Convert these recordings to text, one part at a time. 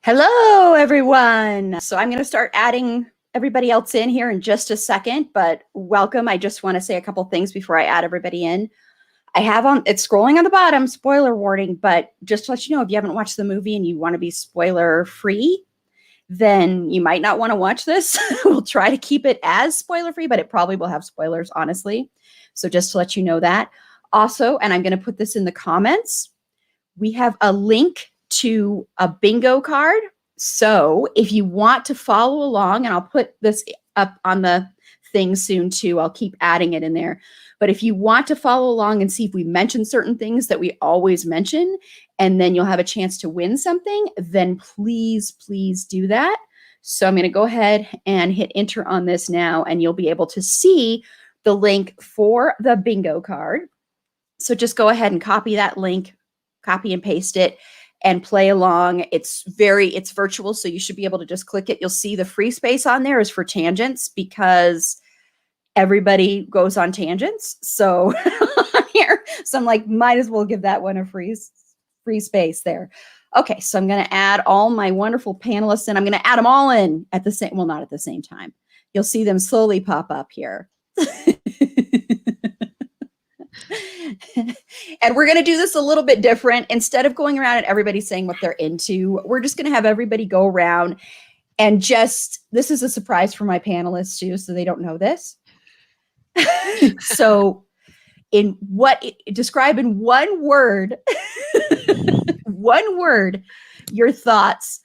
Hello, everyone. So I'm going to start adding everybody else in here in just a second, but welcome. I just want to say a couple things before I add everybody in. I have it's scrolling on the bottom, spoiler warning, but just to let you know, if you haven't watched the movie and you want to be spoiler free, then you might not want to watch this. We'll try to keep it as spoiler free, but it probably will have spoilers, honestly. So just to let you know that. Also, and I'm going to put this in the comments, we have a link to a bingo card. So if you want to follow along, and I'll put this up on the thing soon too, I'll keep adding it in there. But if you want to follow along and see if we mention certain things that we always mention, and then you'll have a chance to win something, then please do that. So I'm going to go ahead and hit enter on this now, and you'll be able to see the link for the bingo card. So just go ahead and copy that link, copy and paste it, and play along. It's virtual, so you should be able to just click it. You'll see the free space on there is for tangents because everybody goes on tangents. So here, so I'm like, might as well give that one a free space there. Okay, so I'm going to add all my wonderful panelists in. I'm going to add them all in at the same, well, not at the same time. You'll see them slowly pop up here. And we're going to do this a little bit different. Instead of going around and everybody saying what they're into, we're just going to have everybody go around and this is a surprise for my panelists too, so they don't know this. So describe in one word, your thoughts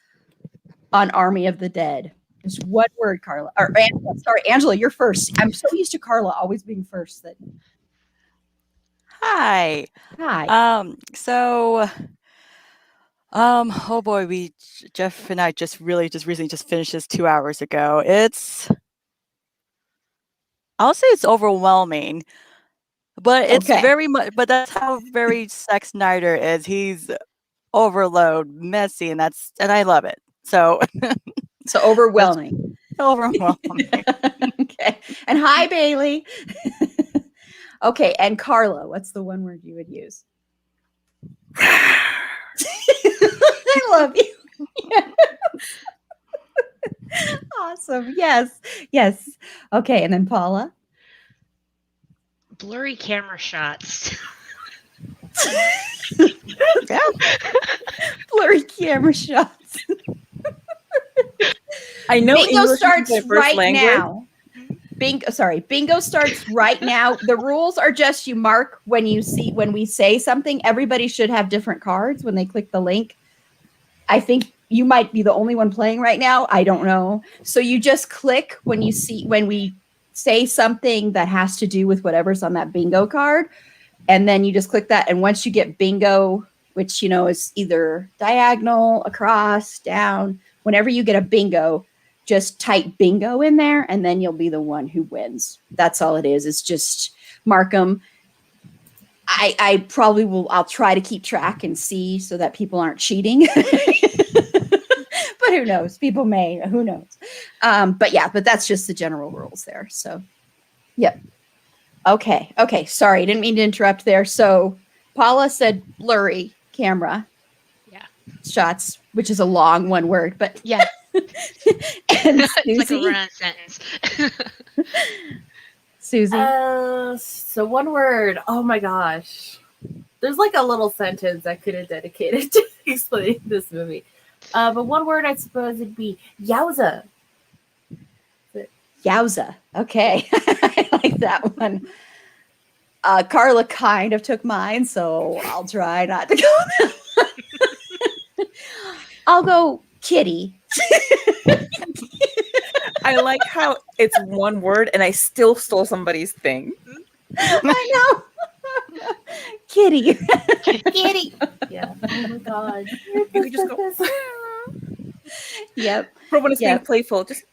on Army of the Dead. Just one word, Carla. Or Angela, sorry, Angela, you're first. I'm so used to Carla always being first that. Hi. Oh boy, Jeff and I just recently finished this 2 hours ago. I'll say it's overwhelming, but it's very much, but that's how very Zack Snyder is. He's overload, messy, and I love it. So Overwhelming. Overwhelming. Okay. And hi, Bailey. Okay, and Carla, what's the one word you would use? I love you. Yes. Awesome. Yes. Okay, and then Paula? Blurry camera shots. Yeah. Blurry camera shots. I know bingo starts right now. Bingo starts right now. The rules are just you mark when we say something. Everybody should have different cards when they click the link. I think you might be the only one playing right now. I don't know. So you just click when we say something that has to do with whatever's on that bingo card. And then you just click that. And once you get bingo, which, is either diagonal, across, down, whenever you get a bingo, just type bingo in there, and then you'll be the one who wins. That's all it is. It's just mark them. I probably will. I'll try to keep track and see so that people aren't cheating. But who knows? People may. Who knows? But that's just the general rules there. So, yep. Okay. Sorry, didn't mean to interrupt there. So, Paula said blurry camera. Yeah. Shots, which is a long one word, but yeah. And it's like a run-on sentence. Susie? So one word. Oh my gosh. There's like a little sentence I could have dedicated to explaining this movie. But one word I suppose it'd be yowza. Yowza. Okay. I like that one. Carla kind of took mine, so I'll try not to go that one. I'll go kitty. I like how it's one word and I still stole somebody's thing. I know. Kitty. Kitty. Yeah. Oh my god. You could just go. Yep. For when it's being playful, just.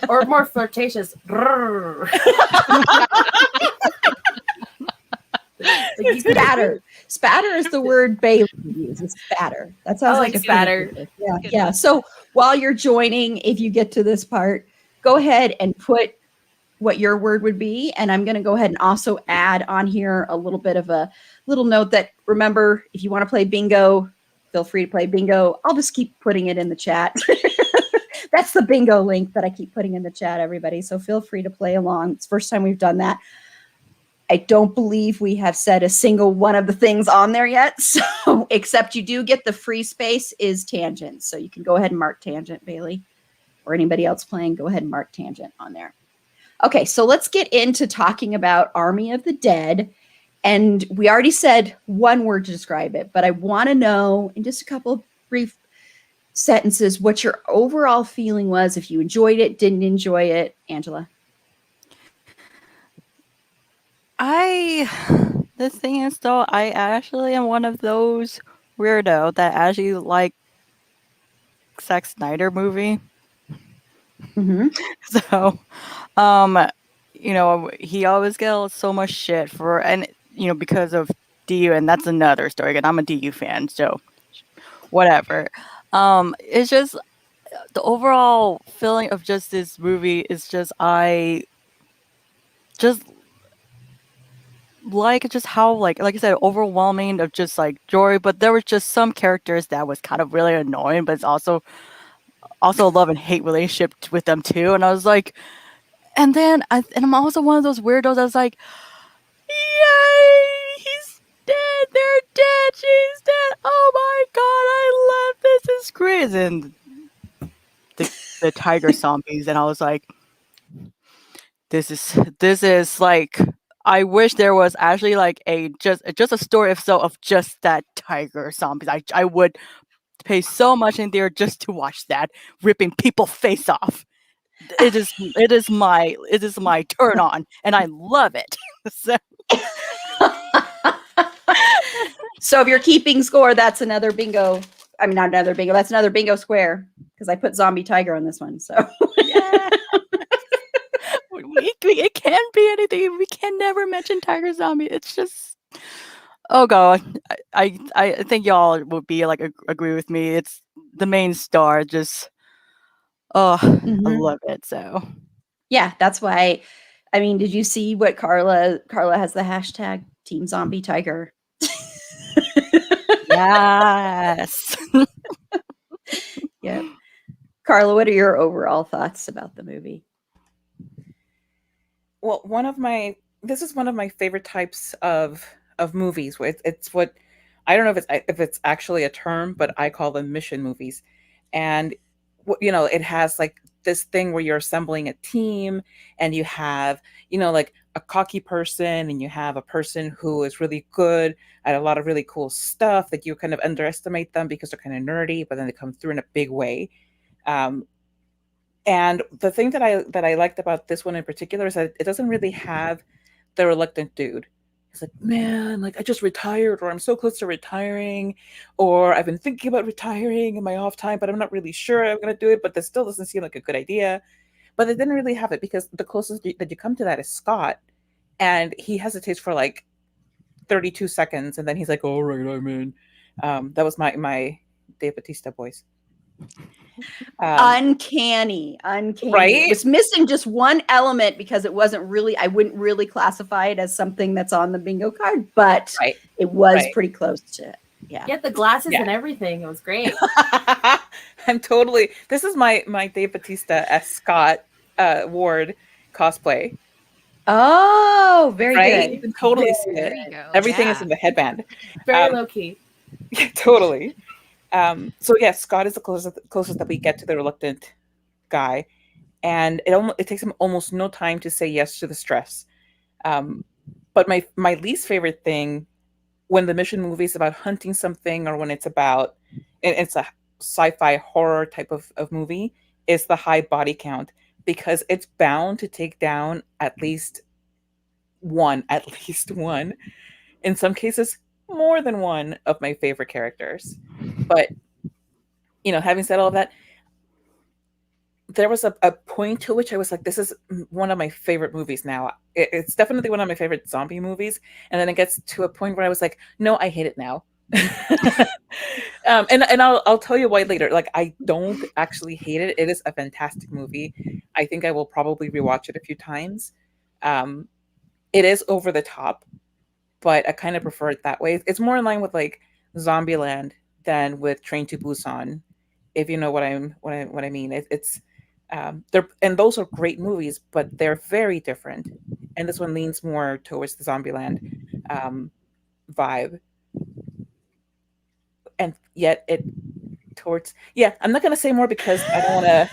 Or more flirtatious. Spatter. Spatter is the word Bailey uses. Spatter. That sounds like a spatter. Yeah. So while you're joining, if you get to this part, go ahead and put what your word would be. And I'm going to go ahead and also add on here a little bit of a little note that remember, if you want to play bingo, feel free to play bingo. I'll just keep putting it in the chat. That's the bingo link that I keep putting in the chat, everybody. So feel free to play along. It's the first time we've done that. I don't believe we have said a single one of the things on there yet. So except you do get the free space is tangent. So you can go ahead and mark tangent, Bailey, or anybody else playing, go ahead and mark tangent on there. Okay, so let's get into talking about Army of the Dead. And we already said one word to describe it, but I want to know in just a couple of brief sentences what your overall feeling was, if you enjoyed it, didn't enjoy it. Angela. The thing is though, I actually am one of those weirdo that actually like Zack Snyder movie. Mm-hmm. So, you know, he always gets so much shit for, and you know, because of DU, and that's another story. Again, I'm a DU fan, so whatever. It's just the overall feeling of just this movie is just I just like just how like I said, overwhelming of just like joy, but there was just some characters that was kind of really annoying, but it's also a love and hate relationship with them too. And I was like, and I'm also one of those weirdos that was like, yay, he's dead, they're dead, she's dead, oh my god, I love this is great. And the tiger zombies, and I was like, this is like, I wish there was actually like just a story of just that tiger zombies. I would pay so much in there just to watch that ripping people face off. It is my turn on, and I love it. So. So if you're keeping score, that's another bingo. I mean, not another bingo. That's another bingo square because I put zombie tiger on this one. So Yeah. It can be anything. We can never mention tiger zombie. It's just, oh god, I think y'all would be like agree with me. It's the main star. Just I love it. So yeah, that's why. I mean, did you see what Carla has the hashtag Team Zombie Tiger? yes. Yeah. Carla, what are your overall thoughts about the movie? Well, this is one of my favorite types of movies. Where it's what, I don't know if it's actually a term, but I call them mission movies. And you know, it has like this thing where you're assembling a team, and you have, you know, like a cocky person, and you have a person who is really good at a lot of really cool stuff that you kind of underestimate them because they're kind of nerdy, but then they come through in a big way. And the thing that I liked about this one in particular is that it doesn't really have the reluctant dude. He's like, man, like I just retired, or I'm so close to retiring, or I've been thinking about retiring in my off time, but I'm not really sure I'm going to do it, but this still doesn't seem like a good idea. But they didn't really have it, because the closest that you come to that is Scott, and he hesitates for like 32 seconds, and then he's like, all right, I'm in. That was my Dave Bautista voice. Uncanny. Right? It was missing just one element because it wasn't really, I wouldn't really classify it as something that's on the bingo card, but it was pretty close to it. Yeah. Get the glasses and everything. It was great. This is my Dave Bautista as Scott Ward cosplay. Oh, very good. You can totally see There it. you go. Everything Yeah. is in the headband. Very low key. Yeah, totally. So yeah, Scott is the closest that we get to the reluctant guy, and it takes him almost no time to say yes to the stress. But my least favorite thing when the mission movie is about hunting something, or when it's about it's a sci-fi horror type of movie, is the high body count, because it's bound to take down at least one, in some cases more than one of my favorite characters. But you know, having said all of that, there was a point to which I was like, this is one of my favorite movies now. It's definitely one of my favorite zombie movies. And then it gets to a point where I was like, no, I hate it now. And I'll tell you why later. Like, I don't actually hate it. It is a fantastic movie. I think I will probably rewatch it a few times. It is over the top, but I kind of prefer it that way. It's more in line with like Zombieland than with Train to Busan, if you know what I mean. It's they're and those are great movies, but they're very different. And this one leans more towards the Zombieland vibe, and yet it towards I'm not gonna say more because I don't want to.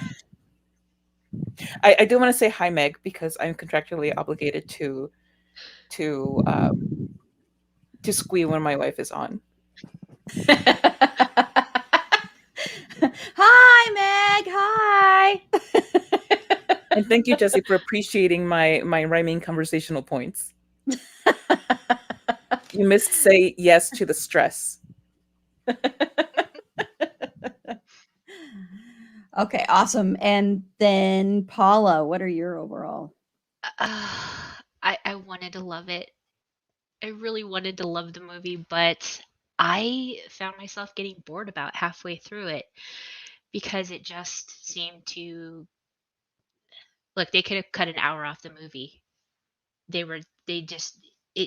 I do want to say hi, Meg, because I'm contractually obligated to squee when my wife is on. Hi, Meg. Hi. And thank you, Jesse, for appreciating my rhyming conversational points. You missed say yes to the stress. Okay, awesome. And then Paula, what are your overall? I wanted to love it. I really wanted to love the movie, but I found myself getting bored about halfway through it because it just seemed to look, they could have cut an hour off the movie. It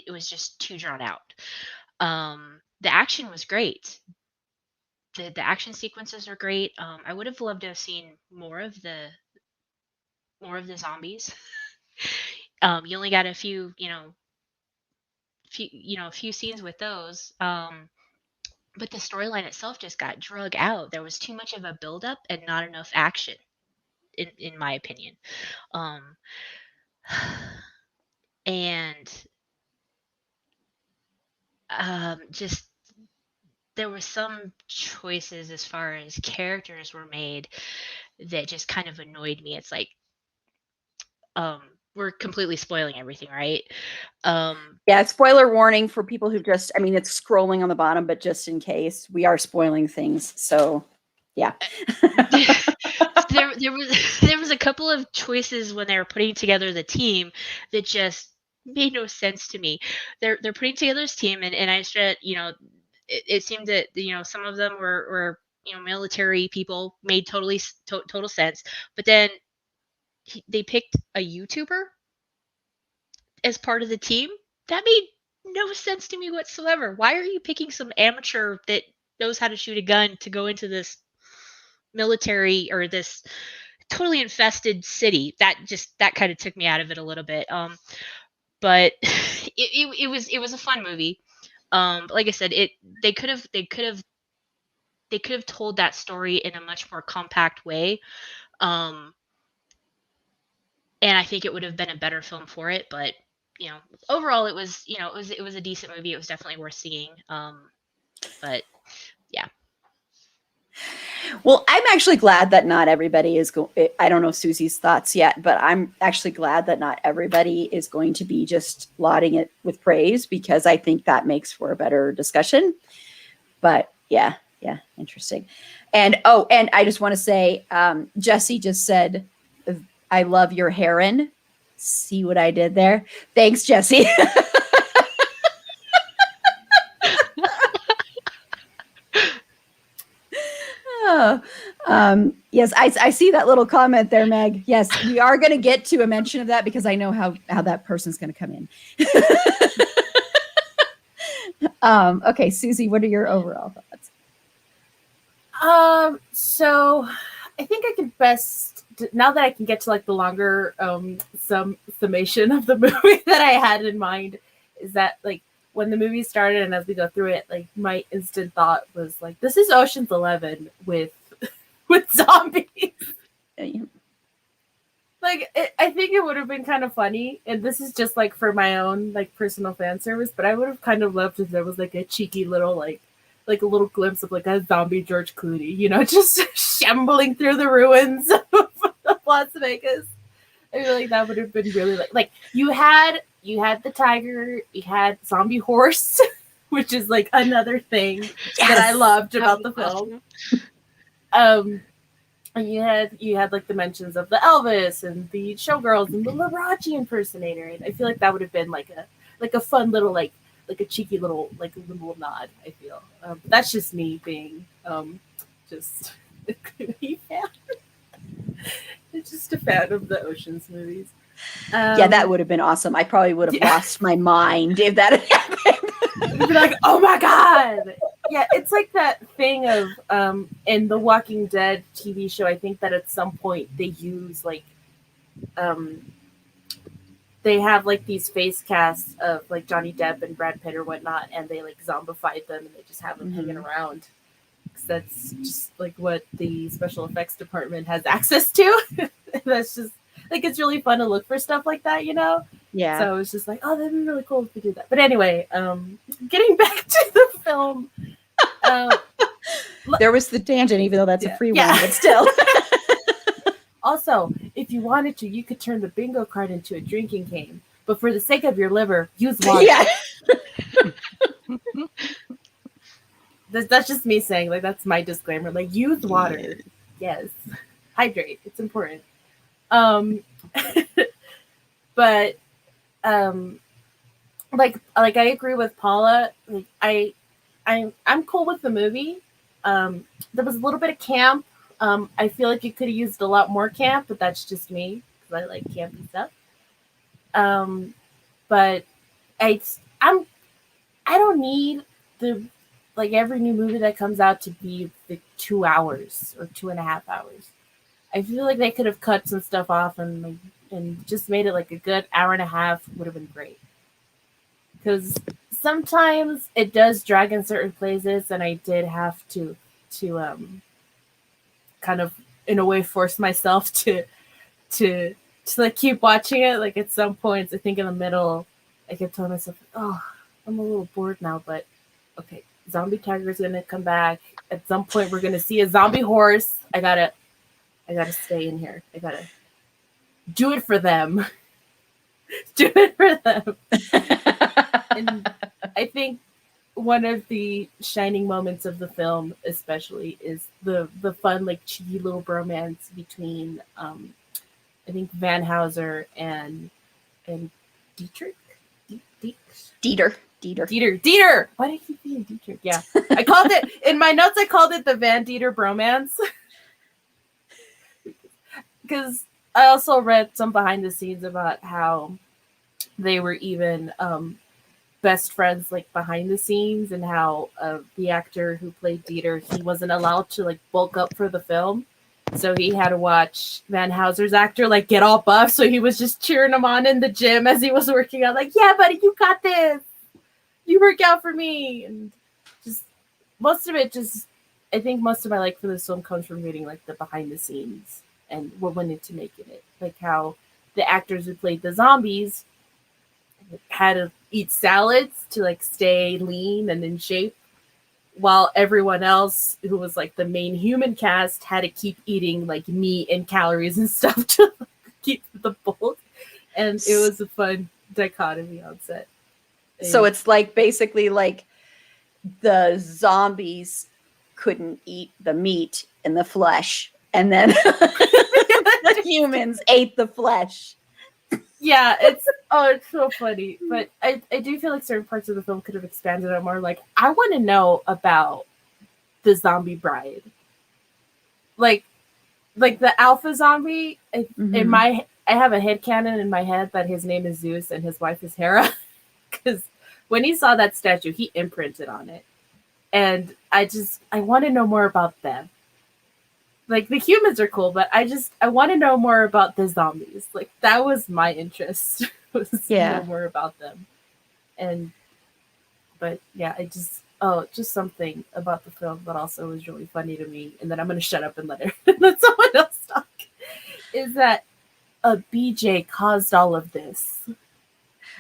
was just too drawn out. The action was great. The action sequences are great. I would have loved to have seen more of the zombies. You only got a few scenes with those. But the storyline itself just got drug out. There was too much of a buildup and not enough action, in my opinion. And just there were some choices as far as characters were made that just kind of annoyed me. It's like we're completely spoiling everything, right? Yeah, spoiler warning for people who just, I mean, it's scrolling on the bottom, but just in case, we are spoiling things. So, yeah. there was a couple of choices when they were putting together the team that just made no sense to me. They're putting together this team, and I said, it seemed that some of them were military people, made total sense, but then they picked a YouTuber as part of the team. That made no sense to me whatsoever. Why are you picking some amateur that knows how to shoot a gun to go into this military or this totally infested city? That kind of took me out of it a little bit. But it was a fun movie. Like I said, they could have told that story in a much more compact way. And I think it would have been a better film for it, but overall it was a decent movie. It was definitely worth seeing. But yeah. Well, I'm actually glad that not everybody is going. I don't know Susie's thoughts yet, but I'm actually glad that not everybody is going to be just lauding it with praise, because I think that makes for a better discussion. But yeah, interesting. And I just want to say, Jesse just said, "I love your heron." See what I did there? Thanks, Jesse. Yes, I see that little comment there, Meg. Yes, we are going to get to a mention of that because I know how that person's going to come in. Okay, Susie, what are your overall thoughts? So I think I could best, now that I can get to like the longer summation of the movie that I had in mind, is that like when the movie started and as we go through it, like my instant thought was like, this is Ocean's 11 with zombies. Like I think it would have been kind of funny, and this is just like for my own like personal fan service, but I would have kind of loved if there was like a cheeky little like a little glimpse of like a zombie George Clooney, just shambling through the ruins of Las Vegas. I feel like that would have been really like you had the tiger, you had zombie horse, which is like another thing that I loved about the film. And you had like the mentions of the Elvis and the Showgirls and the Liberace impersonator, and I feel like that would have been like a fun little like a cheeky little like a little nod. I feel that's just me being just a Clooney fan. It's just a fan of the Ocean's movies. Yeah, that would have been awesome. I probably would have lost my mind if that had happened. You'd be like, oh my god, Yeah, it's like that thing of in the Walking Dead TV show. I think that at some point they use like they have like these face casts of like Johnny Depp and Brad Pitt or whatnot, and they like zombified them and they just have them hanging around. 'Cause that's just like what the special effects department has access to. That's just like it's really fun to look for stuff like that, you know. Yeah. So it's just like, oh, that'd be really cool if we do that. But anyway, getting back to the film. There was the tangent, even though that's a free Yeah. one, but still. Also, if you wanted to, you could turn the bingo card into a drinking game. But for the sake of your liver, use water. Yeah. That's just me saying, like, that's my disclaimer. Like, use water. Yes. Hydrate. It's important. But like I agree with Paula. Like I'm cool with the movie. There was a little bit of camp. I feel like you could have used a lot more camp, but that's just me because I like campy stuff. But I don't need the like every new movie that comes out to be the 2 hours or 2.5 hours. I feel like they could have cut some stuff off and just made it like a good hour and a half would have been great. Because sometimes it does drag in certain places, and I did have to kind of in a way force myself to like keep watching it. Like at some points, I think in the middle, I kept telling myself, "Oh, I'm a little bored now," but okay, zombie tiger is gonna come back at some point. We're gonna see a zombie horse. I gotta stay in here. I gotta do it for them. Do it for them. And I think one of the shining moments of the film, especially, is the fun, like cheeky little bromance between, I think Van Houser and Dietrich. Dieter. Why did I keep being Dietrich? Yeah, I called it in my notes. I called it the Van Dieter bromance because I also read some behind the scenes about how they were even best friends, like behind the scenes, and how the actor who played Dieter, he wasn't allowed to like bulk up for the film, so he had to watch Van Houser's actor like get all buff. So he was just cheering him on in the gym as he was working out, like, "Yeah, buddy, you got this. You work out for me." And just most of it, just I think most of my like for this film comes from reading like the behind the scenes and what went into making it, like how the actors who played the zombies had to eat salads to like stay lean and in shape, while everyone else who was like the main human cast had to keep eating like meat and calories and stuff to keep the bulk. And it was a fun dichotomy on set. So it's like basically like the zombies couldn't eat the meat and the flesh, and then the humans ate the flesh. Yeah, it's so funny. But I do feel like certain parts of the film could have expanded on more. Like, I want to know about the zombie bride. Like the alpha zombie. I have a headcanon in my head that his name is Zeus and his wife is Hera. Because when he saw that statue, he imprinted on it. And I want to know more about them. Like, the humans are cool, but I want to know more about the zombies. Like, that was my interest, was to know more about them. But yeah, just something about the film that also was really funny to me, and then I'm going to shut up and let someone else talk, is that BJ caused all of this.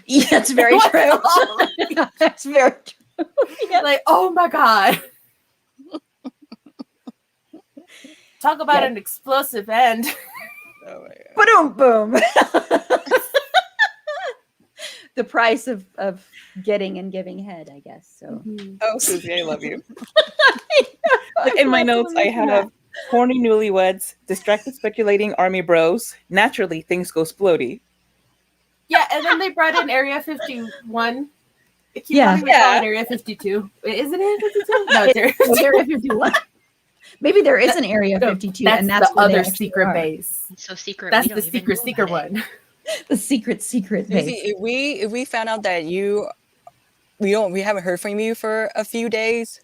Yeah, that's very true. That's very true. Yeah. Like, oh my God. Talk about an explosive end. Oh my God. Boom. The price of getting and giving head, I guess. So. Oh, Susie, I love you. In my notes, I have horny newlyweds, distracted speculating army bros. Naturally, things go splody. Yeah, and then they brought in Area 51. I keep Yeah. wanting to call it Area 52. Isn't it Area 52? No, it's Area 51. Maybe there is an Area 52, that's and that's the where they other actually secret are. base. It's so secret. That's we the don't even know secret about it. one. The secret base. Susie, if we found out that we haven't heard from you for a few days,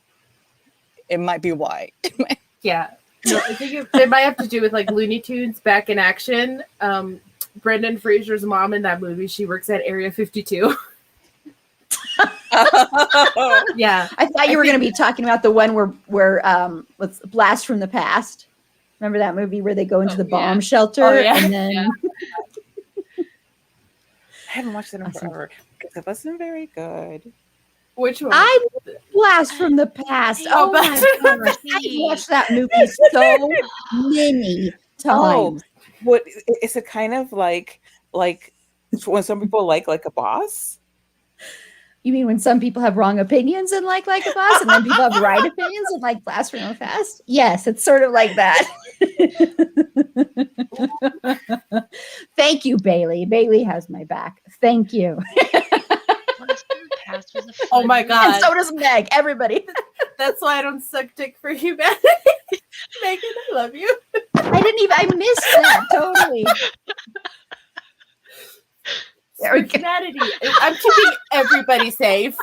It might be why. Yeah. No, I think it might have to do with like Looney Tunes back in action. Brendan Fraser's mom in that movie, she works at Area 52. Yeah. I thought you were going to be talking about the one where let's Blast from the Past. Remember that movie where they go into the bomb shelter and then I haven't watched it in forever because it wasn't very good. Which one? I Blast from the Past. Oh my gosh. I watched that movie so many times. What is it kind of like when some people like a boss? You mean when some people have wrong opinions and like a boss, and then people have right opinions and like Blast from the Past? Yes, it's sort of like that. Thank you, Bailey. Bailey has my back. Thank you. Oh my God. And so does Meg. Everybody. That's why I don't suck dick for humanity. Megan, I love you. I missed that totally. There we go. Humanity. I'm keeping everybody safe.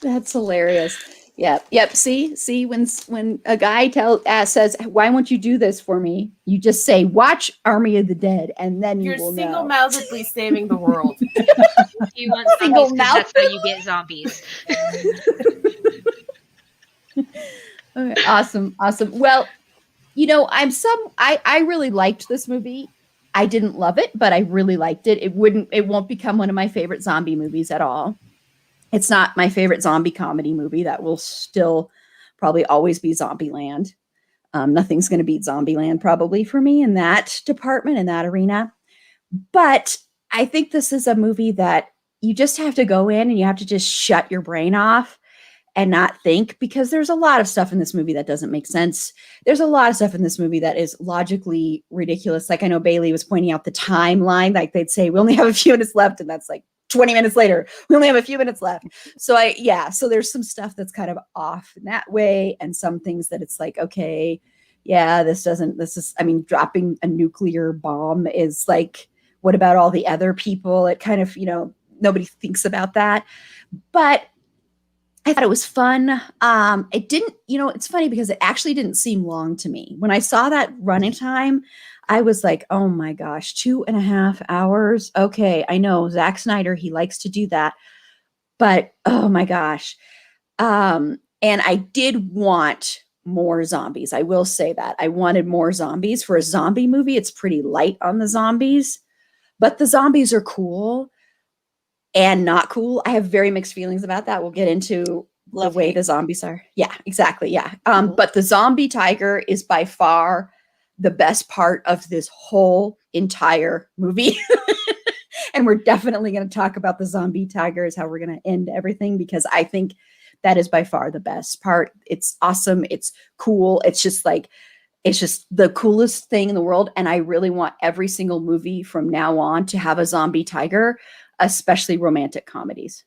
That's hilarious. Yep. See, when a guy says, "Why won't you do this for me?" You just say, "Watch Army of the Dead," and then You're you will know. single-mouthedly saving the world. You want zombies 'cause that's how you get zombies. Okay, awesome. Well, I really liked this movie. I didn't love it, but I really liked it. It won't become one of my favorite zombie movies at all. It's not my favorite zombie comedy movie. That will still probably always be Zombieland. Nothing's going to beat Zombieland probably for me in that department, in that arena. But I think this is a movie that you just have to go in and you have to just shut your brain off and not think, because there's a lot of stuff in this movie that doesn't make sense. There's a lot of stuff in this movie that is logically ridiculous. Like I know Bailey was pointing out the timeline, like they'd say, we only have a few minutes left. And that's like 20 minutes later, we only have a few minutes left. So there's some stuff that's kind of off in that way. And some things that it's like, okay, yeah, dropping a nuclear bomb is like, what about all the other people? It kind of, nobody thinks about that. But I thought it was fun. It didn't, it's funny because it actually didn't seem long to me. When I saw that running time, I was like, oh my gosh, 2.5 hours. Okay. I know Zack Snyder, he likes to do that, but oh my gosh. And I did want more zombies. I will say that I wanted more zombies for a zombie movie. It's pretty light on the zombies, but the zombies are cool and not cool. I have very mixed feelings about that. We'll get into the way the zombies are. Yeah, exactly. Yeah. But the zombie tiger is by far the best part of this whole entire movie. And we're definitely going to talk about the zombie tiger is how we're going to end everything, because I think that is by far the best part. It's awesome. It's cool. It's just the coolest thing in the world. And I really want every single movie from now on to have a zombie tiger, especially romantic comedies.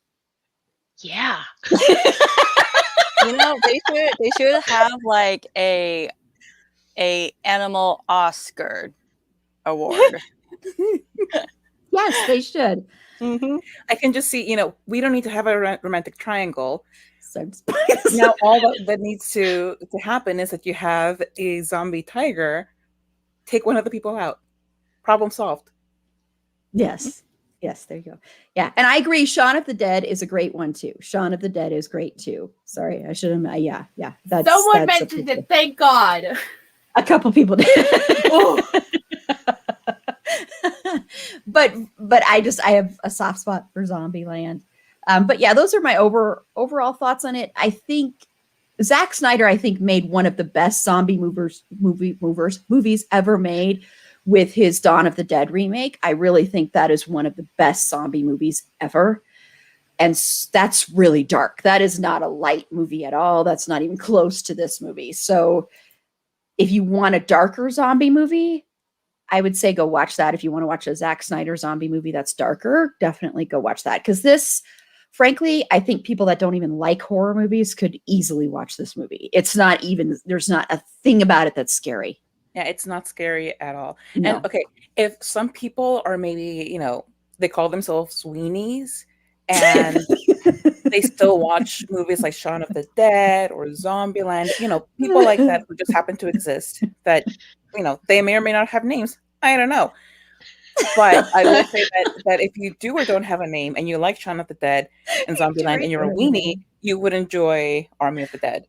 Yeah. They should have like a animal Oscar award. Yes, they should. Mm-hmm. I can just see, we don't need to have a romantic triangle. So Now all that needs to happen is that you have a zombie tiger take one of the people out. Problem solved. Yes, there you go. Yeah, and I agree. Shaun of the Dead is a great one too. Shaun of the Dead is great too. Sorry, I should have. Yeah. Someone mentioned it. Thank God. A couple people did. But I have a soft spot for Zombieland. But yeah, those are my overall thoughts on it. I think Zack Snyder, made one of the best zombie movies ever made with his Dawn of the Dead remake. I really think that is one of the best zombie movies ever. And that's really dark. That is not a light movie at all. That's not even close to this movie. So if you want a darker zombie movie, I would say go watch that. If you want to watch a Zack Snyder zombie movie that's darker, definitely go watch that. Because this, frankly, I think people that don't even like horror movies could easily watch this movie. There's not a thing about it that's scary. Yeah, it's not scary at all. No. And okay, if some people are maybe, they call themselves weenies, and they still watch movies like Shaun of the Dead or Zombieland. People like that who just happen to exist. That they may or may not have names. I don't know. But I will say that if you do or don't have a name and you like Shaun of the Dead and Zombieland and you're a weenie, you would enjoy Army of the Dead.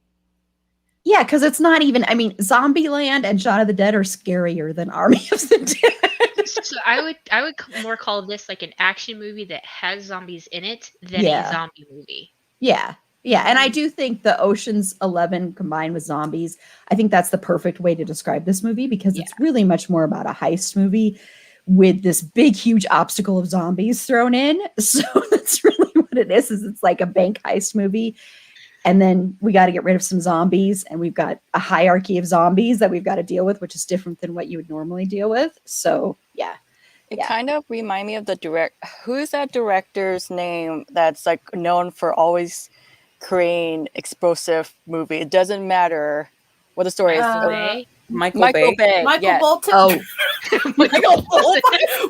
Yeah, because it's not even, I mean, Zombieland and Shaun of the Dead are scarier than Army of the Dead. So I would more call this like an action movie that has zombies in it than Yeah. a zombie movie. Yeah. Yeah. And I do think the Ocean's 11 combined with zombies, I think that's the perfect way to describe this movie because it's really much more about a heist movie with this big, huge obstacle of zombies thrown in. So that's really what it is it's like a bank heist movie. And then we got to get rid of some zombies, and we've got a hierarchy of zombies that we've got to deal with, which is different than what you would normally deal with. So, yeah. It kind of remind me of who is that director's name that's like known for always creating explosive movie? It doesn't matter what the story is. Bay? Michael Michael Bay. Bay. Michael yes. Bolton. Oh, Michael Bolton.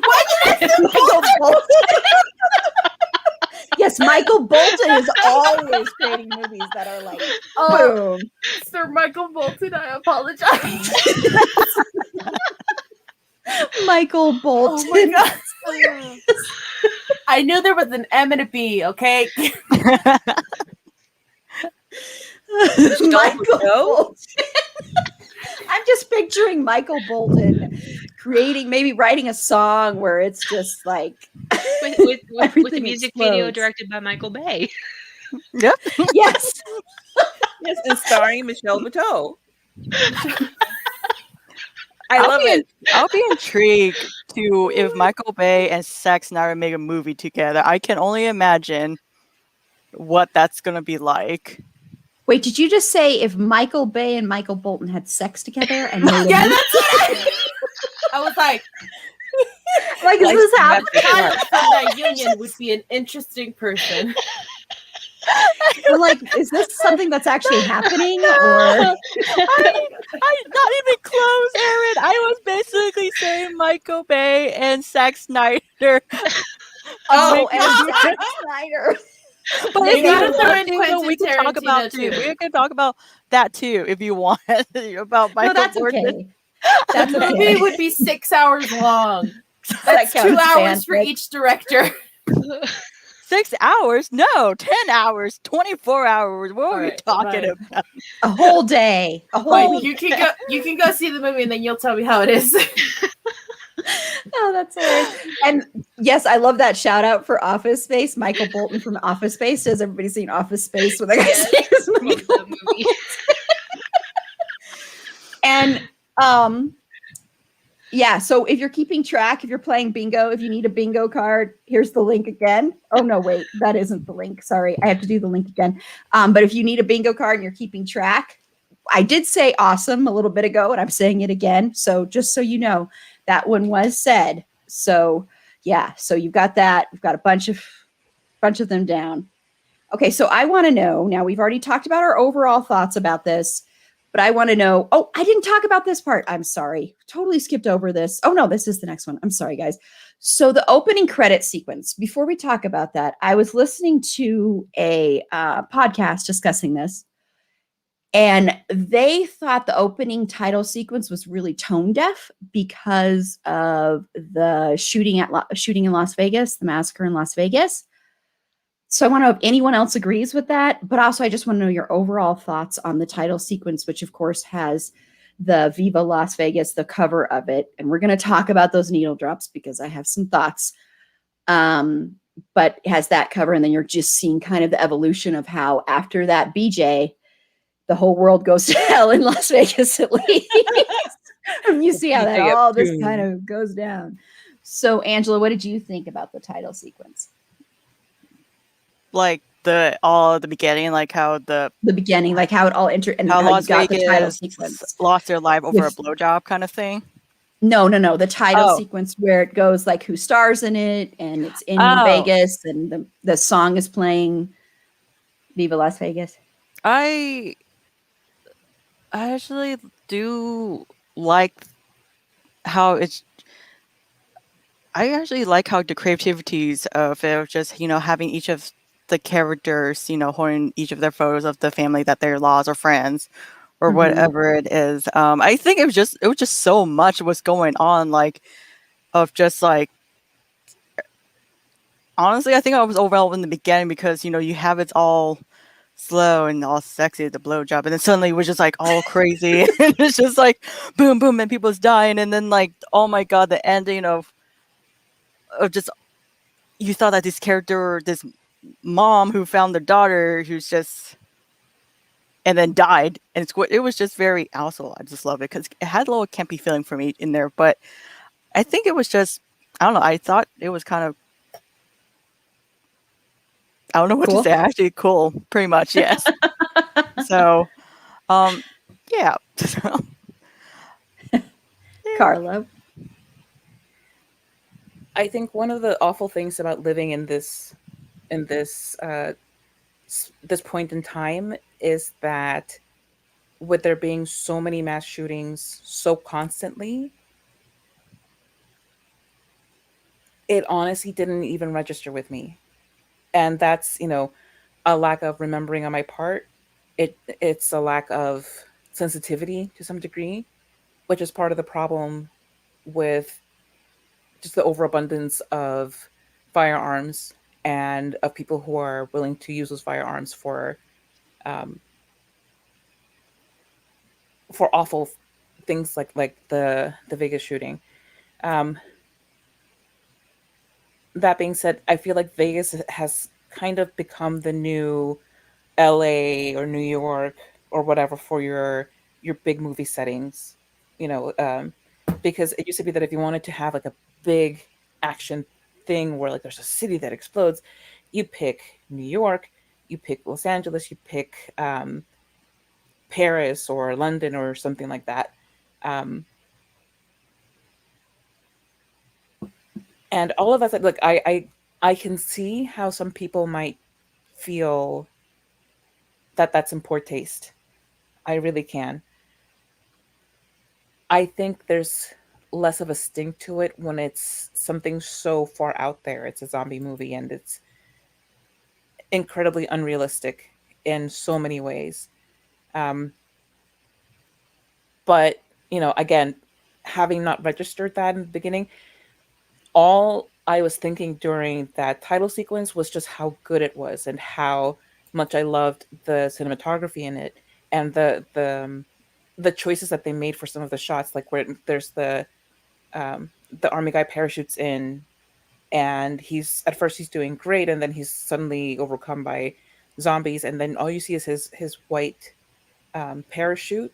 Why did I say Michael Bolton? Yes, Michael Bolton is always creating movies that are like, boom. Sir Michael Bolton, I apologize. Michael Bolton. Oh my god. I knew there was an M and a B, okay? Michael Bolton. I'm just picturing Michael Bolton maybe writing a song where it's just like with the everything music video explodes. directed by Michael Bay. Yep. Yes. Yes, and starring Michelle Buteau. I love it. I'll be intrigued to if Michael Bay and Zack Snyder make a movie together. I can only imagine what that's gonna be like. Wait, did you just say if Michael Bay and Michael Bolton had sex together and made a Yeah, movie? that's what I was like, Like, is this happening? Kyle from that union would be an interesting person. I'm like, is this something that's actually happening? Or I'm not even close, Aaron. I was basically saying Michael Bay and Zack Snyder. and Zack Snyder. But You if gotta you throw want in to, Quentin we can talk about Tarantino, too. too. We can talk about that too if you want about Michael No, that's Bolton. okay. That's The okay. movie would be 6 hours long. That That's 2 counts, hours for fanfic. each director. 6 hours? No, 10 hours, 24 hours. What are we Alright, talking fine. about? A whole day. A whole Fine, week. you can go see the movie and then you'll tell me how it is. Oh, that's hilarious. And yes, I love that shout out for Office Space. Michael Bolton from Office Space. Has everybody seen Office Space? When the guy's name is Love Michael that movie. And yeah, so if you're keeping track, if you're playing bingo, if you need a bingo card, here's the link again. Oh no, wait, that isn't the link. Sorry, I have to do the link again. But if you need a bingo card and you're keeping track, I did say awesome a little bit ago, and I'm saying it again. So just so you know, that one was said. So yeah, so you've got that. We've got a bunch of them down. Okay, so I want to know, now we've already talked about our overall thoughts about this, but I want to know, oh, I didn't talk about this part. I'm sorry. Totally skipped over this. Oh no, this is the next one. I'm sorry, guys. So the opening credit sequence, before we talk about that, I was listening to a podcast discussing this, and they thought the opening title sequence was really tone deaf because of the shooting in Las Vegas, the massacre in Las Vegas. So I want to know if anyone else agrees with that, but also I just want to know your overall thoughts on the title sequence, which of course has the Viva Las Vegas, the cover of it. And we're going to talk about those needle drops because I have some thoughts. But it has that cover, and then you're just seeing kind of the evolution of how after that BJ, the whole world goes to hell in Las Vegas at least. And you see how that BJ all this too. kind of goes down. So Angela, what did you think about the title sequence? Like the beginning, like how The beginning, like how it all entered and how how Las you got the title Vegas sequence. lost their life over With- a blowjob kind of thing. No. The title Oh. sequence where it goes like who stars in it, and it's in Oh. Vegas, and the song is playing Viva Las Vegas. I actually do like how it's. I actually like how the creativities of it, of just having each of the characters, holding each of their photos of the family that they're lost or friends or Mhm. whatever it is. I think it was just so much was going on, like, of just like, honestly, I think I was overwhelmed in the beginning because, you have it all slow and all sexy at the blowjob, and then suddenly it was just like all crazy. And it's just like boom, boom, and people's dying, and then like, oh my god, the ending of just, you thought that this mom who found their daughter who's just, and then died, and it was just very, also I just love it because it had a little campy feeling for me in there, but I think it was just, I don't know, I thought it was kind of, I don't know what Cool. to say, actually cool, pretty much, yes. So yeah. So, Carla. I think one of the awful things about living in this this point in time is that with there being so many mass shootings so constantly, it honestly didn't even register with me. And that's, a lack of remembering on my part. It's a lack of sensitivity to some degree, which is part of the problem with just the overabundance of firearms and of people who are willing to use those firearms um, for awful things like the Vegas shooting. Um, that being said, I feel like Vegas has kind of become the new LA or New York or whatever for your big movie settings, you know, um, because it used to be that if you wanted to have like a big action thing where like there's a city that explodes, you pick New York, you pick Los Angeles, you pick Paris or London or something like that. Um, and all of us, like I can see how some people might feel that that's in poor taste. I really can. I think there's less of a sting to it when it's something so far out there. It's a zombie movie and it's incredibly unrealistic in so many ways. Um, but, again, having not registered that in the beginning, all I was thinking during that title sequence was just how good it was and how much I loved the cinematography in it and the choices that they made for some of the shots, like where there's the army guy parachutes in and he's at first he's doing great and then he's suddenly overcome by zombies and then all you see is his white parachute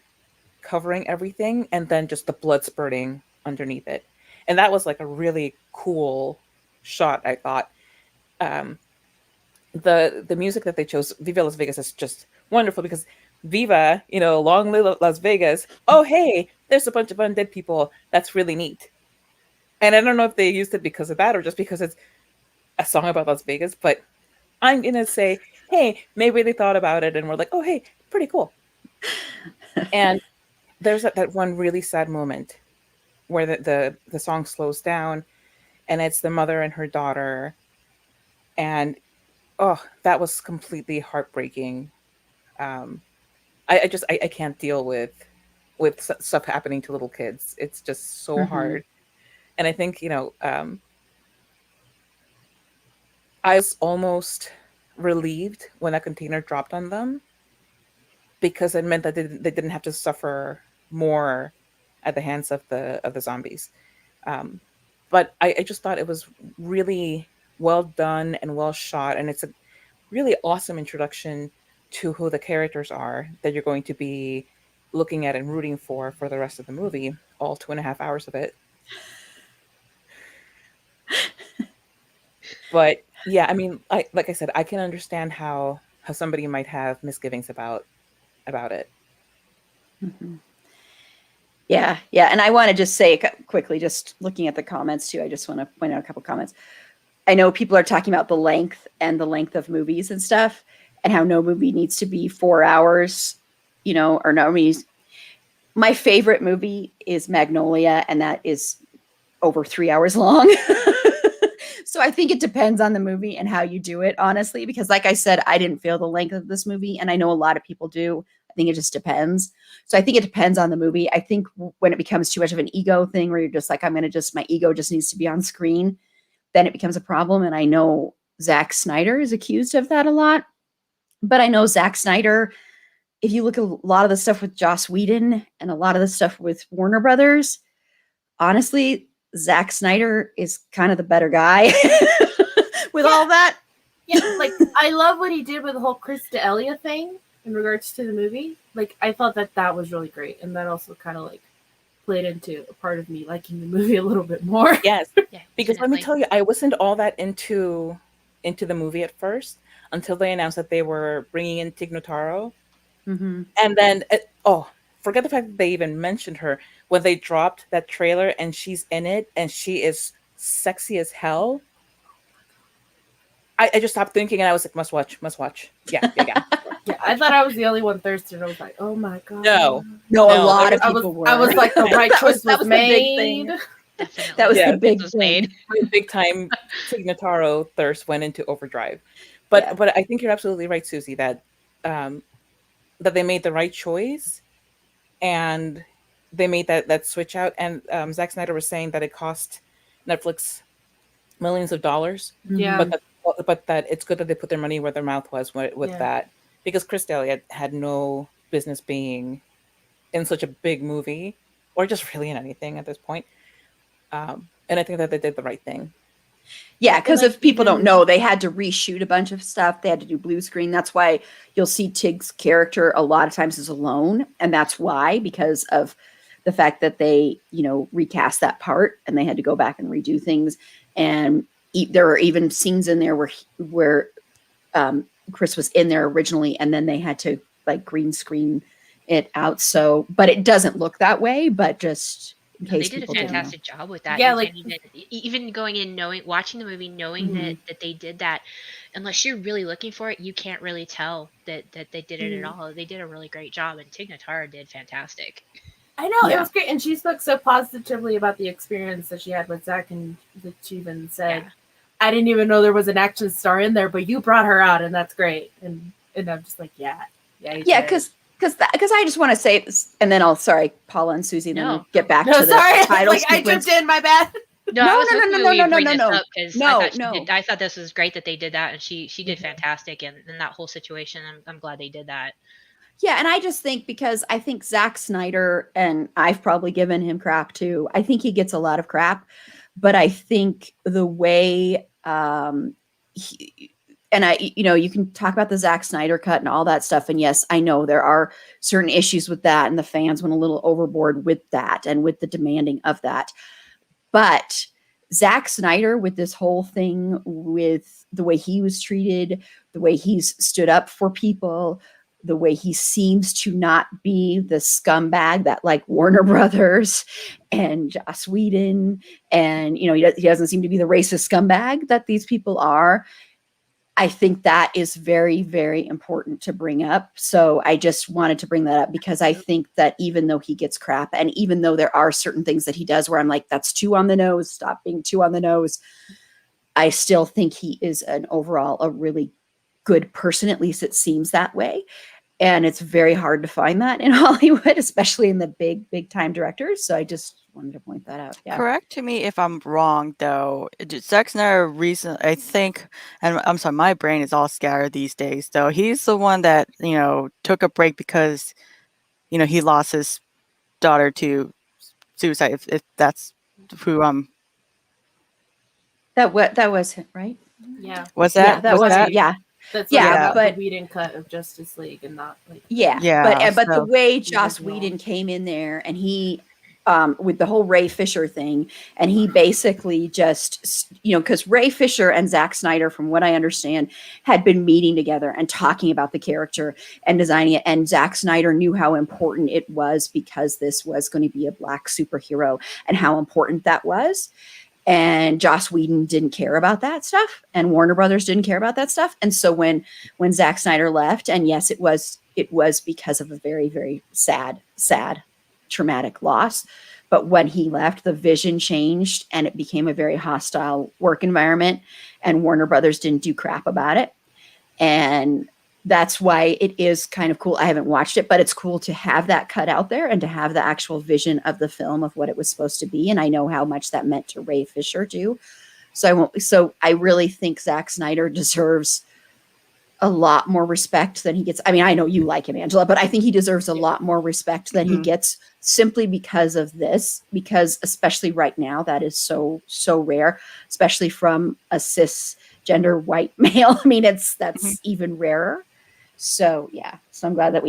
covering everything and then just the blood spurting underneath it, and that was like a really cool shot, I thought. um the music that they chose, Viva Las Vegas, is just wonderful because Viva, long live Las Vegas. Oh, hey, there's a bunch of undead people. That's really neat. And I don't know if they used it because of that or just because it's a song about Las Vegas, but I'm going to say, hey, maybe they thought about it and were like, oh, hey, pretty cool. And there's that one really sad moment where the song slows down and it's the mother and her daughter. And, oh, that was completely heartbreaking. Um, I can't deal with stuff happening to little kids. It's just so hard. And I think, I was almost relieved when that container dropped on them because it meant that they didn't have to suffer more at the hands of the zombies. But I just thought it was really well done and well shot, and it's a really awesome introduction to who the characters are that you're going to be looking at and rooting for the rest of the movie, all 2.5 hours of it. But yeah, I mean, like I said, I can understand how somebody might have misgivings about it. Mhm. Yeah, yeah. And I want to just say quickly, just looking at the comments too, I just want to point out a couple comments. I know people are talking about the length of movies and stuff, and how no movie needs to be 4 hours, or no movies. My favorite movie is Magnolia, and that is over 3 hours long. So I think it depends on the movie and how you do it, honestly, because like I said, I didn't feel the length of this movie, and I know a lot of people do. I think it just depends. So I think it depends on the movie. I think when it becomes too much of an ego thing where you're just like, my ego just needs to be on screen, then it becomes a problem. And I know Zack Snyder is accused of that a lot. But I know Zack Snyder, if you look at a lot of the stuff with Joss Whedon and a lot of the stuff with Warner Brothers, honestly, Zack Snyder is kind of the better guy with all that. Yeah, like I love what he did with the whole Chris D'Elia thing in regards to the movie. Like I thought that was really great, and that also kind of like played into a part of me liking the movie a little bit more. Yes, Yeah, because let me definitely. tell you, I wasn't all that into the movie at first until they announced that they were bringing in Tig Notaro, Mm-hmm. and then forget the fact that they even mentioned her when they dropped that trailer, and she's in it, and she is sexy as hell. I just stopped thinking, and I was like, must watch. Yeah. Yeah, I thought I was the only one thirsty, and I was like, oh my god. No, No, a No, lot of I people was were. I was like the right That was- choice that was was the big made. thing. Definitely. That was Yeah, the big was thing. made. big time Tig Notaro thirst went into overdrive. But Yeah. but I think you're absolutely right, Susie, that that they made the right choice, and they made that switch out. And Zack Snyder was saying that it cost Netflix millions of dollars, Yeah. but that it's good that they put their money where their mouth was with Yeah. that, because Chris D'Elia had no business being in such a big movie, or just really in anything at this point. And I think that they did the right thing. Yeah, And, because like, if people don't even- know, they had to reshoot a bunch of stuff. They had to do blue screen. That's why you'll see Tig's character a lot of times is alone. And that's why, because of the fact that they, recast that part and they had to go back and redo things. And there were even scenes in there where Chris was in there originally, and then they had to like green screen it out. So, but it doesn't look that way, but just in No, they case did a people didn't know. fantastic job with that. Yeah, You like- can't even going in watching the movie, knowing Mhm. that they did that, unless you're really looking for it, you can't really tell that they did it at all. They did a really great job, and Tig Notaro did fantastic. I know, Yeah. it was great. And she spoke so positively about the experience that she had with Zach, and that she even said, Yeah. I didn't even know there was an action star in there, but you brought her out, and that's great. And I'm just like, you Yeah, did. because I just want to say this, and then sorry, Paula and Susie, then No. we'll get back No, to the sorry. title Like, I sequence. jumped in, my bad. No, No, I was no, no, hoping no, we no, would no, bring no, this no. up because No, I thought no. I thought this was great that they did that, and she did fantastic, and in that whole situation, I'm glad they did that. Yeah, and I just think because I think Zack Snyder, and I've probably given him crap too. I think he gets a lot of crap, but I think the way you can talk about the Zack Snyder cut and all that stuff. And yes, I know there are certain issues with that, and the fans went a little overboard with that and with the demanding of that. But Zack Snyder, with this whole thing, with the way he was treated, the way he's stood up for people, the way he seems to not be the scumbag that like Warner Brothers and Joss Whedon, and he doesn't seem to be the racist scumbag that these people are. I think that is very, very important to bring up. So I just wanted to bring that up because I think that even though he gets crap, and even though there are certain things that he does where I'm like, that's too on the nose, stop being too on the nose, I still think he is overall a really good person. At least it seems that way. And it's very hard to find that in Hollywood, especially in the big, big time directors. So I just wanted to point that out. Yeah. Correct me if I'm wrong, though. Zack Snyder I think, and I'm sorry, my brain is all scattered these days, though. He's the one that, took a break because, he lost his daughter to suicide, if that's who That was it, right? Yeah. was that? Yeah, that was it. Yeah. That's Yeah, yeah, but- the Whedon cut of Justice League and not like Yeah. Yeah, But the so- way Joss original. Whedon came in there, and he with the whole Ray Fisher thing, and he basically just because Ray Fisher and Zack Snyder, from what I understand, had been meeting together and talking about the character and designing it, and Zack Snyder knew how important it was because this was going to be a Black superhero and how important that was. And Joss Whedon didn't care about that stuff, and Warner Brothers didn't care about that stuff. And so when Zack Snyder left, and yes, it was because of a very, very sad, traumatic loss. But when he left, the vision changed and it became a very hostile work environment. And Warner Brothers didn't do crap about it. And that's why it is kind of cool. I haven't watched it, but it's cool to have that cut out there and to have the actual vision of the film of what it was supposed to be. And I know how much that meant to Ray Fisher too. So I really think Zack Snyder deserves a lot more respect than he gets. I mean, I know you like him, Angela, but I think he deserves a lot more respect than he gets simply because of this, because especially right now, that is so rare, especially from a cisgender white male. I mean, that's even rarer. So yeah, so I'm glad that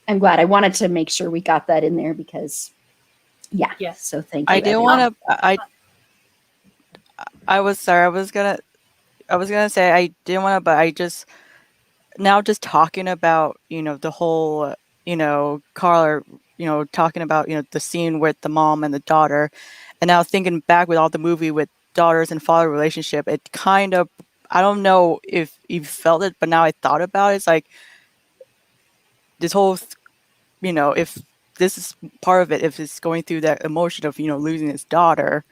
I'm glad I wanted to make sure we got that in there because Yes. So thank you. I didn't want to, I was sorry. I was gonna say I didn't want to, but I just now just talking about the whole Carla talking about the scene with the mom and the daughter, and now thinking back with all the movie with daughters and father relationship, it kind of, I don't know if you felt it, but now I thought about it, it's like this whole if this is part of it, if it's going through that emotion of losing his daughter.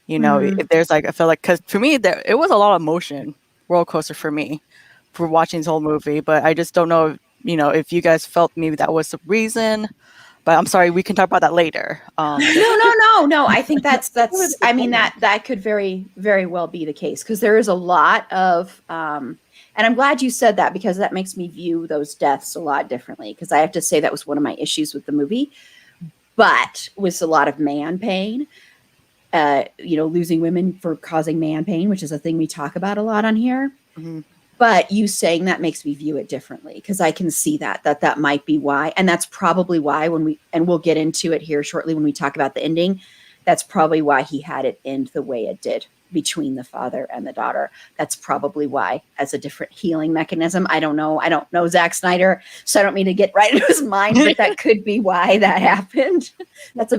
If there's like, I feel like, because for me, it was a lot of emotion roller coaster for me for watching this whole movie, but I just don't know, if you guys felt maybe that was the reason. But I'm sorry, we can talk about that later. No. I think that's. I mean, that could very, very well be the case because there is a lot of, and I'm glad you said that because that makes me view those deaths a lot differently. Because I have to say that was one of my issues with the movie, but with a lot of man pain. Losing women for causing man pain, which is a thing we talk about a lot on here. Mm-hmm. But you saying that makes me view it differently because I can see that might be why. And that's probably why we'll get into it here shortly when we talk about the ending. That's probably why he had it end the way it did between the father and the daughter. That's probably why, as a different healing mechanism. I don't know Zack Snyder, so I don't mean to get right into his mind, but that could be why that happened. That's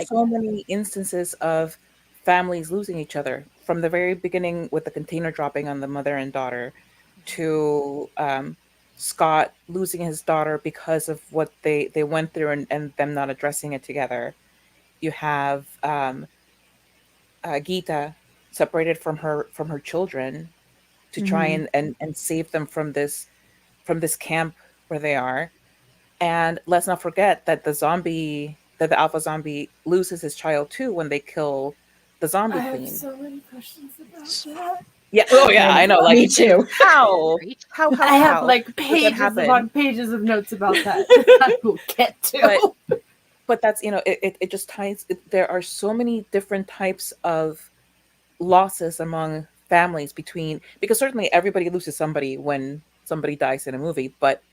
so many instances of families losing each other from the very beginning with the container dropping on the mother and daughter to Scott losing his daughter because of what they went through and them not addressing it together. You have Geeta separated from her children to try and save them from this camp where they are. And let's not forget that the alpha zombie loses his child too when they kill the zombie I queen. have so many questions about that. Yeah. Oh yeah, I know. Like me too. How? I have how like does that pages happen? upon pages of notes about that. I will get to. But that's it just ties. There are so many different types of losses among families because certainly everybody loses somebody when somebody dies in a movie, but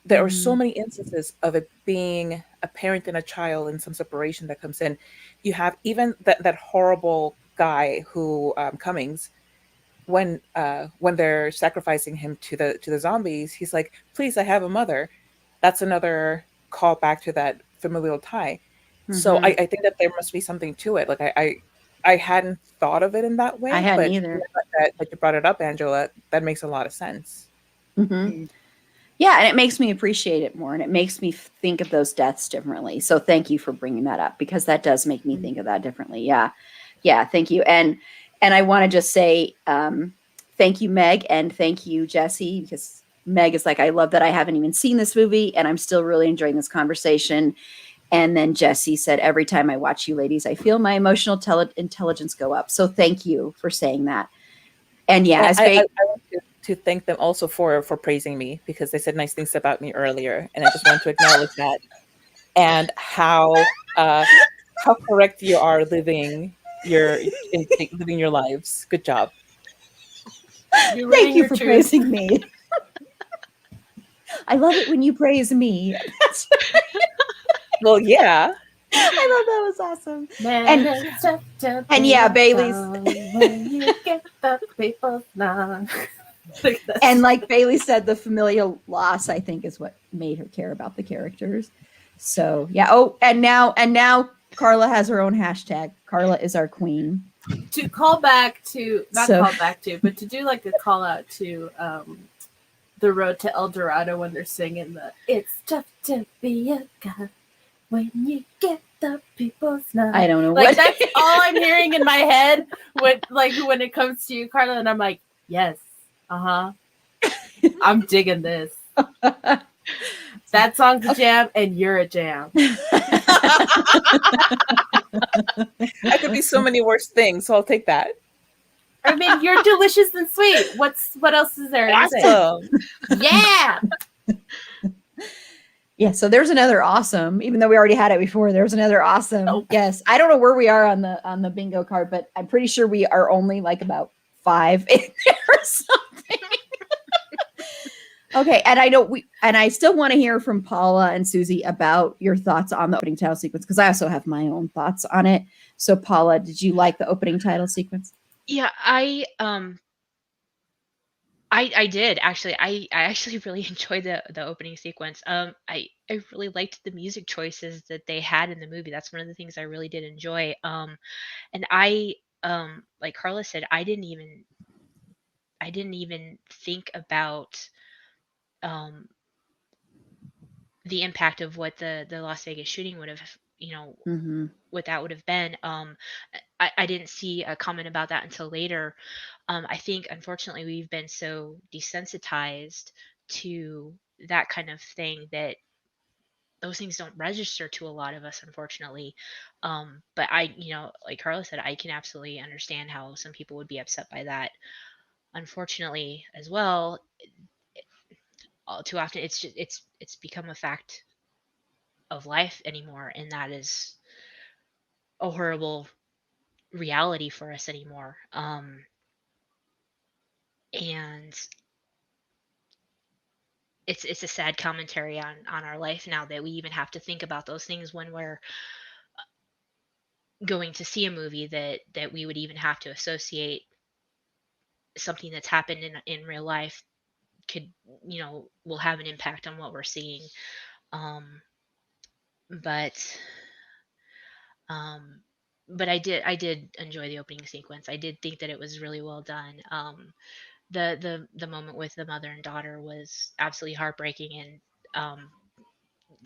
there are so many instances of it being a parent and a child and some separation that comes in. You have even that horrible guy who Cummings, when they're sacrificing him to the zombies, he's like, "Please, I have a mother." That's another call back to that familial tie. So I think that there must be something to it. Like I hadn't thought of it in that way. I hadn't but either. That you brought it up, Angela, that makes a lot of sense. Mm-hmm. Yeah, and it makes me appreciate it more, and it makes me think of those deaths differently. So thank you for bringing that up because that does make me think of that differently. Yeah, thank you. And I want to just say thank you, Meg, and thank you, Jesse, because Meg is like, I love that I haven't even seen this movie, and I'm still really enjoying this conversation. And then Jesse said, every time I watch you ladies, I feel my emotional intelligence go up. So thank you for saying that. And yeah, I want to thank them also for praising me because they said nice things about me earlier, and I just want to acknowledge that and how correct you are living your lives. Good job. Thank you for praising me. I love it when you praise me. Well, yeah. I love that. Was awesome. And yeah, Bailey's. When you get the people's love. And like Bailey said, the familial loss, I think, is what made her care about the characters. So yeah. Oh, and now Carla has her own hashtag. Carla is our queen. To call back to but to do like a call out to The Road to El Dorado when they're singing the "It's tough to be a guy when you get the people's night. I don't know Like what. that's all I'm hearing in my head when it comes to you, Carla, and I'm like, yes, I'm digging this. That song's a jam, and you're a jam. I could be so many worse things, so I'll take that. I mean, you're delicious and sweet. What else is there to say? Awesome. Yeah. Yeah, so there's another awesome, even though we already had it before, there's another awesome. Nope. Yes. I don't know where we are on the bingo card, but I'm pretty sure we are only like about 5 in there or something. Okay, and I still want to hear from Paula and Susie about your thoughts on the opening title sequence, because I also have my own thoughts on it. So Paula, did you like the opening title sequence? Yeah, I did actually. I actually really enjoyed the opening sequence. I really liked the music choices that they had in the movie. That's one of the things I really did enjoy. And like Carla said, I didn't even think about the impact of what the Las Vegas shooting would have, Mm-hmm. what that would have been. I didn't see a comment about that until later. I think unfortunately we've been so desensitized to that kind of thing that those things don't register to a lot of us, unfortunately. But like Carla said, I can absolutely understand how some people would be upset by that. Unfortunately, as well, all too often it's become a fact of life anymore, and that is a horrible reality for us anymore. And it's a sad commentary on our life now that we even have to think about those things when we're going to see a movie, that we would even have to associate something that's happened in real life could will have an impact on what we're seeing. um but um but I did enjoy the opening sequence. I did think that it was really well done. The moment with the mother and daughter was absolutely heartbreaking, and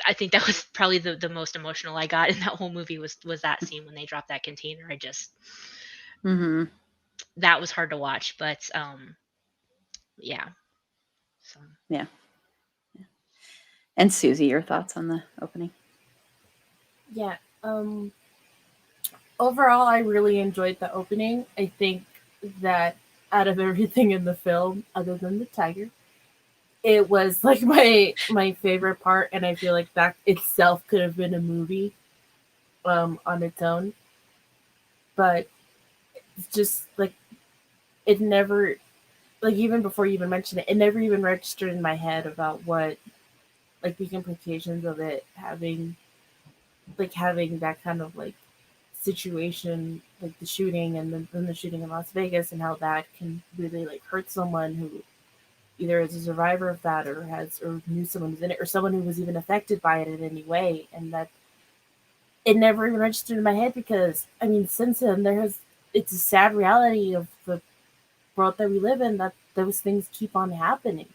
I think that was probably the most emotional I got in that whole movie was that scene when they dropped that container. I just Mm-hmm. that was hard to watch, but yeah. So Yeah. And Susie, your thoughts on the opening? Yeah. Overall, I really enjoyed the opening. I think that out of everything in the film, other than the tiger, it was like my favorite part, and I feel like that itself could have been a movie on its own. But it's just like it never, like even before you even mentioned it, it never even registered in my head about what like the implications of it having that kind of like situation, like the shooting and then the shooting in Las Vegas, and how that can really like hurt someone who either is a survivor of that or knew someone who's in it or someone who was even affected by it in any way. And that it never even registered in my head because I mean since then it's a sad reality of the world that we live in that those things keep on happening.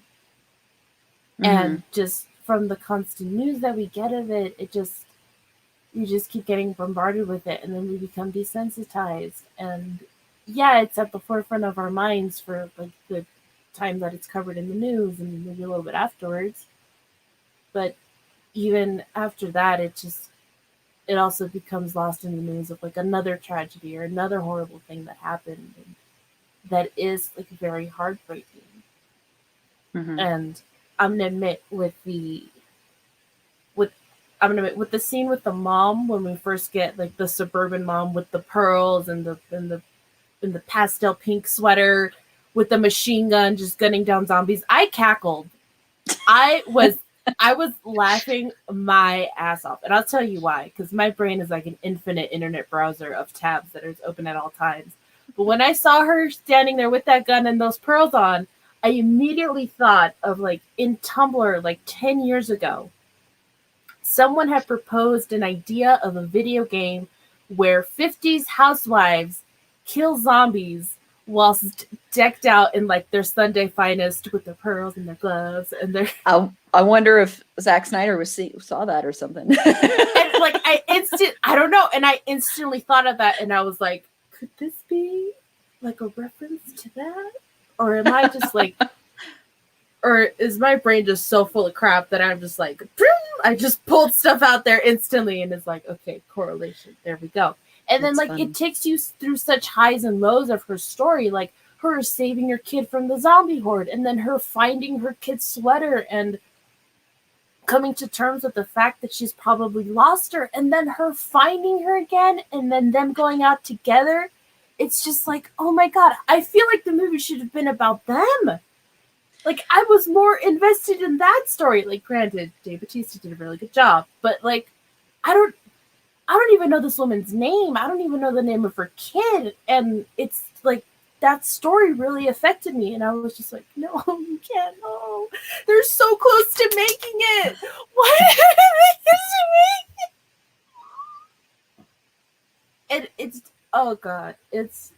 And just from the constant news that we get of it, you just keep getting bombarded with it, and then we become desensitized. And yeah, it's at the forefront of our minds for like the time that it's covered in the news and maybe a little bit afterwards. But even after that, it also becomes lost in the news of like another tragedy or another horrible thing that happened, and that is like very heartbreaking. Mm-hmm. And I'm gonna admit with the scene with the mom when we first get like the suburban mom with the pearls and the pastel pink sweater with the machine gun just gunning down zombies, I cackled. I was laughing my ass off, and I'll tell you why. Because my brain is like an infinite internet browser of tabs that are open at all times. But when I saw her standing there with that gun and those pearls on, I immediately thought of like in Tumblr like 10 years ago. Someone had proposed an idea of a video game where 50s housewives kill zombies whilst decked out in like their Sunday finest with their pearls and their gloves and their I wonder if Zack Snyder saw that or something. and like I don't know, and I instantly thought of that, and I was like, could this be like a reference to that, or am I just like, or is my brain just so full of crap that I'm just like, I just pulled stuff out there instantly, and it's like, okay, correlation, there we go. And then That's like fun. it takes you through such highs and lows of her story, like her saving her kid from the zombie horde, and then her finding her kid's sweater and coming to terms with the fact that she's probably lost her, and then her finding her again, and then them going out together. It's just like, oh my god, I feel like the movie should have been about them. Like, I was more invested in that story. Like, granted, Dave Bautista did a really good job, but like, I don't even know this woman's name. I don't even know the name of her kid, and it's like that story really affected me, and I was just like, no, you can't. No, they're so close to making it. Why did they make this to me? And it's, oh god, it's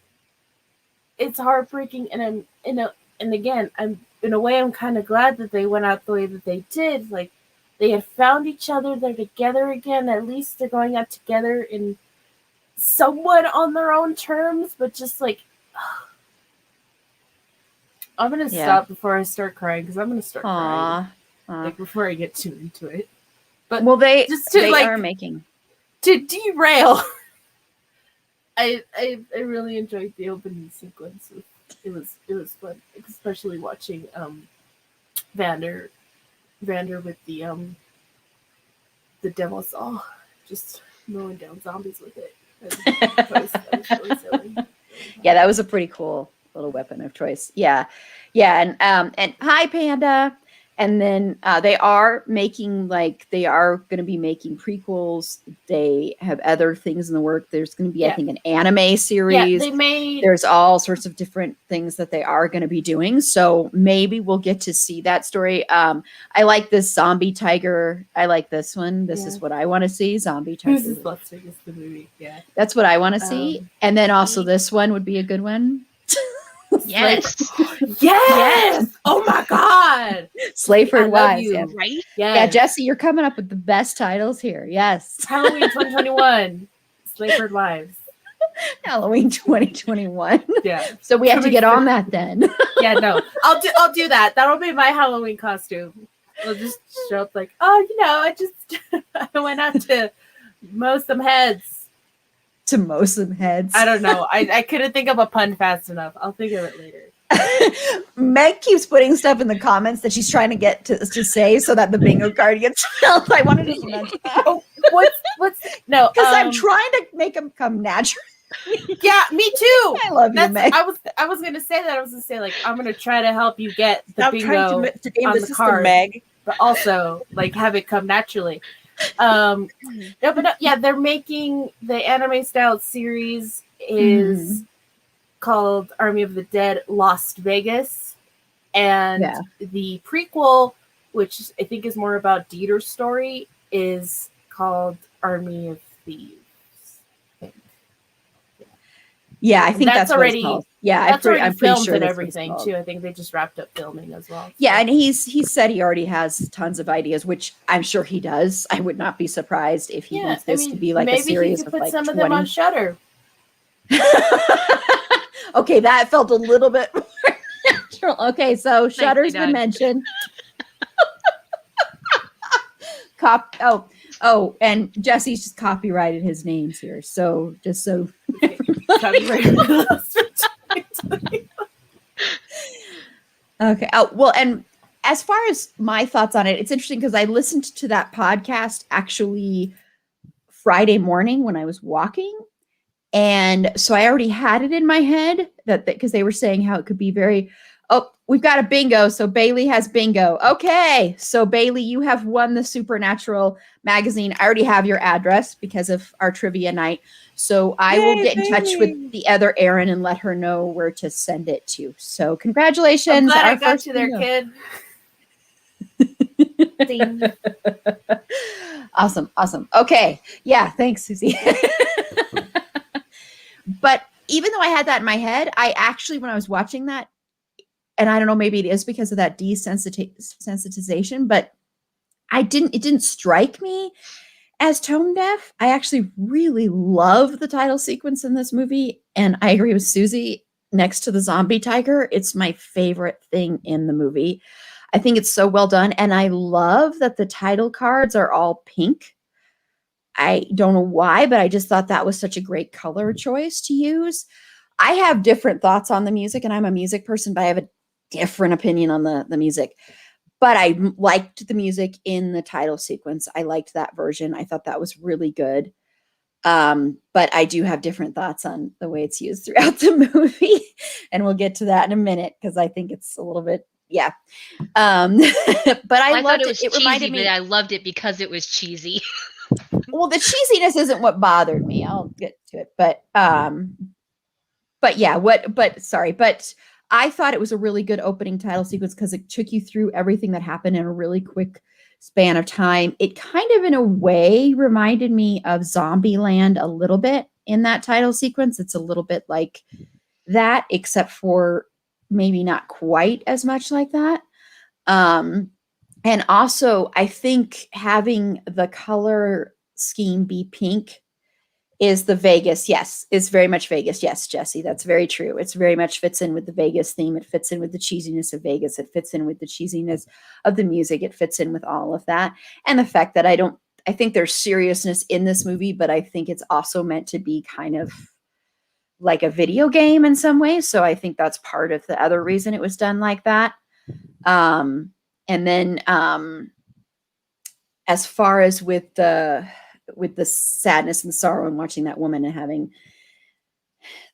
heartbreaking, and and again, I'm in a way I'm kind of glad that they went out the way that they did. Like, they had found each other, they're together again. At least they're going out together in somewhat on their own terms, but just like, I'm gonna stop before I start crying, because I'm gonna start crying like before I get too into it. But Well, they just to, they like, are making. to derail, I really enjoyed the opening sequence. It was fun, especially watching Vander with the demo saw, just mowing down zombies with it. That was really silly. Yeah, that was a pretty cool little weapon of choice. Yeah, and hi Panda. And then they are making, like, they are going to be making prequels. They have other things in the work. There's going to be, I think, an anime series. Yeah, they made. There's all sorts of different things that they are going to be doing. So maybe we'll get to see that story. I like this zombie tiger. I like this one. This is what I want to see. Zombie tiger. This is Las Vegas, the movie. Yeah, that's what I want to see. And then also this one would be a good one. Yes. yes. Oh my god. Slayford Wives. You. Yeah. Right? Yes. Yeah, Jesse, you're coming up with the best titles here. Yes. Halloween 2021. Slayford Wives. Halloween 2021. Yeah. So we have to get on that then. Yeah, no. I'll do that. That'll be my Halloween costume. I'll just show up like, oh, I I went out to mow some heads. To mow some heads. I don't know. I couldn't think of a pun fast enough. I'll think of it later. Meg keeps putting stuff in the comments that she's trying to get to say so that the bingo card gets filled. I wanted to mention that. Oh, what's no? Because I'm trying to make them come natural. Yeah, me too. I love you, Meg. I was gonna say that. I was gonna say, like, I'm gonna try to help you get the Stop bingo trying to game on the the system, card, Meg. but also like have it come naturally. No, but no, yeah, they're making the anime style series is called Army of the Dead Lost Vegas, and the prequel, which I think is more about Dieter's story, is called Army of Thieves. Yeah, I think that's already what it's called. Yeah, that's already I'm pretty filmed sure and that's what it's everything called. too. I think they just wrapped up filming as well. Yeah, and he said he already has tons of ideas, which I'm sure he does. I would not be surprised if he wants this to be like a series maybe he could of put like some 20. of them on Shudder. Okay, that felt a little bit more natural. Okay, so Shudder's been Doug. mentioned. Oh, and Jesse's just copyrighted his names here. So just so okay. Oh, well, and as far as my thoughts on it, it's interesting because I listened to that podcast actually Friday morning when I was walking. And so I already had it in my head that because they were saying how it could be very, we've got a bingo. So Bailey has bingo. Okay. So Bailey, you have won the Supernatural magazine. I already have your address because of our trivia night. So I will get in touch with the other Erin and let her know where to send it to. So congratulations. I'm glad I our got first you there, bingo. kid. Ding. Awesome. Okay. Yeah. Thanks, Susie. But even though I had that in my head, I actually, when I was watching that, and I don't know, maybe it is because of that desensitization, but it didn't strike me as tone deaf. I actually really love the title sequence in this movie. And I agree with Susie, next to the zombie tiger, it's my favorite thing in the movie. I think it's so well done. And I love that the title cards are all pink. I don't know why, but I just thought that was such a great color choice to use. I have different thoughts on the music, and I'm a music person, but I have a different opinion on the music. But I liked the music in the title sequence. I liked that version. I thought that was really good. But I do have different thoughts on the way it's used throughout the movie. And we'll get to that in a minute because I think it's a little bit, yeah. But I thought loved it was it. It reminded cheesy, me. but I loved it because it was cheesy. Well, the cheesiness isn't what bothered me. I'll get to it. But yeah, but I thought it was a really good opening title sequence because it took you through everything that happened in a really quick span of time. It kind of, in a way, reminded me of Zombieland a little bit in that title sequence. It's a little bit like that, except for maybe not quite as much like that. And also, I think having the color scheme be pink is the Vegas. Yes, it's very much Vegas. Yes, Jesse, that's very true. It's very much fits in with the Vegas theme. It fits in with the cheesiness of Vegas. It fits in with the cheesiness of the music. It fits in with all of that. And the fact that I think there's seriousness in this movie, but I think it's also meant to be kind of like a video game in some ways. So I think that's part of the other reason it was done like that. And then as far as with the sadness and sorrow and watching that woman and having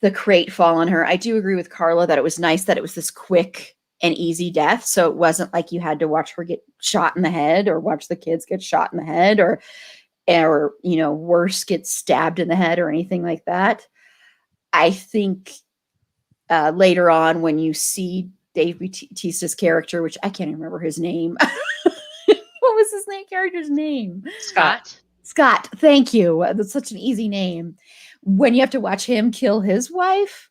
the crate fall on her, I do agree with Carla that it was nice that it was this quick and easy death. So it wasn't like you had to watch her get shot in the head or watch the kids get shot in the head or worse, get stabbed in the head or anything like that. I think later on when you see Dave Bautista's character, which I can't even remember his name. What was his character's name? Scott, thank you. That's such an easy name. When you have to watch him kill his wife,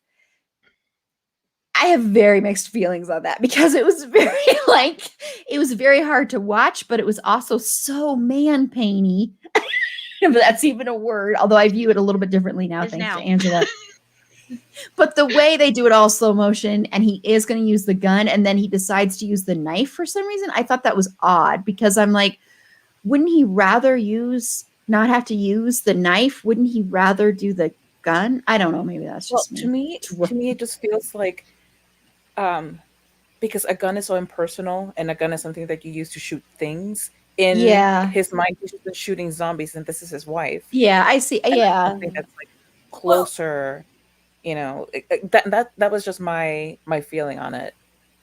I have very mixed feelings on that because it was very hard to watch, but it was also so man-painy. If that's even a word, although I view it a little bit differently now, thanks to Angela. But the way they do it all slow motion, and he is going to use the gun, and then he decides to use the knife for some reason, I thought that was odd because I'm like, wouldn't he rather not have to use the knife? Wouldn't he rather do the gun? I don't know. Maybe that's just to me, it just feels like, because a gun is so impersonal, and a gun is something that you use to shoot things. In his mind, he's just been shooting zombies, and this is his wife. Yeah, I see. Yeah, I think that's like closer. That was just my feeling on it.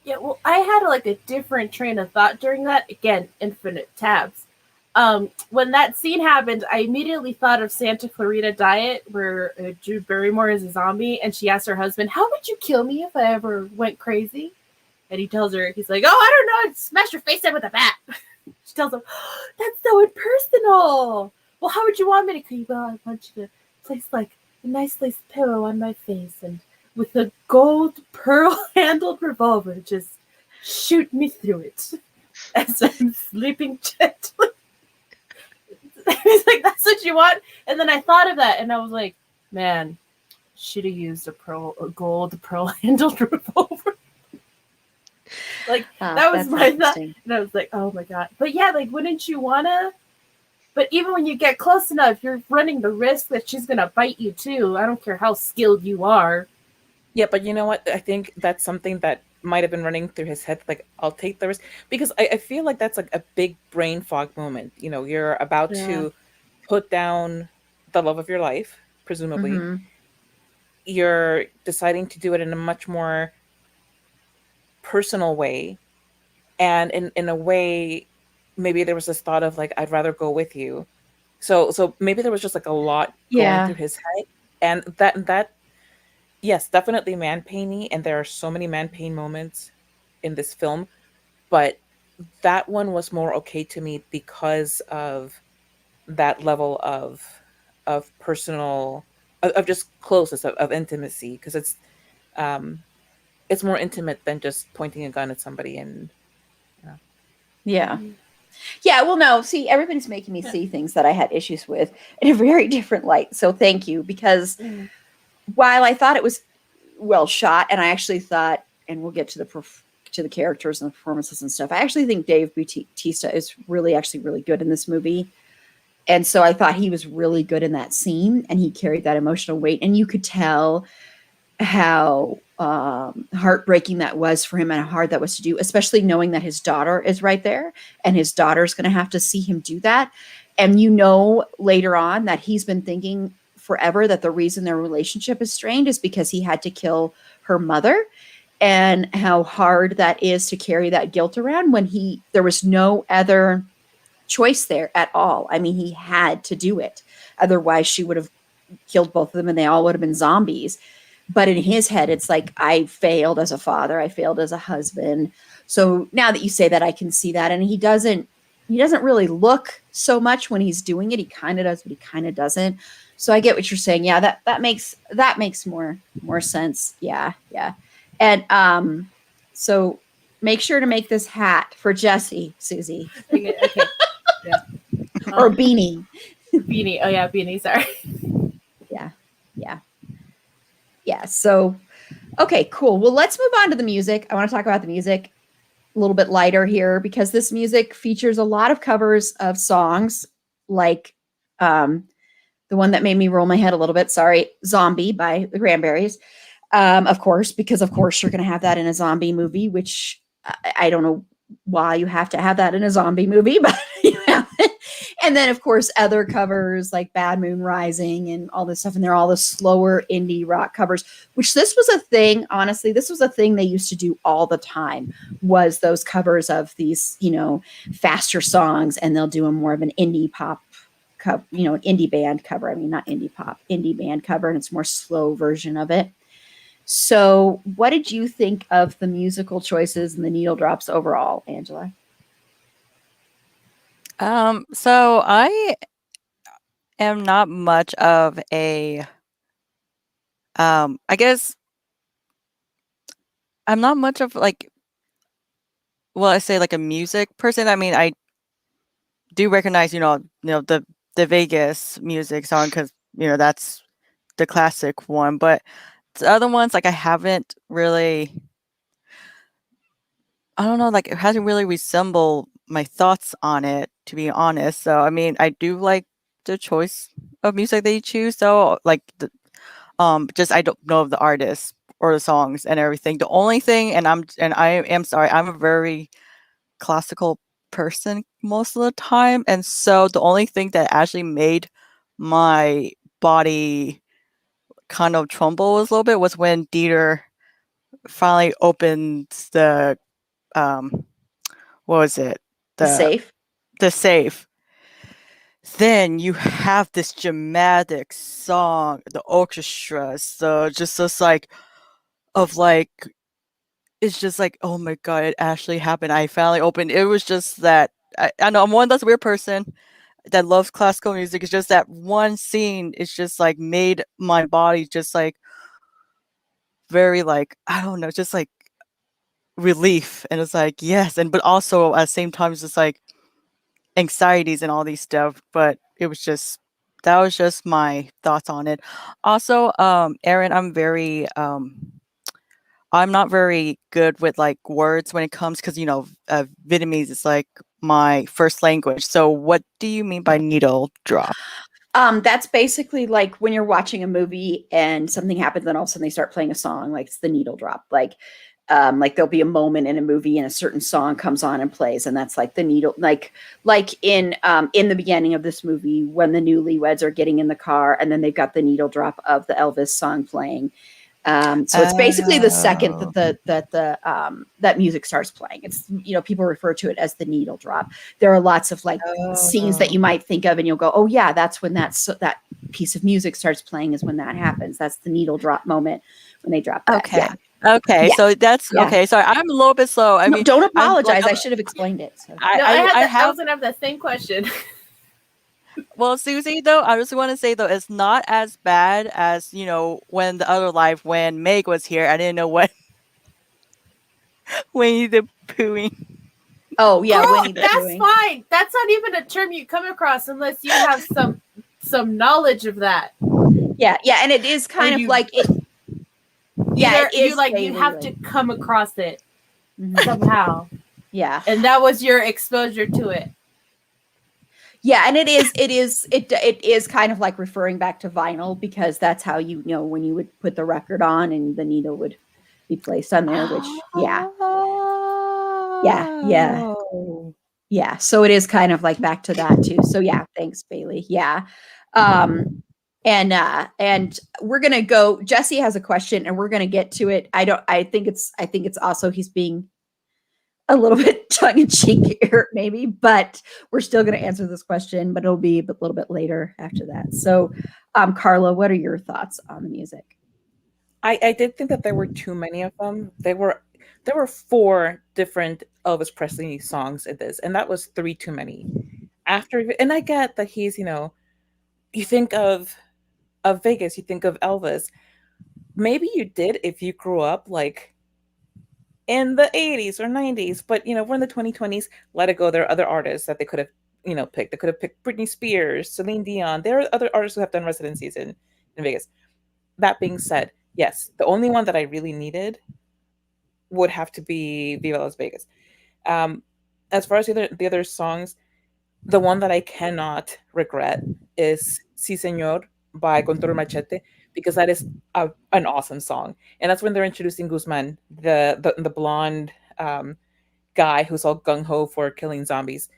Yeah, well, I had like a different train of thought during that. Again, infinite tabs. When that scene happened, I immediately thought of Santa Clarita Diet, where Drew Barrymore is a zombie, and she asks her husband, "How would you kill me if I ever went crazy?" And he tells her, he's like, "Oh, I don't know, I'd smash your face in with a bat." She tells him, "That's so impersonal. Well, how would you want me to kill you?" "Well, I want you to place like a nice lace pillow on my face and with a gold pearl-handled revolver, just shoot me through it as I'm sleeping gently." He's like, "That's what you want?" And then I thought of that, and I was like, man, should have used a gold pearl-handled revolver. Like, that was my thought. And I was like, oh my God. But yeah, like, wouldn't you wanna? But even when you get close enough, you're running the risk that she's gonna bite you too. I don't care how skilled you are. Yeah, but you know what? I think that's something that might have been running through his head. Like, I'll take the risk because I feel like that's like a big brain fog moment. You're about to put down the love of your life, presumably. Mm-hmm. You're deciding to do it in a much more personal way, and in a way, maybe there was this thought of like, I'd rather go with you. So maybe there was just like a lot going through his head, and that. Yes, definitely man painy, and there are so many man pain moments in this film, but that one was more okay to me because of that level of personal of just closeness of intimacy, because it's more intimate than just pointing a gun at somebody and Yeah. Yeah, well, no, see, everybody's making me see things that I had issues with in a very different light. So thank you, because while I thought it was well shot, and I actually thought, and we'll get to the characters and the performances and stuff, I actually think Dave Bautista is really good in this movie. And so I thought he was really good in that scene, and he carried that emotional weight, and you could tell how heartbreaking that was for him and how hard that was to do, especially knowing that his daughter is right there and his daughter's going to have to see him do that. And later on that he's been thinking forever that the reason their relationship is strained is because he had to kill her mother, and how hard that is to carry that guilt around when there was no other choice there at all. I mean, he had to do it. Otherwise she would have killed both of them and they all would have been zombies. But in his head, it's like, I failed as a father. I failed as a husband. So now that you say that, I can see that. And he doesn't really look so much when he's doing it. He kind of does, but he kind of doesn't. So I get what you're saying. Yeah, that makes more sense. Yeah. And so make sure to make this hat for Jesse, Susie. Okay. Yeah. Or beanie. Beanie. Oh yeah, beanie. Sorry. Yeah. So, okay, cool. Well, let's move on to the music. I want to talk about the music a little bit lighter here, because this music features a lot of covers of songs like the one that made me roll my head a little bit. Sorry, Zombie by the Cranberries. Of course, because of course you're going to have that in a zombie movie, which I don't know why you have to have that in a zombie movie, but you have it. And then, of course, other covers like Bad Moon Rising and all this stuff. And they're all the slower indie rock covers, which this was a thing. Honestly, this was a thing they used to do all the time, was those covers of these, faster songs. And they'll do a more of an indie pop cover, an indie band cover. I mean, not indie pop, indie band cover. And it's more slow version of it. So what did you think of the musical choices and the needle drops overall, Angela? So I am not much of a, I guess I'm not much of I say like a music person. I mean, I do recognize, the Vegas music song, because, that's the classic one, but the other ones, I haven't really, I don't know, it hasn't really resembled my thoughts on it, to be honest. So, I mean, I do like the choice of music that you choose. So, just I don't know of the artists or the songs and everything. The only thing, and I am sorry, I'm a very classical person most of the time, and so the only thing that actually made my body kind of tremble a little bit was when Dieter finally opened the what was it? The safe. The safe. Then you have this dramatic song, the orchestra. So just it's just like, oh my God, it actually happened. I finally opened. It was just that I know I'm one of those weird person that loves classical music. It's just that one scene is just made my body just very I don't know, just relief. And it's yes. And but also at the same time, it's just anxieties and all these stuff. But it was just, that was just my thoughts on it. Also, Aaron, I'm not very good with words when it comes, because Vietnamese is my first language. So what do you mean by needle drop? That's basically like when you're watching a movie and something happens, and all of a sudden they start playing a song, it's the needle drop. There'll be a moment in a movie and a certain song comes on and plays, and that's the needle, in the beginning of this movie when the newlyweds are getting in the car and then they've got the needle drop of the Elvis song playing. So it's basically the second that music starts playing. It's, people refer to it as the needle drop. There are lots of scenes that you might think of and you'll go, oh yeah, that's when that piece of music starts playing, is when that happens. That's the needle drop moment when they drop that. Okay. Yeah. Okay. Yeah. So that's okay. Sorry, I'm a little bit slow. I mean, don't apologize. I should have explained it. So. I was gonna have the same question. Well, Susie, though, I just want to say though, it's not as bad as when the other live when Meg was here. I didn't know what Winnie the Poohing. Oh yeah, Girl, Winnie the that's Poohing. fine. That's not even a term you come across unless you have some knowledge of that. Yeah, and it is kind of you- like it. Yeah, it is. you have to come across it Mhm. somehow, Yeah, and that was your exposure to it. yeah, and it is kind of like referring back to vinyl because that's how when you would put the record on and the needle would be placed on there. Which yeah. Oh. Yeah, so it is kind of like back to that too. So yeah, thanks Bailey. Yeah. And we're going to go Jesse has a question and we're going to get to it. I think it's also he's being a little bit tongue in cheek here maybe, but we're still going to answer this question, but it'll be a little bit later after that. So Carla, what are your thoughts on the music? I did think that there were too many of them. There were 4 different Elvis Presley songs in this, and that was 3 too many. And I get that he's, you think of Vegas, you think of Elvis. Maybe you did if you grew up like in the 80s or 90s, but we're in the 2020s. Let it go. There are other artists that they could have picked. They could have picked Britney Spears, Celine Dion. There are other artists who have done residencies in Vegas. That being said, yes, the only one that I really needed would have to be Viva Las Vegas. As far as the other songs, the one that I cannot regret is Si Señor by Control Machete, because that is an awesome song. And that's when they're introducing Guzman, the blonde guy who's all gung-ho for killing zombies.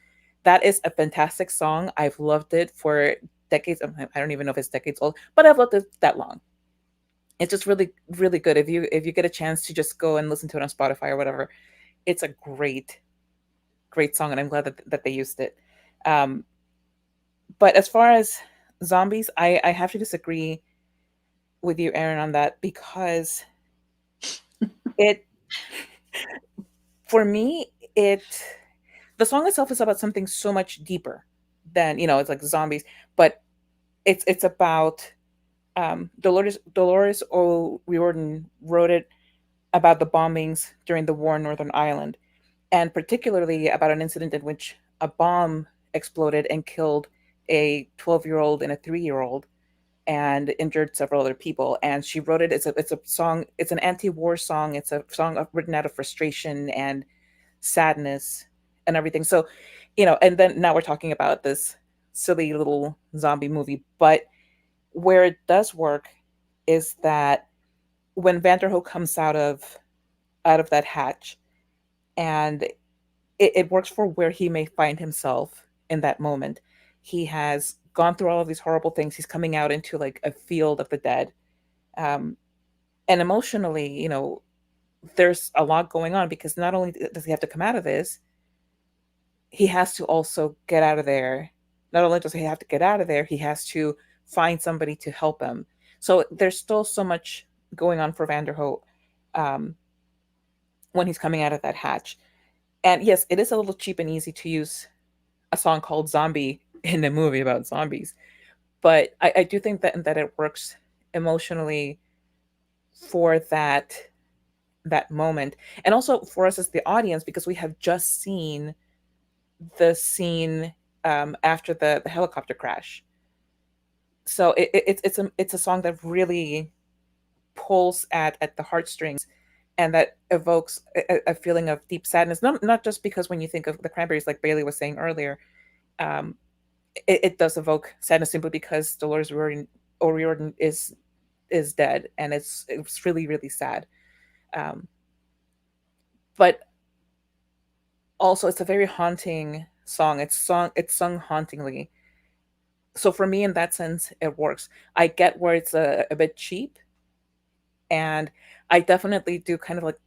That is a fantastic song. I've loved it for decades. I don't even know if it's decades old, but I've loved it that long. It's just really, really good. If you get a chance to just go and listen to it on Spotify or whatever, it's a great, great song, and I'm glad that they used it. But as far as zombies, I have to disagree with you, Aaron, on that, because it for me the song itself is about something so much deeper than it's like zombies, but it's about Dolores O'Riordan wrote it about the bombings during the war in Northern Ireland, and particularly about an incident in which a bomb exploded and killed a 12-year-old and a 3-year-old and injured several other people. And she wrote it. It's a song. It's an anti-war song. It's a song written out of frustration and sadness and everything. So, and then now we're talking about this silly little zombie movie. But where it does work is that when Vanderhoek comes out of that hatch, and it works for where he may find himself in that moment. He has gone through all of these horrible things. He's coming out into like a field of the dead. And emotionally, there's a lot going on, because not only does he have to come out of this, he has to also get out of there. Not only does he have to get out of there, he has to find somebody to help him. So there's still so much going on for Vanderhoek when he's coming out of that hatch. And yes, it is a little cheap and easy to use a song called Zombie in a movie about zombies. But I do think that it works emotionally for that moment. And also for us as the audience, because we have just seen the scene after the helicopter crash. So it's a song that really pulls at the heartstrings, and that evokes a feeling of deep sadness. Not just because when you think of the Cranberries, like Bailey was saying earlier, it does evoke sadness simply because Dolores O'Riordan is dead, and it's really, really sad. But also, it's a very haunting song. It's sung hauntingly. So for me, in that sense, it works. I get where it's a bit cheap, and I definitely do kind of like,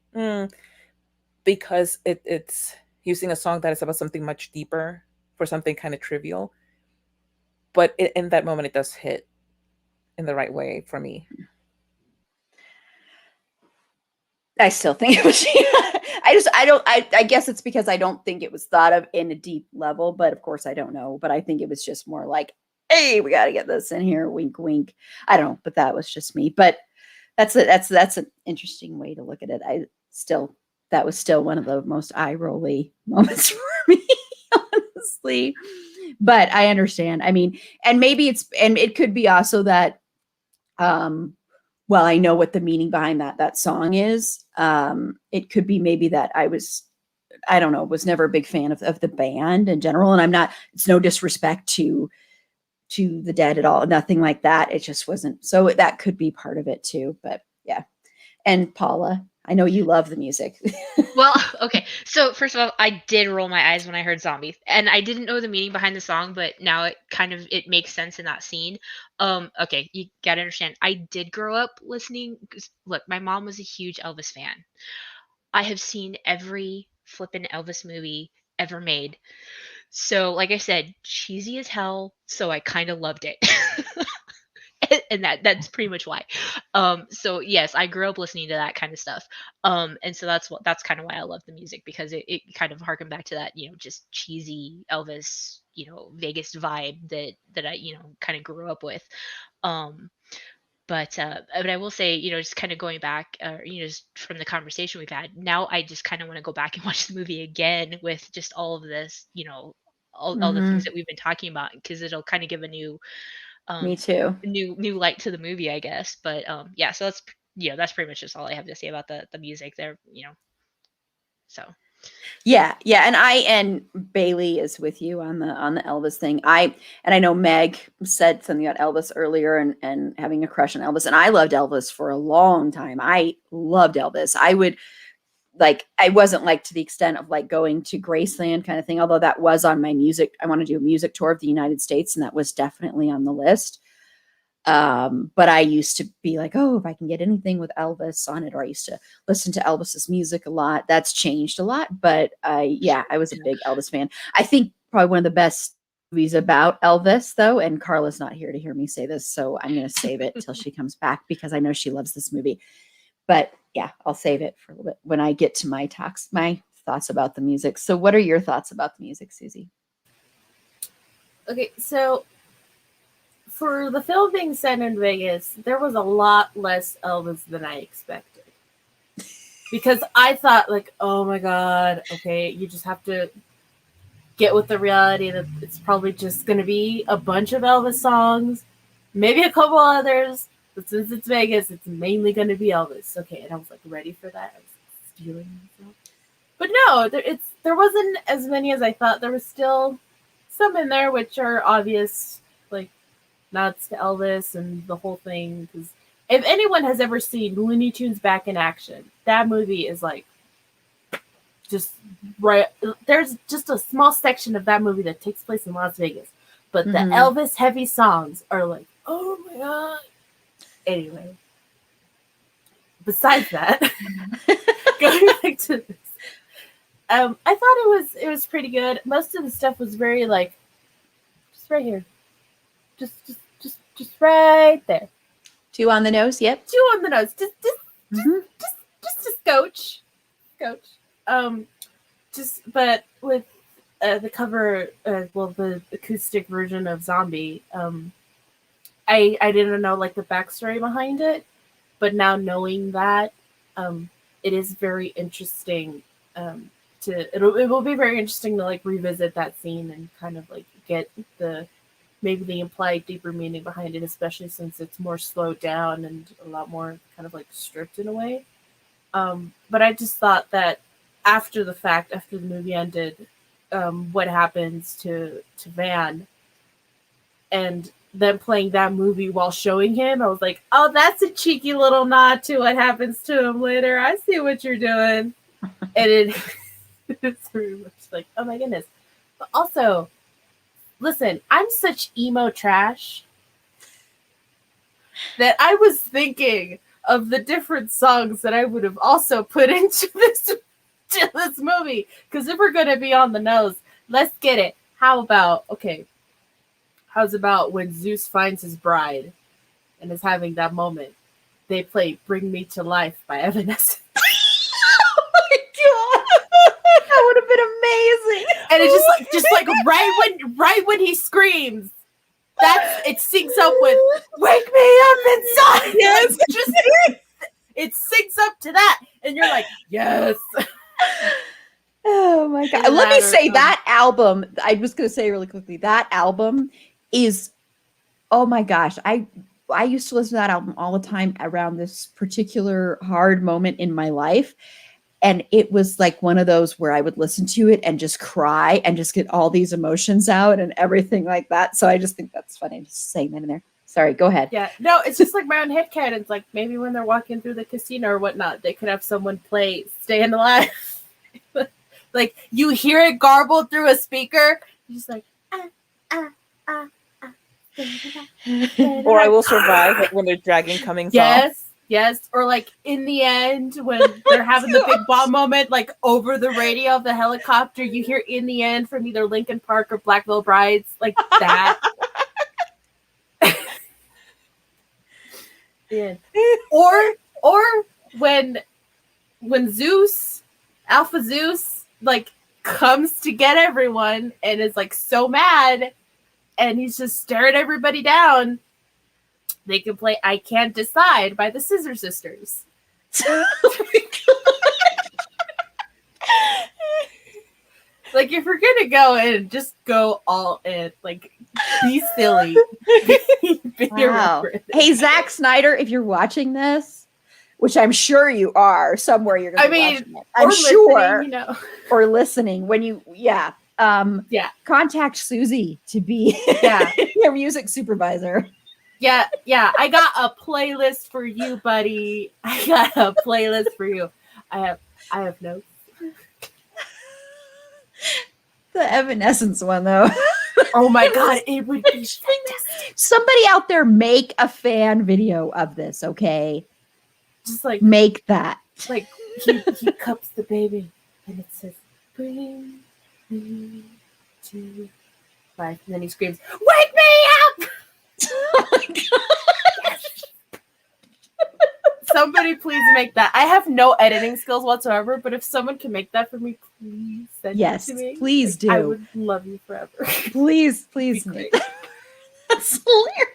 because it's using a song that is about something much deeper for something kind of trivial. But in that moment, it does hit in the right way for me. I still think it was. I guess it's because I don't think it was thought of in a deep level, but of course I don't know. But I think it was just more like, hey, we got to get this in here. Wink, wink. I don't know, but that was just me. But that's an interesting way to look at it. That was still one of the most eye rolly moments for me, honestly. But I understand. I mean, and maybe it could be also that, well, I know what the meaning behind that song is. It could be maybe that I don't know, was never a big fan of the band in general. And it's no disrespect to the Dead at all. Nothing like that. It just wasn't. So that could be part of it too. But yeah. And Paula, I know you love the music. Well, okay. So first of all, I did roll my eyes when I heard "Zombie," and I didn't know the meaning behind the song, but now it makes sense in that scene. Okay, you gotta understand. I did grow up listening. 'Cause look, my mom was a huge Elvis fan. I have seen every flippin' Elvis movie ever made. So, like I said, cheesy as hell. So I kind of loved it. And that's pretty much why. So yes, I grew up listening to that kind of stuff. And so that's kind of why I love the music, because it kind of harkened back to that, just cheesy Elvis, Vegas vibe that I, kind of grew up with. Um, but I will say, just kind of going back, just from the conversation we've had, now I just kind of want to go back and watch the movie again with just all of this, all the things that we've been talking about, because it'll kind of give a new Me too. new light to the movie, I guess. But yeah, so that's pretty much just all I have to say about the music there, so Yeah, and Bailey is with you on the Elvis thing. I know Meg said something about Elvis earlier and having a crush on Elvis, and I loved Elvis for a long time. I loved Elvis. I wasn't like to the extent of like going to Graceland kind of thing, although that was on my music. I want to do a music tour of the United States, and that was definitely on the list. But I used to be like, oh, if I can get anything with Elvis on it, or I used to listen to Elvis's music a lot. That's changed a lot, but I was a big Elvis fan. I think probably one of the best movies about Elvis, though, and Carla's not here to hear me say this, so I'm going to save it till she comes back, because I know she loves this movie. But yeah, I'll save it for a little bit when I get to my thoughts about the music. So what are your thoughts about the music, Susie? Okay, so for the film being set in Vegas, there was a lot less Elvis than I expected. Because I thought, like, oh my God, okay, you just have to get with the reality that it's probably just going to be a bunch of Elvis songs, maybe a couple others, but since it's Vegas, it's mainly going to be Elvis. Okay, and I was like ready for that. I was stealing myself. But no, there wasn't as many as I thought. There was still some in there which are obvious, like nods to Elvis and the whole thing. Because if anyone has ever seen Looney Tunes Back in Action, that movie is like just right. There's just a small section of that movie that takes place in Las Vegas, but the Elvis heavy songs are like, oh my God. Anyway, besides that, going back to this, I thought it was pretty good. Most of the stuff was very like, just right here, just right there. 2 on the nose. Yep. 2 on the nose. Just a scotch. But with the cover, the acoustic version of Zombie, I didn't know like the backstory behind it, but now knowing that, it is very interesting. It will be very interesting to like revisit that scene and kind of like get maybe the implied deeper meaning behind it, especially since it's more slowed down and a lot more kind of like stripped in a way. But I just thought that after the fact, after the movie ended, what happens to Van, and then playing that movie while showing him, I was like, oh, that's a cheeky little nod to what happens to him later. I see what you're doing. And it's very much like, oh my goodness. But also, listen, I'm such emo trash that I was thinking of the different songs that I would have also put into this movie. Because if we're going to be on the nose, let's get it. How's about when Zeus finds his bride and is having that moment? They play Bring Me to Life by Evanescence. and it's just like right when he screams, it syncs up with "Wake me up inside." Yes. It syncs up to that, and you're like, yes. Oh my god! Either Let me that or, say that album. I was going to say really quickly that album is. Oh my gosh! I used to listen to that album all the time around this particular hard moment in my life, and it was like one of those where I would listen to it and just cry and just get all these emotions out and everything like that. So I just think that's funny. Just saying that in there. Sorry, go ahead. Yeah, no, it's just like my own headcanon. It's like maybe when they're walking through the casino or whatnot, they could have someone play "Staying Alive." Like you hear it garbled through a speaker, you're just like, Or I Will Survive, like when they're dragging Cummings off. yes. Or like in the end when they're having the big bomb moment, like over the radio of the helicopter, you hear "In the End" from either Linkin Park or Black Veil Brides, like that. Yeah. Or when Zeus, Alpha Zeus, like comes to get everyone and is like so mad and he's just staring everybody down, they can play "I Can't Decide" by the Scissor Sisters. Like if we're gonna go in, just go all in. Like be silly. Be Wow. irreverent. Hey, Zack Snyder, if you're watching this, which I'm sure you are, somewhere you're going to be watching it. I'm or sure, listening, you know. or listening when you, Yeah. contact Susie to be Yeah. your music supervisor. Yeah. I got a playlist for you, buddy. I got a playlist for you. I have notes. The Evanescence one, though. Oh my god, it would be fantastic. Somebody out there make a fan video of this, okay? Just like Make that. he cups the baby and it says, "Bring me to life," and then he screams, "Wake me up!" Oh my God. Somebody please make that. I have no editing skills whatsoever, but if someone can make that for me, please send Yes, it to me. please do. I would love you forever. Please Be make great. that. That's hilarious.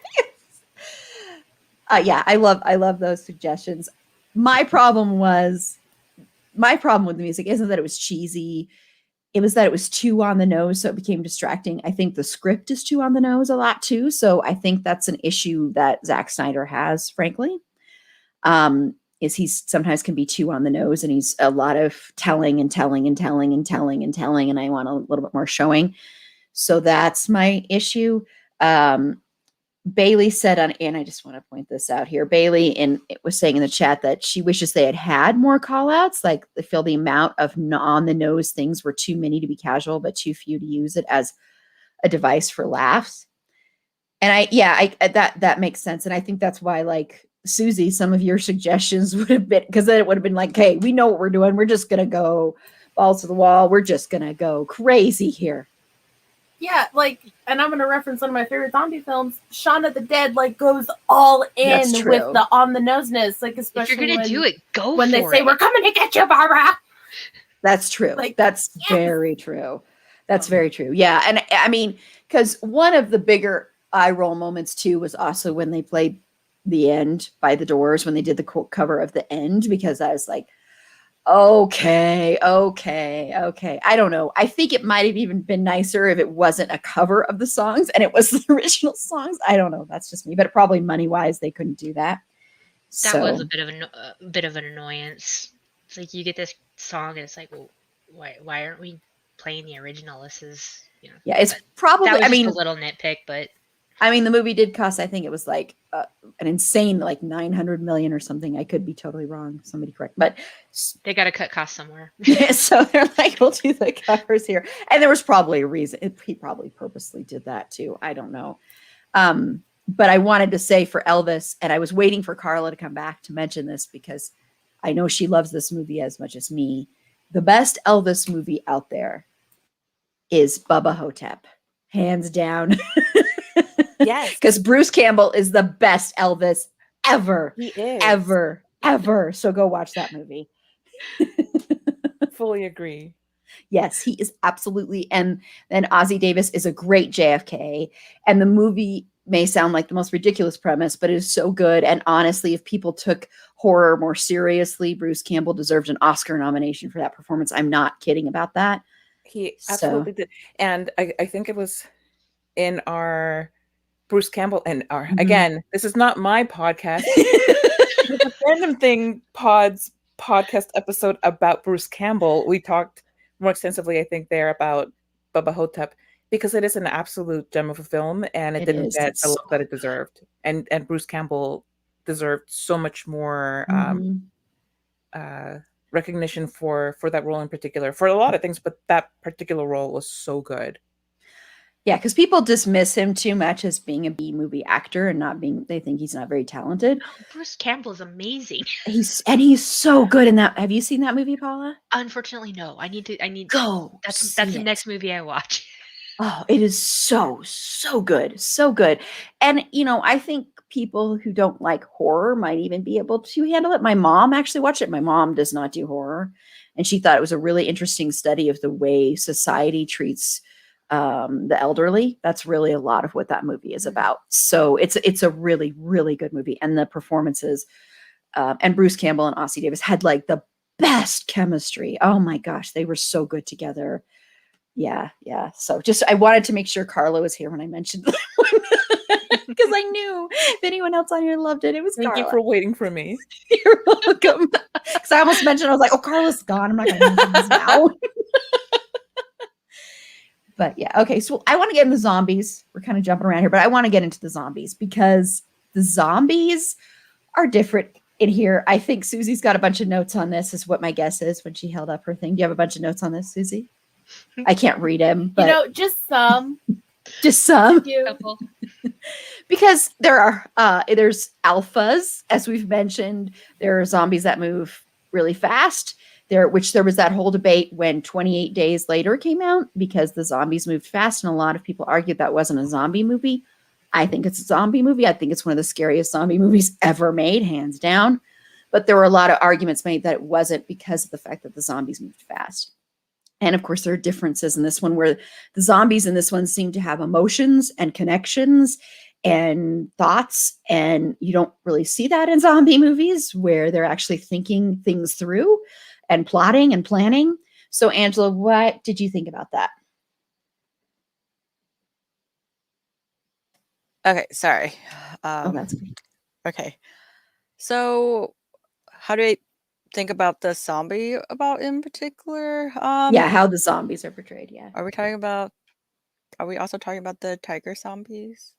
Yeah, I love those suggestions. My problem with the music isn't that it was cheesy. It was that it was too on the nose, so it became distracting. I think the script is too on the nose a lot too. So I think that's an issue that Zack Snyder has, frankly. Is he sometimes can be too on the nose, and he's a lot of telling and telling and telling and telling and telling, and I want a little bit more showing. So that's my issue. Bailey said and I just want to point this out here. Bailey it was saying in the chat that she wishes they had more call outs. Like they feel the amount of on the nose things were too many to be casual, but too few to use it as a device for laughs. And that makes sense. And I think that's why, like, Susie, some of your suggestions would have been, because then it would have been like, hey, we know what we're doing. We're just going to go balls to the wall. We're just going to go crazy here. Yeah, like, and I'm going to reference one of my favorite zombie films. Shaun of the Dead, like, goes all That's in true. with the on the noseness, like, If especially you're gonna do it, go when for they say, it. "We're coming to get you, Barbara." That's true. Like, That's yes. very true. That's very true. Yeah. And I mean, because one of the bigger eye roll moments too was also when they played The End by The Doors, when they did the cover of The End, because I was like, okay. I don't know. I think it might have even been nicer if it wasn't a cover of the songs and it was the original songs. I don't know. That's just me, but probably money wise, they couldn't do that. That was a bit of an annoyance. It's like you get this song and it's like, well, why aren't we playing the original? This is, yeah, it's but probably, that was I just mean, a little nitpick, but the movie did cost, I think it was like an insane, like 900 million or something. I could be totally wrong. Somebody correct. But they got to cut costs somewhere. so they're like, we'll do the covers here. And there was probably a reason. He probably purposely did that too. I don't know. But I wanted to say for Elvis, and I was waiting for Carla to come back to mention this because I know she loves this movie as much as me. The best Elvis movie out there is Bubba Hotep, hands down. Yes. Because Bruce Campbell is the best Elvis ever, He is. ever. So go watch that movie. Fully agree. Yes, he is absolutely. And then Ozzie Davis is a great JFK. And the movie may sound like the most ridiculous premise, but it is so good. And honestly, if people took horror more seriously, Bruce Campbell deserved an Oscar nomination for that performance. I'm not kidding about that. He So- absolutely did. And I think it was in our Bruce Campbell and our, Mhm. again, this is not my podcast. It was a Random Thing Pod's podcast episode about Bruce Campbell. We talked more extensively, I think, there about Bubba Hotep, because it is an absolute gem of a film, and it didn't is. get It's the so love that it deserved. And Bruce Campbell deserved so much more Mhm. recognition for that role in particular, for a lot of things, but that particular role was so good. Yeah, because people dismiss him too much as being a B movie actor and not being, they think he's not very talented. Bruce Campbell is amazing. He's so good in that. Have you seen that movie, Paula? Unfortunately, no. I need Go. that's see the it. next movie I watch. Oh, it is so good. So good. And I think people who don't like horror might even be able to handle it. My mom actually watched it. My mom does not do horror, and she thought it was a really interesting study of the way society treats the elderly. That's really a lot of what that movie is about. So it's a really, really good movie. And the performances, and Bruce Campbell and Ossie Davis had like the best chemistry. Oh my gosh, they were so good together. Yeah. So I wanted to make sure Carla was here when I mentioned that one, because I knew if anyone else on here loved it, it was Thank Carla. you for waiting for me. You're welcome. Because I almost mentioned, I was like, oh, Carla's gone. I'm not going to mention this now. But yeah, okay. So I want to get into the zombies. We're kind of jumping around here, but I want to get into the zombies because the zombies are different in here. I think Susie's got a bunch of notes on this, is what my guess is when she held up her thing. Do you have a bunch of notes on this, Susie? I can't read them, but just some. just some. Couple. Because there's alphas, as we've mentioned. There are zombies that move really fast. Which there was that whole debate when 28 Days Later came out, because the zombies moved fast, and a lot of people argued that wasn't a zombie movie. I think it's a zombie movie. I think it's one of the scariest zombie movies ever made, hands down. But there were a lot of arguments made that it wasn't because of the fact that the zombies moved fast. And of course, there are differences in this one, where the zombies in this one seem to have emotions and connections and thoughts. And you don't really see that in zombie movies, where they're actually thinking things through and plotting and planning. So, Angela, what did you think about that? Okay, sorry. That's good. Okay. So, how do I think about the zombie about in particular? Yeah, how the zombies are portrayed. Yeah, Are we also talking about the tiger zombies?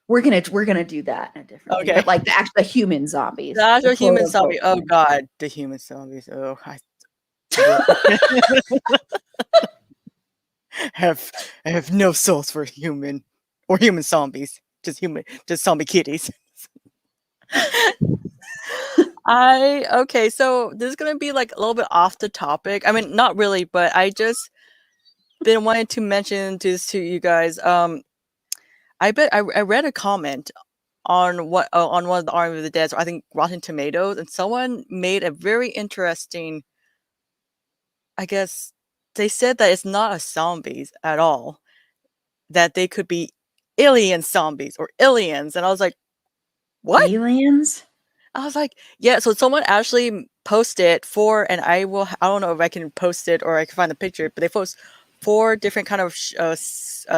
we're gonna do that in a different thing, Okay. but like the human zombies. The actual The human quote-unquote zombie. Oh human. god, the human zombies. Oh, I have no souls for human or human zombies. Just zombie kitties. Okay, so this is gonna be like a little bit off the topic. I mean, not really, but I just been wanting to mention this to you guys. I read a comment on one of the Army of the Dead, so I think Rotten Tomatoes, and someone made a very interesting. I guess they said that it's not a zombies at all, that they could be alien zombies or aliens, and I was like, what? Aliens? I was like, yeah. So someone actually posted and I don't know if I can post it or I can find the picture, but they post 4 different kind of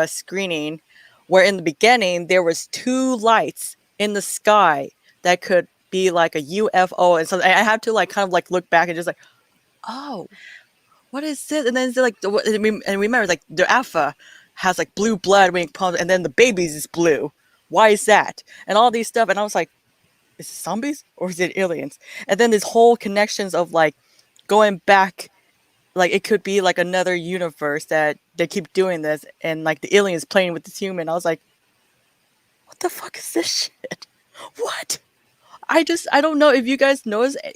screening, where in the beginning there was 2 lights in the sky that could be like a UFO, and so I had to like kind of like look back and just like, oh, what is this? And then it's like, and remember, like the alpha has like blue blood when it comes, and then the babies is blue. Why is that? And all these stuff, and I was like, is it zombies or is it aliens? And then this whole connections of like going back, like it could be like another universe that they keep doing this, and like the aliens playing with this human. I was like, what the fuck is this shit? What? I don't know if you guys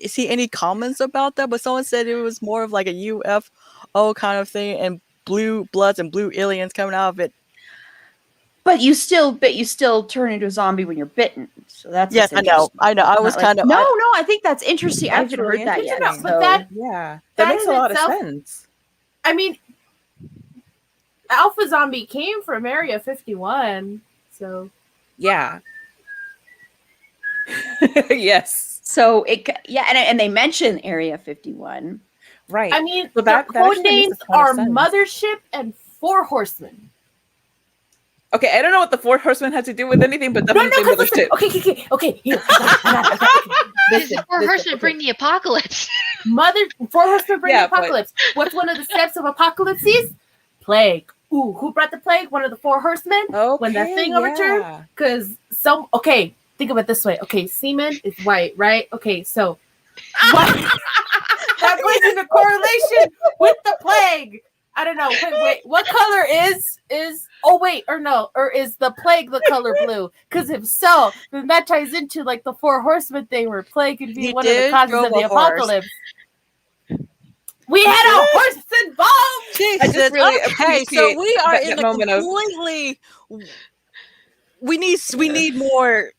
see any comments about that, but someone said it was more of like a UFO kind of thing, and blue bloods and blue aliens coming out of it. But you still turn into a zombie when you're bitten. So that's Yes, I know. I was Not kind of no. I think that's interesting. I That's haven't really heard that yet. interesting. But that Yeah, that that makes in a lot itself- of sense. I mean, Alpha Zombie came from Area 51, so Yeah. Yes. So and they mention Area 51. Right. I mean, So the that code actually makes names a ton of are sense. Mothership and Four Horsemen. Okay, I don't know what the Four Horsemen had to do with anything, but No, definitely because listen. Mothership. Okay. Here, I got it. Because the Listen, Four Horsemen okay. bring the apocalypse. Four Horsemen bring Yeah, the apocalypse. What's one of the steps of apocalypses? Plague. Ooh, who brought the plague? One of the Four Horsemen. Okay, When that thing overturned? Because think of it this way. Okay, semen is white, right? Okay, so white, that plays into correlation with the plague. I don't know. Wait. What color is? Or is the plague the color blue? Because if so, then that ties into like the Four Horsemen thing, where plague could be He one of the did causes drove of the a horse. apocalypse. We had a horse involved. Jesus, really okay, so appreciate we are that in the moment of- completely. We need more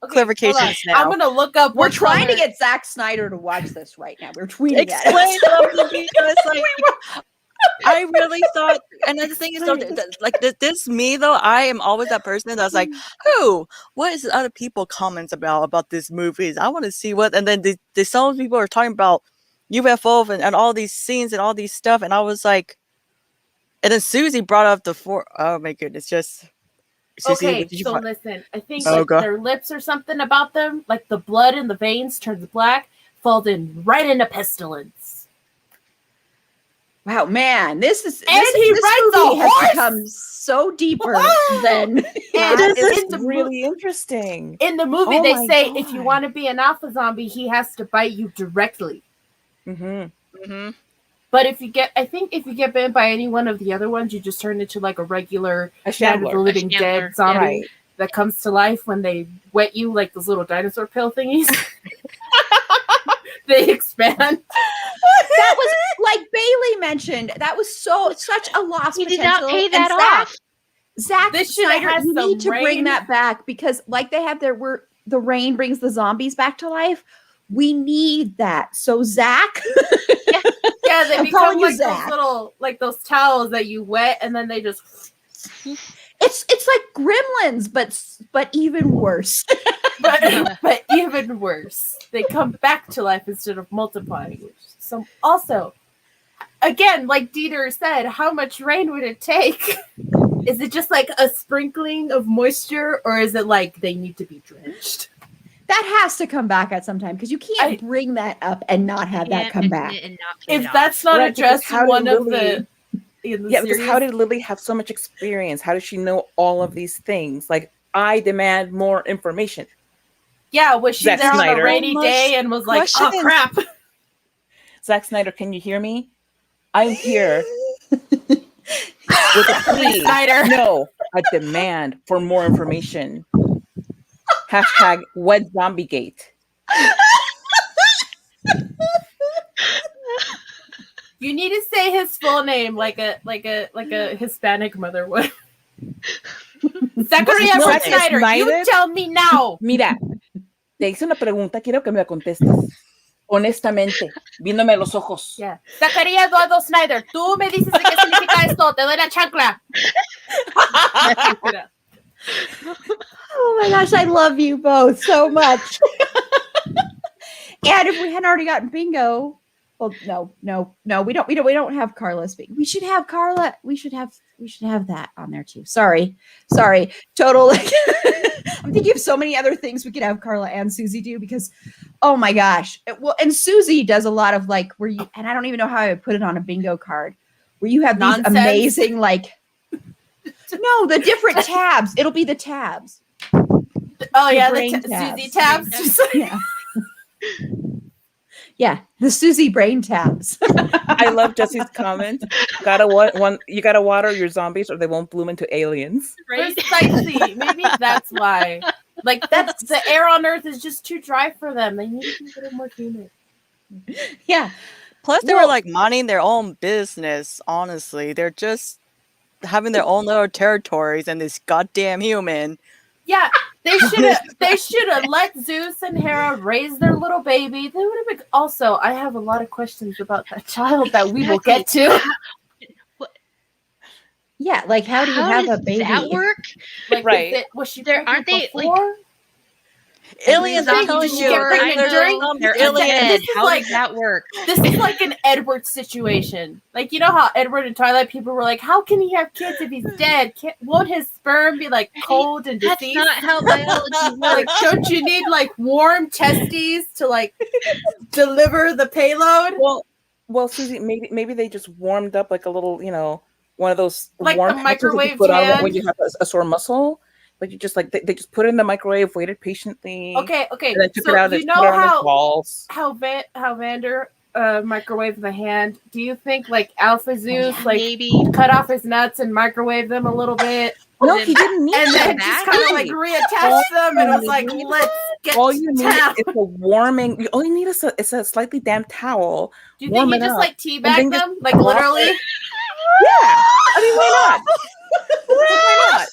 Okay, hold on. clarifications now. I'm gonna look up. We're what trying to color- get Zack Snyder to watch this right now. We're tweeting at Explain him. something because like I really thought, and then the thing is, though, this me though, I am always that person that's like, what is other people comments about these movies? I want to see what, and then some people are talking about UFO and all these scenes and all these stuff, and I was like, and then Susie brought up the four. Oh my goodness, just. Susie, Okay, what did you so find? listen, I think Oh, like God. their lips or something about them, like the blood in the veins turns black, falls in right into pestilence. Wow, man, this he rides a movie has horse! become so deeper than And That is in the really interesting. In the movie, Oh they my say God. if you want to be an alpha zombie, he has to bite you directly. Mm-hmm. Mm-hmm. But if you get bitten by any one of the other ones, you just turn into like a regular A Night of the shambler. Living A Dead shambler, zombie Right. that comes to life when they wet you like those little dinosaur pill thingies. They expand. that was like Bailey mentioned. That was such a lost We did potential. not pay And that off. Zack This should have Snyder, had you some need to bring rain. that back because, like they have where the rain brings the zombies back to life. We need that. So Zach, Yeah, they I'm become calling you like Zach. those little like those towels that you wet and then they just it's like Gremlins, but even worse. but even worse. They come back to life instead of multiplying. Which so also, again, like Dieter said, how much rain would it take? Is it just like a sprinkling of moisture, or is it like they need to be drenched? That has to come back at some time because you can't bring that up and not have that Can't come mention back. it and not pay If it off. that's not Right, because addressed how in did one of Lily- in the Yeah, because series, how did Lily have so much experience? How does she know all of these things? Like, I demand more information. was she Zack there on Snyder. a rainy So much day and was like, "Oh questions. crap"? Zack Snyder, can you hear me? I'm here with a plea. Snyder. No, a demand for more information. Hashtag Wed Zombie Gate. You need to say his full name like a Hispanic mother would. Zachariah What's his Zack full name? Snyder, you Snyder? tell me now. Mira, te hice una pregunta, quiero que me la contestes. Honestamente, viéndome a los ojos. Yeah. Zachariah Eduardo Snyder, tú me dices qué significa esto, te doy la chancla. Oh my gosh, I love you both so much. And if we hadn't already gotten bingo, well, no, we don't have Carla's bingo. We should have Carla. We should have that on there too. Sorry. Total. I'm thinking of so many other things we could have Carla and Susie do because, oh my gosh. And Susie does a lot of like where you, and I don't even know how I would put it on a bingo card, where you have these Nonsense. amazing like. No, the different tabs. It'll be the tabs. Oh yeah, brain the tabs. Susie tabs. Just like- Yeah. Yeah, the Susie brain tabs. I love Jesse's comment. You gotta water your zombies or they won't bloom into aliens. Right? Precisely. Maybe that's why. Like that's the air on Earth is just too dry for them. They need to be a little more humid. Yeah. Plus, they Well- were like minding their own business. Honestly, they're just having their own little territories, and this goddamn human. Yeah, They should have let Zeus and Hera raise their little baby. They would have been. Also, I have a lot of questions about that child that we will get to. Yeah, like how do you How have does a baby? that work? Like, Right. Was she There- aren't pregnant they, like- before? Aliens, I'm telling Did she you. get pregnant during? They're This undead. is How like- does that work? This is like an Edward situation. Like, you know how Edward in Twilight, people were like, how can he have kids if he's dead? Won't his sperm be like cold and That's deceased? not how biology Like, works. don't you need like warm testes to like deliver the payload? Well, Susie, maybe they just warmed up like a little, one of those Like warm the patches that you microwave put on hand? when you have a sore muscle. Like you just like they just put it in the microwave, waited patiently, Okay. and then took So it out and you put it know on his balls. how Vander microwaved the hand? Do you think like Alpha Zeus like Maybe. cut off his nuts and microwave them a little bit, No, then- he didn't need and to. then just kind of like All reattach them, and it was like, let's get All you need down. is a warming. All you need is a slightly damp towel. Do you warm think it you just up, like and teabag then just them, like drop literally? Yeah, I mean, why not? Why not?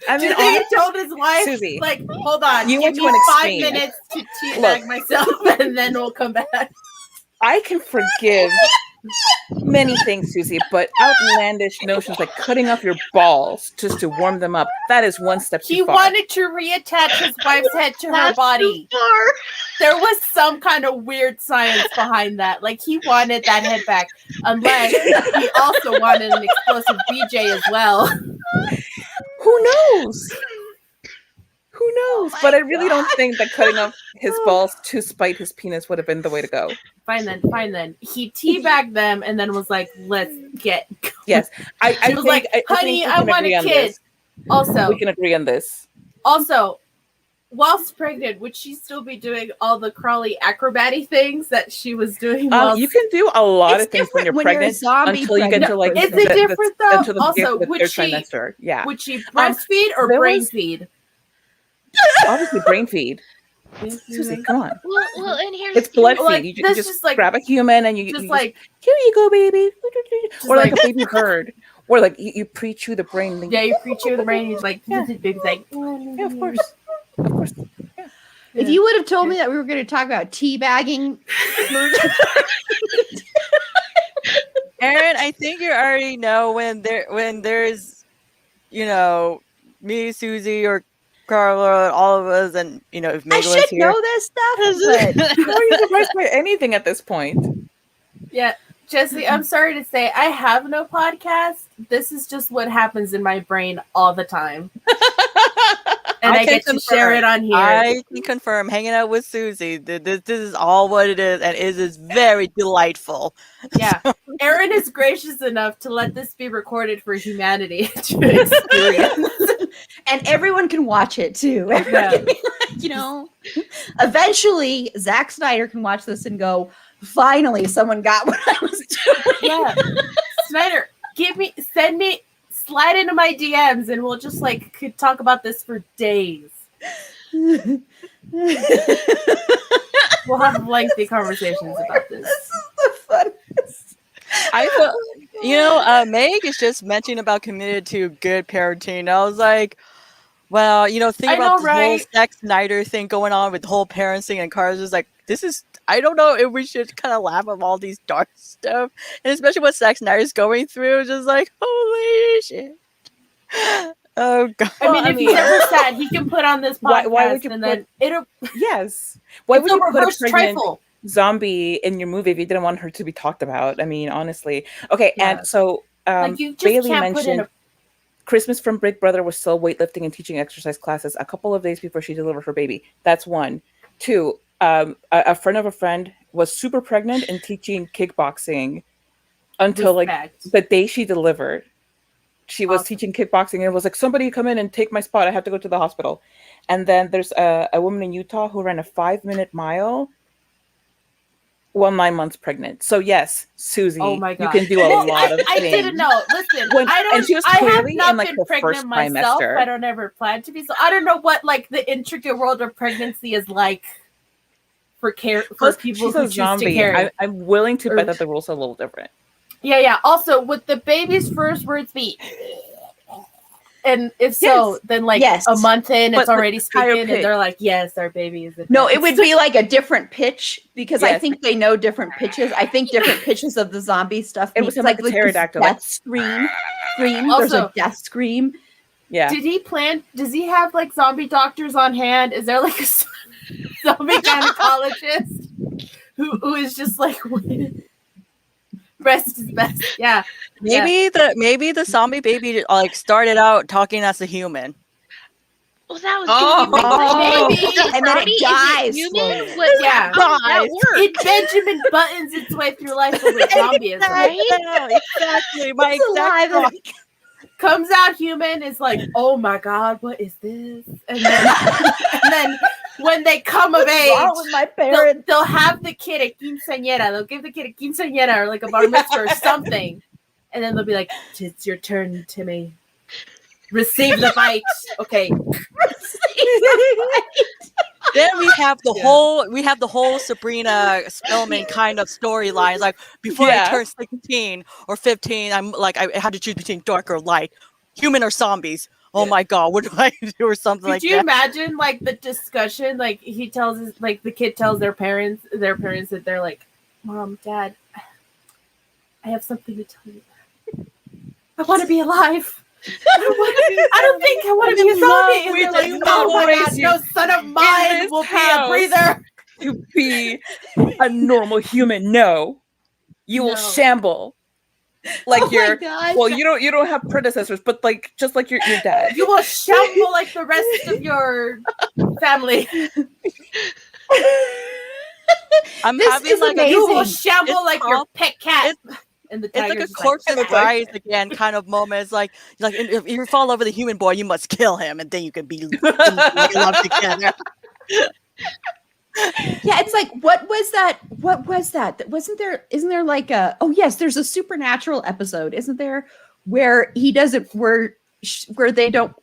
I Do mean, you think he told his wife, Susie, like, hold on, you give went me to an 5 extreme. minutes to teabag Look. myself, and then we'll come back. I can forgive many things, Susie, but outlandish notions like cutting off your balls just to warm them up, that is one step too He far. wanted to reattach his wife's head to her That's body. too far. There was some kind of weird science behind that. Like, he wanted that head back, unless he also wanted an explosive BJ as well. Who knows? Who knows? But I really don't think that cutting off his balls to spite his penis would have been the way to go. Fine then. He teabagged them and then was like, let's get. Yes, I She was think, like, I honey, think we I can want agree a on kid. this. Also, We can agree on this. whilst pregnant, would she still be doing all the crawly acrobatic things that she was doing? You can do a lot It's of things when you're different when you're a pregnant zombie until you get to pregnant like Is it different, though? until the Also, third would she- trimester. Yeah, Would she breastfeed or there brain was- feed? obviously brain feed. Susie, come on. Well, and here's It's blood feed. Like, you that's just just like- grab a human and you Just just like, here you go, baby. Or like like- a baby bird. Or like you pre-chew the brain. yeah, you preach with the brain. He's like, Yeah. baby's like, Yeah, of course. Of course. If you would have told me that we were going to talk about teabagging, Aaron, I think you already know when there's, me, Susie, or Carla, all of us, and if I Megan was should here. know this stuff. But How are you surprised by anything at this point? Yeah, Jesse, I'm sorry to say, I have no podcast. This is just what happens in my brain all the time. And I can get to share confirm. it on here. I can confirm, hanging out with Susie, this is all what it is, and it is very delightful. Yeah. Aaron is gracious enough to let this be recorded for humanity to experience. and everyone can watch it too. Everyone can be like, eventually Zack Snyder can watch this and go, finally, someone got what I was doing. Yeah. Snyder, slide into my DMs and we'll just could talk about this for days. We'll have lengthy conversations about this. This is the funnest. I thought, Meg is just mentioning about committed to good parenting. I was like, well, think I about know, the whole right? Zack Snyder thing going on with the whole parenting and cars. Is like, this is, I don't know if we should kind of laugh at all these dark stuff, and especially what Zack Snyder's going through. Just like, holy shit. Oh god. If he's ever sad, he can put on this podcast Why would you and put- then it'll Yes. Why would it's a you put a reverse pregnant trifle. zombie in your movie if you didn't want her to be talked about? I mean, honestly. Okay, Yeah. and so You just Bailey can't put in mentioned Christmas from Big Brother was still weightlifting and teaching exercise classes a couple of days before she delivered her baby. That's one. Two, a friend of a friend was super pregnant and teaching kickboxing until respect. the day she delivered. She was Awesome. teaching kickboxing and it was like, somebody come in and take my spot. I have to go to the hospital. And then there's a woman in Utah who ran a 5-minute mile while 9 months pregnant. So yes, Susie, Oh my you god! can do a Well, lot of I things. didn't know. Listen, When- I don't. and she was I have clearly not in, like, been her pregnant first myself. trimester. I don't ever plan to be. So I don't know what the intricate world of pregnancy is like for Plus, people she's who a choose to zombie. carry. I'm willing to Or- bet that the rules are a little different. Yeah. Also, would the baby's first words be? And if so, Yes. then like Yes. a month in, it's But already higher speaking, pitch. and they're like, "Yes, our baby is." No, it advanced." would be like a different pitch because I Yes. think they know different pitches. I think different pitches of the zombie stuff. It means- was him like the this pterodactyl, death like- scream. There's a Also- death scream. Yeah. Did he plan? Does he have like zombie doctors on hand? Is there like a zombie gynecologist who is just like breast is best? Yeah. Maybe the zombie baby like started out talking as a human. Well, that was Oh. gonna be Maybe. the And then it zombie, is dies human? slowly. What, Yeah. how does that work? It Benjamin Buttons its way through life with zombieism. Right? Exactly. My It's exact alive thought. and- Comes out human, is like, oh my god, what is this? And then when they come of What's age, wrong with my parents? they'll have the kid a quinceañera. They'll give the kid a quinceañera or like a bar mitzvah or something. And then they'll be like, it's your turn, Timmy. Receive the bite. Okay. Then we have the Yeah. whole Sabrina Spellman kind of storyline. Like before I Yeah. turned 16 or 15, I'm like I had to choose between dark or light, human or zombies. Oh my god, what do I do or something Could like you that? imagine like the discussion? Like he tells his, like the kid tells their parents that they're like, Mom, Dad, I have something to tell you. I want to be alive. I don't think I want to be a zombie. And We they're like, just oh my raise god, you no son of mine this will be a house. breather. To be a normal human, no. You will No. shamble. Like Oh my your God. well, you don't have predecessors, but like just like your dad. You will shamble like the rest of your family. I'm This having is like amazing. You will a shamble It's like your called- pet cat. And the it's like tiger's a corpse and "It's rise again kind of moment. It's like if you fall over the human boy, you must kill him, and then you can be love together. Yeah, it's like what was that? What was that? Wasn't there? Isn't there like a? Oh yes, there's a supernatural episode, isn't there? Where he doesn't, where they don't.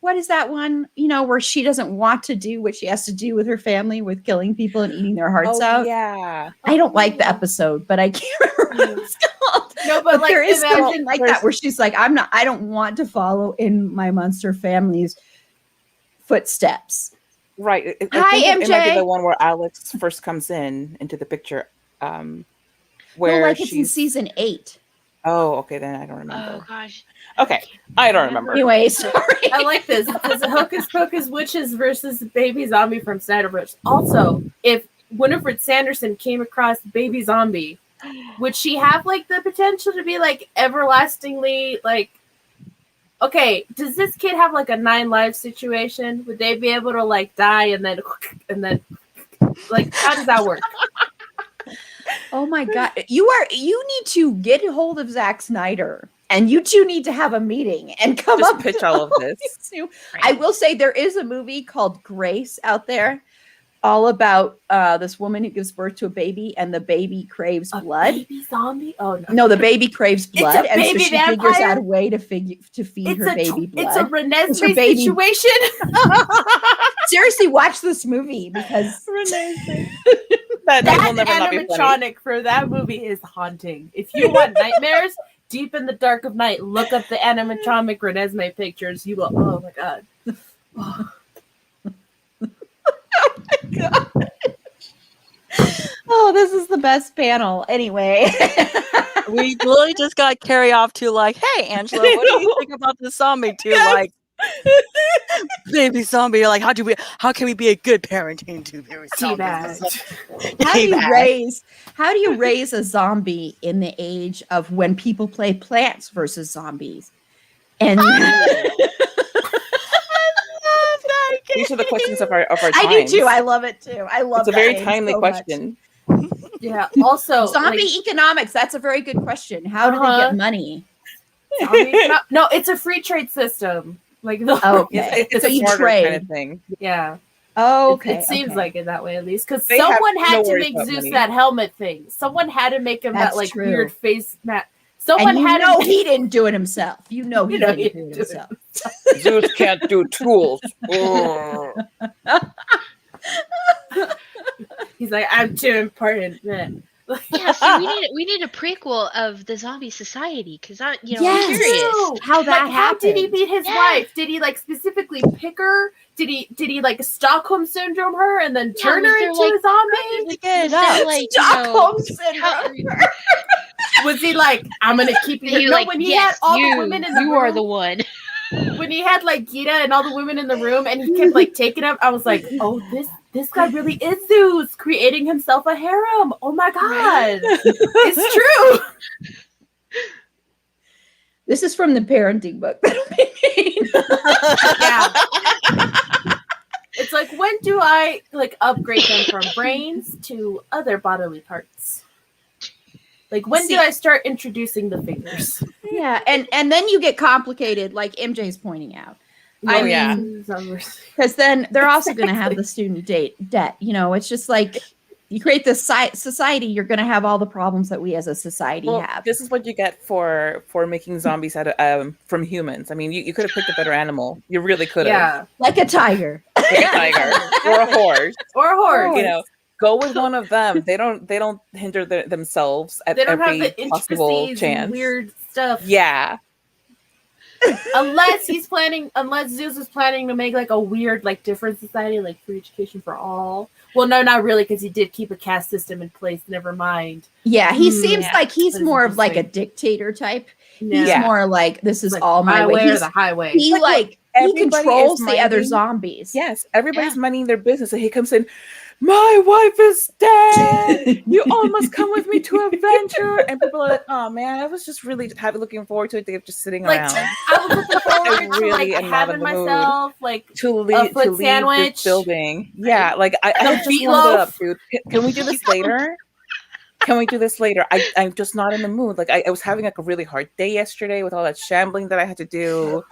What is that one? You know, where she doesn't want to do what she has to do with her family, with killing people and eating their hearts out. yeah. I don't like the episode, but I can't remember what it's called. No, But like there is in that- something like that where she's like, I don't want to follow in my monster family's footsteps. Right. Hi, think it might be MJ. the one where Alex first comes into the picture. Where Well, like it's in she's season 8. oh, okay, then I don't Oh remember. gosh. Okay, I don't remember. Anyway, sorry. I like this. It says Hocus Pocus Witches versus Baby Zombie from Snyderverse. Also, if Winifred Sanderson came across Baby Zombie, would she have like the potential to be like everlastingly like? Okay, does this kid have like a 9 lives situation? Would they be able to like die and then like how does that work? Oh my god. You need to get a hold of Zack Snyder and you two need to have a meeting and come Just up pitch with all of this. these new- I will say there is a movie called Grace out there all about this woman who gives birth to a baby and the baby craves A blood. baby zombie? Oh no. No, the baby craves It's a blood, and so baby she figures vampire? out a way to feed her baby blood. It's a It's her Renesmee baby. situation. Seriously, watch this movie because That That will never not be funny. animatronic for that movie is haunting. If you want nightmares, deep in the dark of night, look up the animatronic Renesmee pictures. You will. Oh my god. oh, this is the best panel. Anyway, We literally just got carried off to like, hey Angela, what do you think about the zombie too? Like baby zombie, like how can we be a good parenting to baby zombies? Teabag. how do you raise a zombie in the age of when people play Plants versus Zombies? And These are the questions of our times. I do too. I love it too. I love It's a that very game timely so much. question. Yeah. Also, Zombie like, economics. That's a very good question. How do they Uh-huh. get money? no, it's a free trade system. Like the Oh, okay. It's So a you smarter trade. kind of thing. yeah. Oh, It- okay. It seems okay. like it that way at least because They have someone had no to worries make about Zeus money. that helmet thing. Someone had to make him That's that like true. weird face mask. And Someone you had know to he didn't do it himself. You know he You know didn't he do it didn't do it himself. Zeus can't do tools. Ugh. He's like, I'm too important. Man. Yeah, so we need a prequel of the zombie society because I'm Yes. curious. True. How that Like, how did he happened. meet his Yeah. wife? Did he like specifically pick her? Did he like Stockholm syndrome her and then Yeah, turn was her there, into like, a zombie? Get Was it up. there, like, Stockholm how- syndrome. Was he like, I'm gonna keep you? he No, like, when he yes, had all you, the women in the you room, are the one. when he had like Gita and all the women in the room, and he kept like taking them, I was like, oh, this guy really is Zeus, creating himself a harem. Oh my god, it's true. This is from the parenting book. That'll be me. Yeah. It's like, when do I like upgrade them from brains to other bodily parts? Like, when do I start introducing the fingers? Yeah, and then you get complicated, like MJ's pointing out. I Oh, yeah. mean, because then they're also going to have the student debt. It's just like you create this society, you're going to have all the problems that we as a society Well, have. this is what you get for making zombies out of from humans. I mean, you could have picked a better animal. You really could have. Yeah, Like a tiger. Like a tiger or a horse. or a horse. You know, go with one of them. They don't hinder themselves at They don't have every the possible intricacies and chance. weird stuff. Yeah. Unless Zeus is planning to make like a weird, like different society, like free education for all. Well, no, not really, because he did keep a caste system in place. Never mind. Yeah, he seems yeah. like he's That is more of like a interesting. dictator type. He's Yeah. more like, this is Like, all my way. way or He's, the highway. he Like, like he everybody controls is the other minding- zombies. Yes. Everybody's minding their business, and he comes in. My wife is dead. You all must come with me to adventure. And people are like, "Oh man, I was just really looking forward to it. They're just sitting Like, around I was looking forward to really like am not having in the mood. myself like to leave foot this sandwich. building." Yeah, like I Some just warmed it meatloaf. up, dude. Can we do this later? Can we do this later? I'm just not in the mood. Like I was having like a really hard day yesterday with all that shambling that I had to do,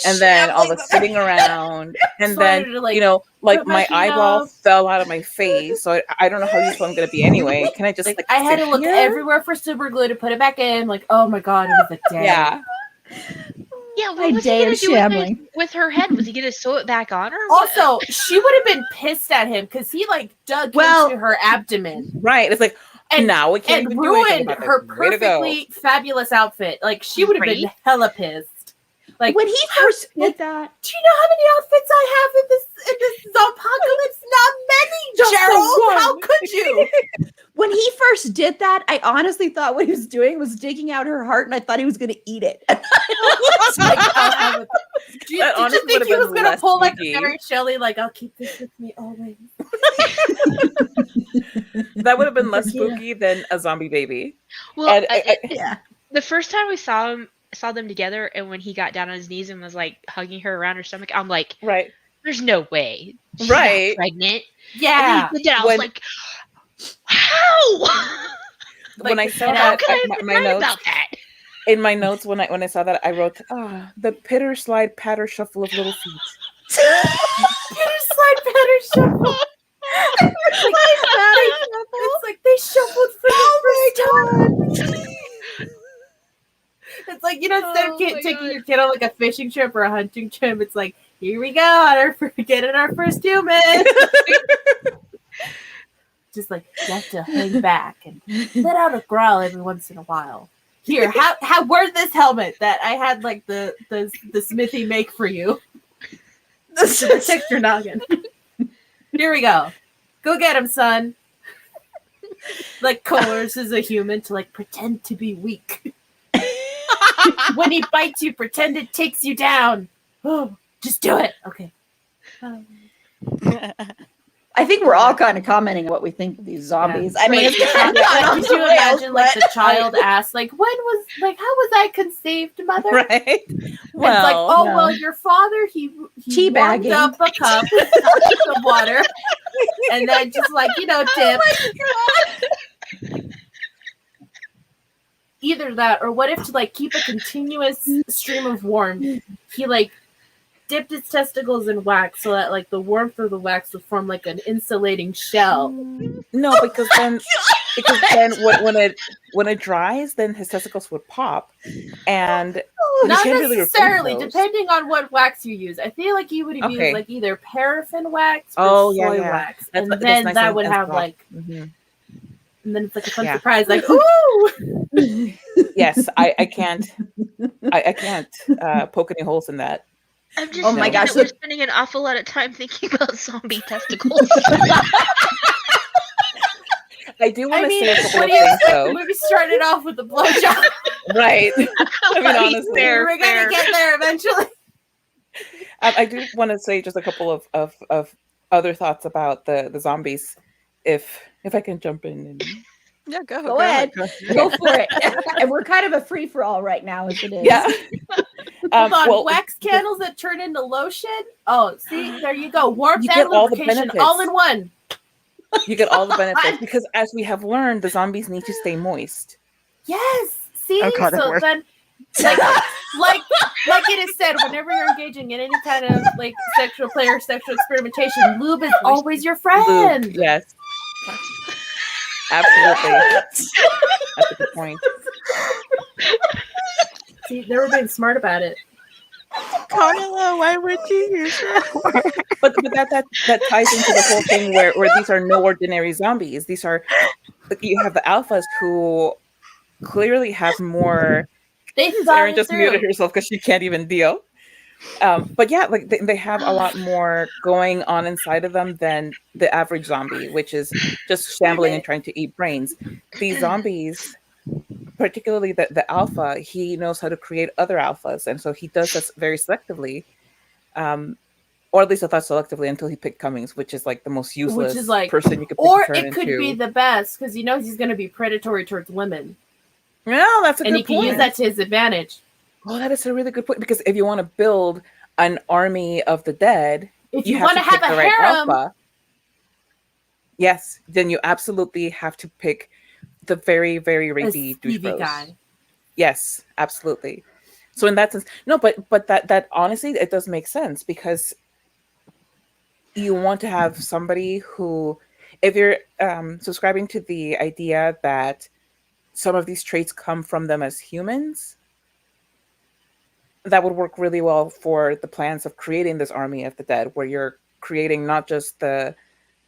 and then all the sitting around, and So I then had to, like, like put my my feet eyeball up. fell out of my face. So I don't know how useful I'm gonna be anyway. Can I just Like, like I had sit to look here? everywhere for super glue to put it back in. Like, oh my god, it was a day. Yeah. Yeah, My what was day he gonna of do shambling. with her head? Was he gonna sew it back on her? What? Also, she would have been pissed at him because he like dug Well- into her abdomen Right. It's like and now we can't and even do anything ruined about this. her Way to go. perfectly fabulous outfit. Like, she would have been Right? hella pissed. Like, When he first did that, do you know how many outfits I have in this apocalypse? Not many, Just the Gerald. one. How could you? when he first did that, I honestly thought what he was doing was digging out her heart, and I thought he was going to eat it. Like, I'll have it. Did That you honestly think would've he was been gonna less pull like spooky. a Mary Shelley? Like, I'll keep this with me always. That would have been less Yeah. spooky than a zombie baby. Well, And Yeah. the first time we saw them together, and when he got down on his knees and was like hugging her around her stomach, I'm like, Right. "There's no way, she's Right. not pregnant." Yeah. And then he did that, I was When- like, "How? When I Like, saw How that, could I have my been right notes about that?" in my notes when I saw that, I wrote, the pitter slide patter shuffle of little feet. Peter slide patter shuffle. It's like they shuffled for the first time. It's like, instead of Oh my taking God. your kid on like a fishing trip or a hunting trip, it's like, here we go, getting our first human. Just like, you have to hang back and let out a growl every once in a while. Here, where's this helmet that I had like the smithy make for you to protect your noggin? Here we go. Go get him, son. Like, coerces a human to like pretend to be weak. When he bites you, pretend it takes you down. Oh, just do it. Okay. I think we're all kind of commenting on what we think of these zombies. Yeah. I mean, Like, it's kind of gone off could the you rails, imagine like the but- child asked, like, how was I conceived, mother? Right? It's like, Well, no. well, your father, he warmed Teabagging. up a cup of water, and then just like, dip. Either that, or what if to like keep a continuous stream of warmth, he like dipped his testicles in wax so that like the warmth of the wax would form like an insulating shell. no, because then when it dries, then his testicles would pop, and you Not can't really replace necessarily, those. depending on what wax you use. I feel like you would have Okay. used like either paraffin wax or Oh, yeah, soy yeah. wax, That's- and that's then nice that and- would and have soft. like Mhm. and then it's like a fun Yeah. surprise, like ooh. Yes, I can't poke any holes in that. I'm just Oh my thinking gosh, that we're look- spending an awful lot of time thinking about zombie testicles. I do want I to mean, say a couple what of do you things expect? The though. movie started off with a blowjob. Right. I mean, honestly, Fair, We're fair. gonna get there eventually. I do want to say just a couple of other thoughts about the zombies, if I can jump in. And... Yeah, Go ahead. Go Go for it. And we're kind of a free for all right now, as it is. Yeah. Hold on, well, wax candles that turn into lotion. Oh, see, there you go. Warmth You and get all the lubrication benefits. all in one. you get all the benefits because, as we have learned, the zombies need to stay moist. Yes. See, Oh, God, it so worked. then, like it is said, whenever you're engaging in any kind of like sexual play or sexual experimentation, lube is always your friend. Lube, yes. Absolutely. That's a good point. See, they were being smart about it. Carla, why would you use that? But that ties into the whole thing where these are no ordinary zombies. These are, you have the alphas who clearly have more. They thought Erin it just muted through. herself because she can't even deal. But yeah, like they have a lot more going on inside of them than the average zombie, which is just shambling and trying to eat brains. These zombies, particularly the alpha, he knows how to create other alphas, and so he does this very selectively. Or at least I thought selectively until he picked Cummings, which is like the most useless Which is like, person you could pick or to turn it could into. be the best because he knows he's going to be predatory towards women, No, that's a and good he can point. use that to his advantage. Oh, that is a really good point because if you want to build an army of the dead, If you you have want to to have pick a the right harem, alpha. Yes, then you absolutely have to pick the very, very a rapey douche skeevy bros. guy. Yes, absolutely. So in that sense, no, but that honestly, it does make sense because you want to have somebody who, if you're subscribing to the idea that some of these traits come from them as humans, that would work really well for the plans of creating this army of the dead, where you're creating not just the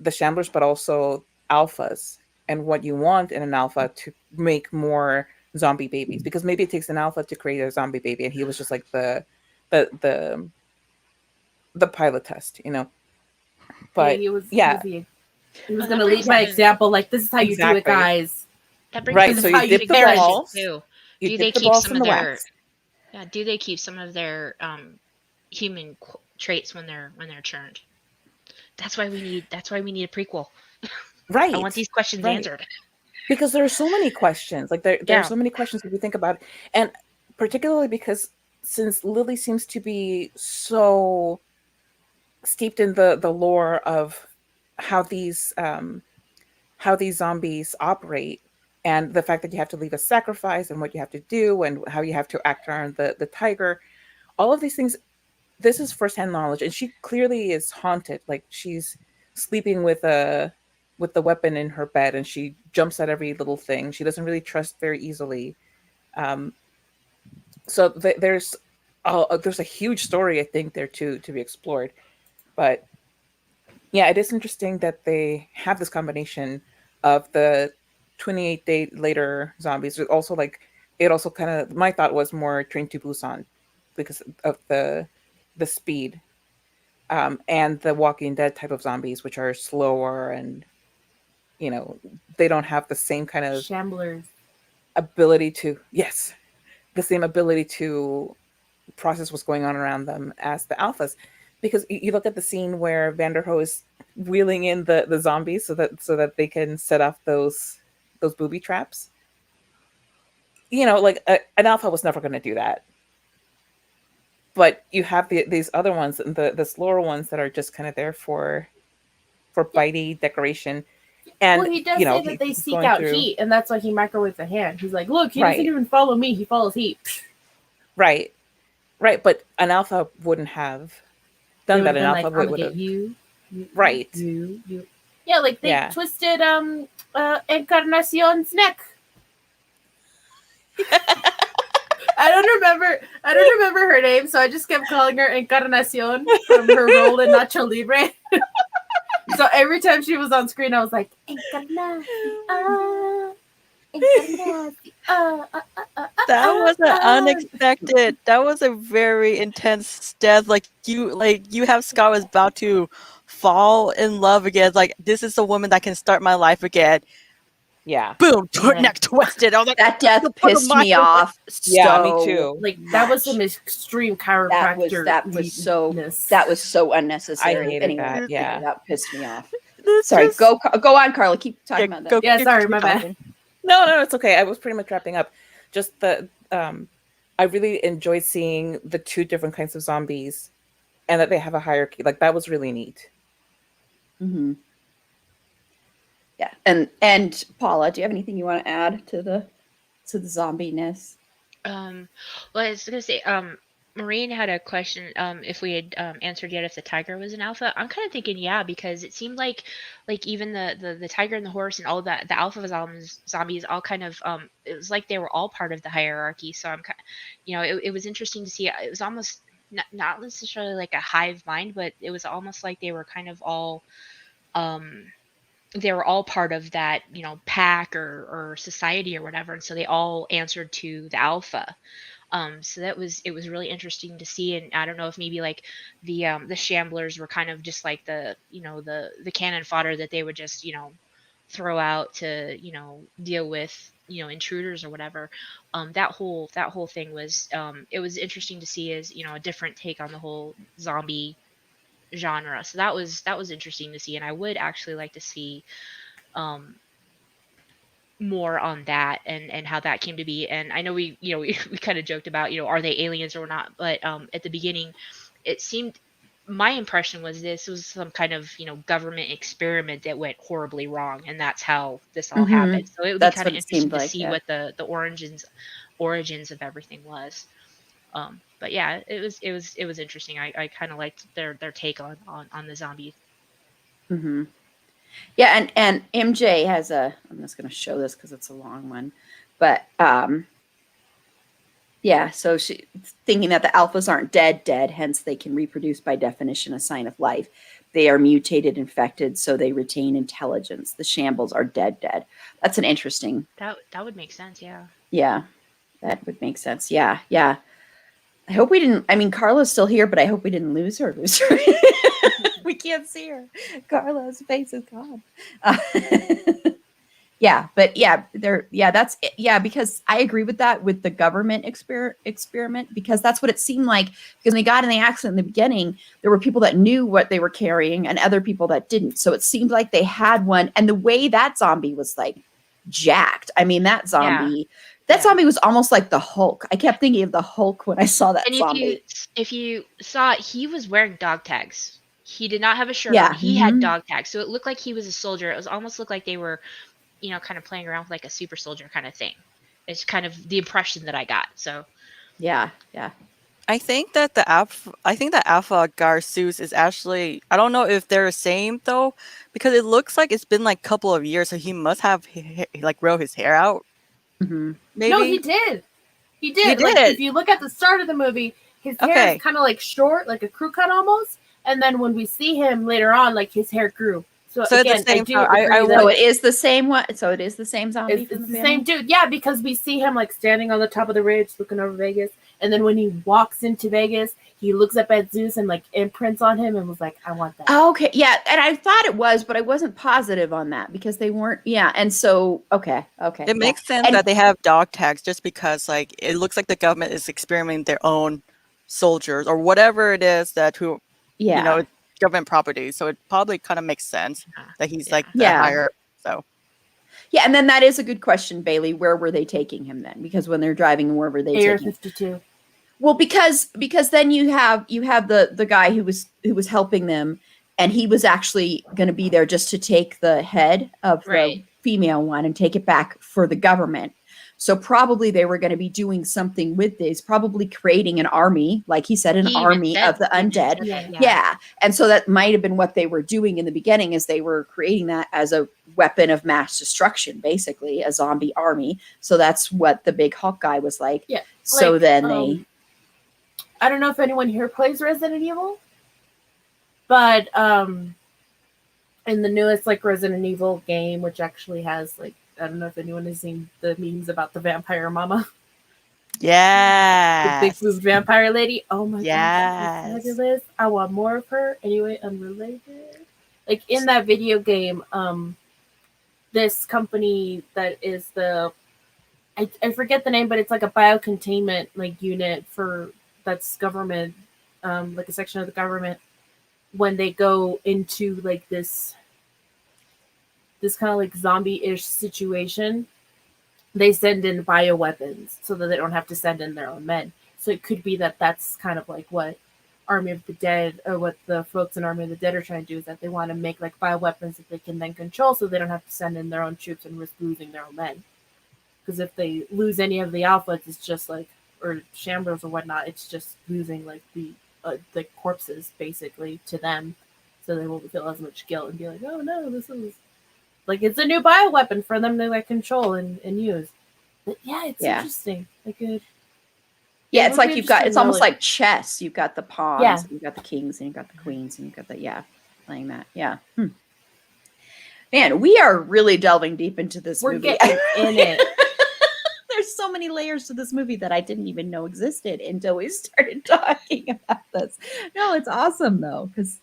shamblers, but also alphas, and what you want in an alpha to make more zombie babies. Because maybe it takes an alpha to create a zombie baby, and he was just like the pilot test, you know. But he was yeah. he was Oh, going that to lead brings by up- example. Like, this is how you do Exactly. it, guys. That brings Right, up so a you big dip the question, balls, too. you Do dip they the keep balls some in of the their wax. do they keep some of their human traits when they're churned? That's why we need a prequel. Right. I want these questions Right. answered. Because there are so many questions. Like there Yeah. are so many questions if you think about it. And particularly because since Lily seems to be so steeped in the lore of how these zombies operate, and the fact that you have to leave a sacrifice and what you have to do and how you have to act around the tiger, all of these things, this is firsthand knowledge. And she clearly is haunted. Like she's sleeping with the weapon in her bed, and she jumps at every little thing. She doesn't really trust very easily. So there's a huge story, I think, there to be explored. But yeah, it is interesting that they have this combination of the 28 day later zombies. It also kind of, my thought was more Train to Busan because of the speed, and the Walking Dead type of zombies, which are slower and, you know, they don't have the same kind of Shamblers. ability to process what's going on around them as the alphas. Because you look at the scene where Vanderho is wheeling in the zombies so that they can set off those booby traps. You know, like an alpha was never going to do that. But you have these other ones, the slower ones that are just kind of there for bitey decoration. And Well, he does you know, say that they he's seek going out through- heat, and that's why he microwaves the hand. He's like, look, he Right. doesn't even follow me. He follows heat. Right. But an alpha wouldn't have done that. An alpha I'm gonna would get have. you. Right. You. Yeah, like they Yeah. twisted Encarnacion's neck. I don't remember her name, so I just kept calling her Encarnacion from her role in Nacho Libre. So every time she was on screen, I was like, Encarnacion. That was an unexpected. That was a very intense death. Like you have Scott was about to fall in love again. Like this is the woman that can start my life again. Yeah. Boom, Yeah. neck twisted. I was like, That death "The fuck pissed am I me doing?" off. Yeah, me so too. Like that was much. some extreme That chiropractor. was so leadness. that was so unnecessary. I hated anyway, that. Yeah. that pissed me off. It's Sorry, just- go on, Carla. Keep talking about that. go- Yeah, keep- sorry, keep my bad. talking. No, it's okay. I was pretty much wrapping up. Just I really enjoyed seeing the two different kinds of zombies, and that they have a hierarchy. Like that was really neat. Mm-hmm. Yeah, and Paula, do you have anything you want to add to the zombie-ness? Well, I was gonna say, Maureen had a question. If we had answered yet if the tiger was an alpha. I'm kind of thinking, yeah, because it seemed like even the tiger and the horse and all that, the alpha zombies all kind of it was like they were all part of the hierarchy. So I'm kind, it was interesting to see. It was almost not necessarily like a hive mind, but it was almost like they were kind of all they were all part of that, pack or society or whatever, and so they all answered to the alpha. So it was really interesting to see, and I don't know if maybe like the shamblers were kind of just like the the cannon fodder that they would just throw out to deal with intruders or whatever. That whole thing was it was interesting to see as a different take on the whole zombie genre. So that was interesting to see, and I would actually like to see more on that and how that came to be. And I know we kind of joked about are they aliens or not, but at the beginning it seemed, my impression was this was some kind of government experiment that went horribly wrong, and that's how this all Mhm. happened. So it would That's be kind of what it interesting seemed to like, see yeah. what the origins of everything was. But yeah, it was interesting. I kind of liked their take on the zombie. Mm-hmm. Yeah, and MJ has I'm just going to show this because it's a long one, but yeah. So she thinking that the alphas aren't dead, hence they can reproduce by definition, a sign of life. They are mutated, infected, so they retain intelligence. The shambles are dead. That's an interesting. That would make sense. Yeah. Yeah, that would make sense. Yeah. I hope we didn't. I mean, Carla's still here, but I hope we didn't lose her. We can't see her. Carla's face is gone. Yeah, but yeah, that's it. Yeah, because I agree with that with the government experiment, because that's what it seemed like. Because when they got in the accident in the beginning, there were people that knew what they were carrying and other people that didn't. So it seemed like they had one, and the way that zombie was like jacked. I mean, that zombie. That zombie was almost like the Hulk. I kept thinking of the Hulk when I saw that And zombie. if you saw it, he was wearing dog tags. He did not have a shirt Yeah. on. He had dog tags. So it looked like he was a soldier. It was almost looked like they were, kind of playing around with like a super soldier kind of thing. It's kind of the impression that I got. So Yeah. I think that Alpha Garceus is actually, I don't know if they're the same though, because it looks like it's been like a couple of years, so he must have like grow his hair out. Mm-hmm. Maybe. No, he did. He did. He Like did. if you look at the start of the movie, his hair Okay. is kind of like short, like a crew cut almost. And then when we see him later on, like his hair grew. So So it's the again, I same- do I- agree I that So it is the same one. So it is the same zombie. it's from the beginning? same dude. Yeah, because we see him like standing on the top of the ridge looking over Vegas. And then when he walks into Vegas, he looks up at Zeus and like imprints on him and was like, I want that. Oh, okay. Yeah. And I thought it was, but I wasn't positive on that because they weren't. Yeah. And so, okay. It makes sense And- that they have dog tags just because like it looks like the government is experimenting their own soldiers or whatever it is that Yeah. government property. So it probably kind of makes sense that he's like the Yeah. higher. So Yeah. And then that is a good question, Bailey. Where were they taking him then? Because when they're driving, where were they Area taking him? 52. Well, because then you have the guy who was helping them, and he was actually going to be there just to take the head of the Right. female one and take it back for the government. So probably they were going to be doing something with this, probably creating an army, like he said, an He even army said- of the he even undead. said that, Yeah. And so that might have been what they were doing in the beginning, is they were creating that as a weapon of mass destruction, basically a zombie army. So that's what the big Hulk guy was like. Yeah, So like, then they, I don't know if anyone here plays Resident Evil, but in the newest like Resident Evil game, which actually has like I don't know if anyone has seen the memes about the vampire mama, the Yes. big blue vampire lady. Oh my Yes. god, she's fabulous. I want more of her. Anyway, unrelated. Like in that video game, this company that is I forget the name, but it's like a biocontainment like unit for that's government, like a section of the government. When they go into like this kind of like zombie-ish situation, they send in bioweapons so that they don't have to send in their own men. So it could be that that's kind of like what Army of the Dead or what the folks in Army of the Dead are trying to do, is that they want to make like bioweapons that they can then control so they don't have to send in their own troops and risk losing their own men. Because if they lose any of the alphas, it's just like, or shambles or whatnot, it's just losing like the corpses basically to them, so they won't feel as much guilt and be like, oh no, this is like, it's a new bioweapon for them to like control and use. But yeah, it's interesting. Like Yeah, it it's would like be you've got, it's interesting to, almost like- like chess. You've got the pawns, Yeah. and you've got the kings, and you've got the queens, and you've got the, playing that. Yeah. Man, we are really delving deep into this we're movie. getting in it. There's so many layers to this movie that I didn't even know existed until we started talking about this. No, it's awesome though, because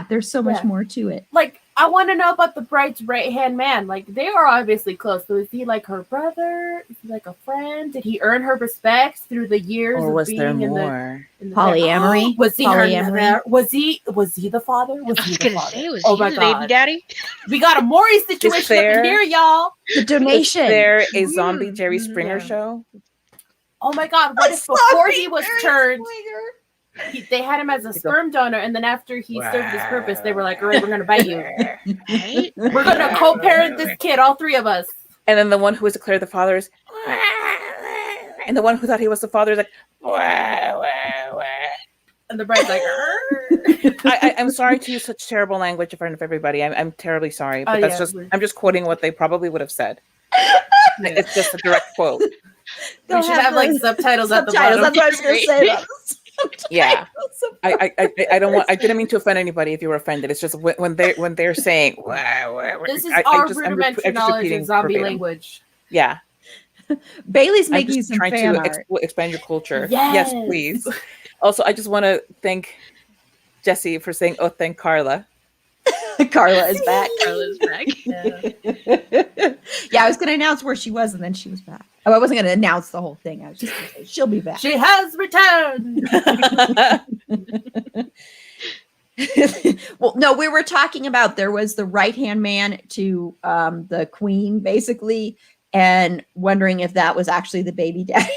there's so much Yeah. more to it. Like, I want to know about the bride's right hand man. Like, they are obviously close. So is he like her brother? Is he like a friend? Did he earn her respect through the years Or of was being there in more? the Polyamory? Was he Polyamory? her? Was he the father? Was I he was the gonna father? say, was Oh he my the baby god, daddy? we got a Maury situation up there- in here, y'all. The donation. Is there a zombie Mm, Jerry Springer yeah. show? Oh my god, what if before he was turned, they had him as a sperm donor, and then after he served his purpose, they were like, all right, we're gonna bite you. Right? We're gonna co-parent this kid, all three of us. And then the one who was declared the father is, and the one who thought he was the father is like, And the bride's like, I'm sorry to use such terrible language in front of everybody. I'm terribly sorry, but Oh, that's yeah, just we're- I'm just quoting what they probably would have said. It's just a direct quote. we should have like subtitles at the subtitles. bottom. That's what I was going to say. About the Yeah. subtitles. I don't want. I didn't mean to offend anybody if you were offended. It's just when they're saying. This is I our just- I'm rudimentary just knowledge repeating of zombie verbatim. language. Yeah, Bailey's I'm making just some trying fan to art. expand your culture. Yes. Yes, please. Also, I just want to thank Jesse for saying, "Oh, thank Carla." Carla is back. Carla's back. Yeah. I was going to announce where she was, and then she was back. Oh, I wasn't going to announce the whole thing. I was just going to say she'll be back. She has returned. Well, no, we were talking about there was the right hand man to the queen, basically, and wondering if that was actually the baby daddy.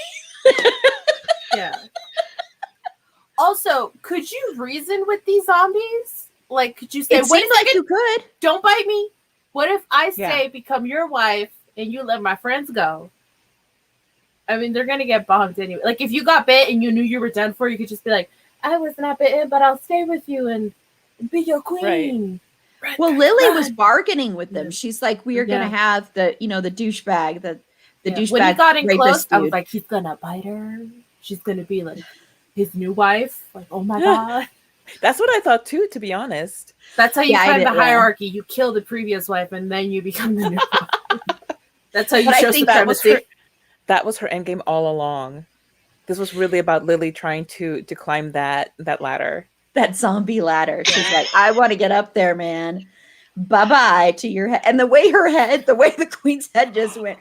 Yeah. Also, could you reason with these zombies? Like, could you say, It wait seems a like second, you could. don't bite me? What if I Yeah. say become your wife and you let my friends go? I mean, they're gonna get bombed anyway. Like, if you got bit and you knew you were done for, you could just be like, I was not bitten, but I'll stay with you and be your queen. Right. Well, Lily was Run. bargaining with them. Yeah. She's like, we are going Yeah. to have the douchebag, the Yeah. douchebag. When he got in rapist close, I was dude. like, he's gonna bite her. She's gonna be like his new wife. Like, oh my god. That's what I thought too. To be honest, That's how you Yeah, I climb did, the yeah. hierarchy. You kill the previous wife and then you become the new wife. That's how you But I show think that was supremacy. that was her endgame all along. This was really about Lily trying to climb that ladder. that zombie ladder. She's like, I want to get up there, man. Bye bye to your head. And the way the queen's head just went,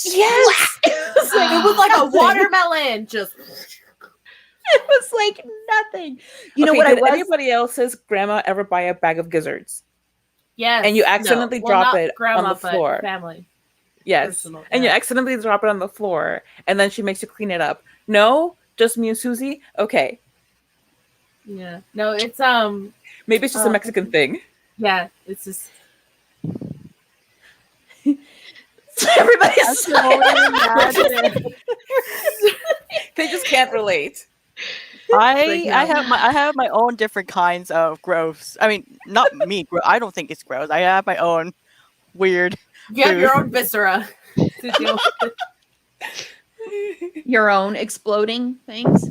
Yes. it was like, It was like a nothing. watermelon. Just It was like nothing. You know Okay, what I did was? anybody else's grandma ever buy a bag of gizzards? yes. And you accidentally Well, drop not it on grandma, the but floor. Family. Yes. Personal, And you yeah. accidentally drop it on the floor, and then she makes you clean it up. No, just me and Susie. Okay, Yeah. No, it's maybe it's just a Mexican thing. yeah, it's just Everybody's They just can't relate. I have my own different kinds of gross. I mean, not me. I don't think it's gross. I have my own weird. you have your own viscera to deal with. your own exploding things.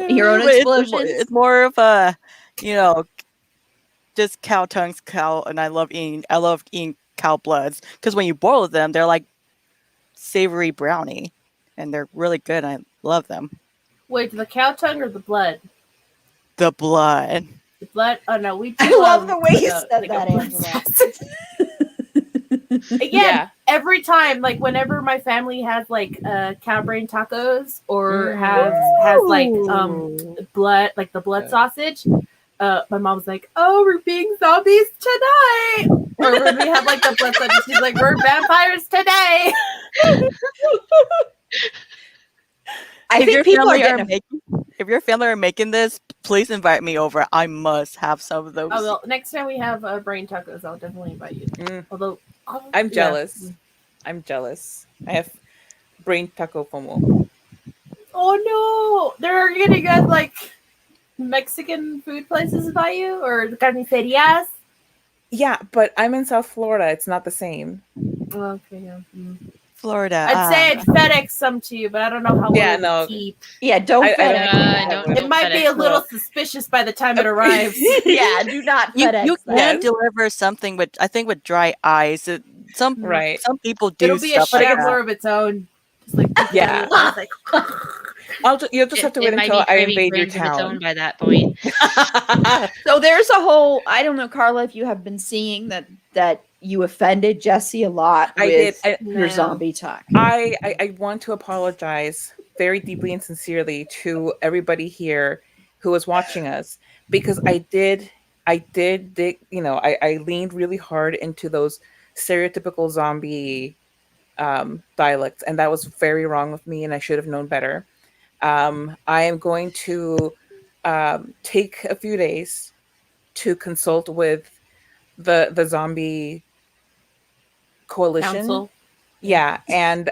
Your own But explosions. It's more of a, just cow tongues, and I love eating cow bloods because when you boil them, they're like savory brownie, and they're really good. I love them. Wait, the cow tongue or the blood? The blood. The blood? Oh no, we do. I love the way you like said a that, blood Angela. sausage. Again, Yeah. every time, like whenever my family has like cow brain tacos or has like blood, like the blood sausage, my mom's like, "Oh, we're being zombies tonight." Or when we have like the blood sausage, she's like, "We're vampires today." I think people are getting. if your family are making this, please invite me over. I must have some of those. Oh well, next time we have brain tacos, I'll definitely invite you. Although I'm yeah. jealous. I'm jealous. I have brain taco FOMO. Oh no, they're getting at like Mexican food places by you or carnicerias. Yeah, but I'm in South Florida. It's not the same. Okay, yeah. Florida. I'd say I'd FedEx some to you, but I don't know how well Yeah, it would no. keep. Yeah, don't. I FedEx don't- that. It might be a FedEx. little suspicious by the time it arrives. Yeah, do not you FedEx that. can Yes. deliver something with with dry ice. Some Right. some people do It'll be a stuff like that. shambler of its own. Just like Yeah. it's like, You'll just have to It wait might until be I craving invade your brains of its own town. by that point. So there's a whole. I don't know, Carla, if you have been seeing that you offended Jesse a lot I with did. your No. zombie talk. I want to apologize very deeply and sincerely to everybody here who was watching us because I did dig, I leaned really hard into those stereotypical zombie dialects, and that was very wrong with me, and I should have known better. I am going to take a few days to consult with the zombie coalition. council. Yeah, and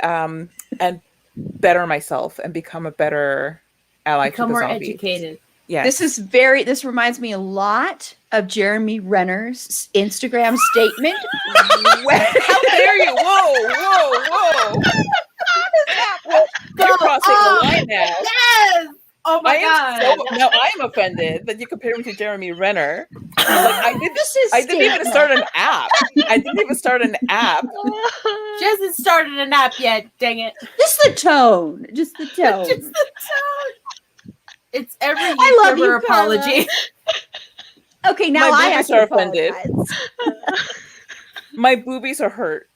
better myself and become a better ally Become to the more zombies. educated. Yes. This reminds me a lot of Jeremy Renner's Instagram statement. How dare you? Whoa. You're crossing the line now. Yes. Oh my god. Now I am offended that you compare me to Jeremy Renner. Like, I didn't even statement. start an app. I didn't even start an app. She hasn't started an app yet. Dang it. Just the tone. Just the tone. Just the tone. It's every I love YouTuber you, Carla. apology. Okay, now My I have boobies to are offended. apologize. My boobies are hurt.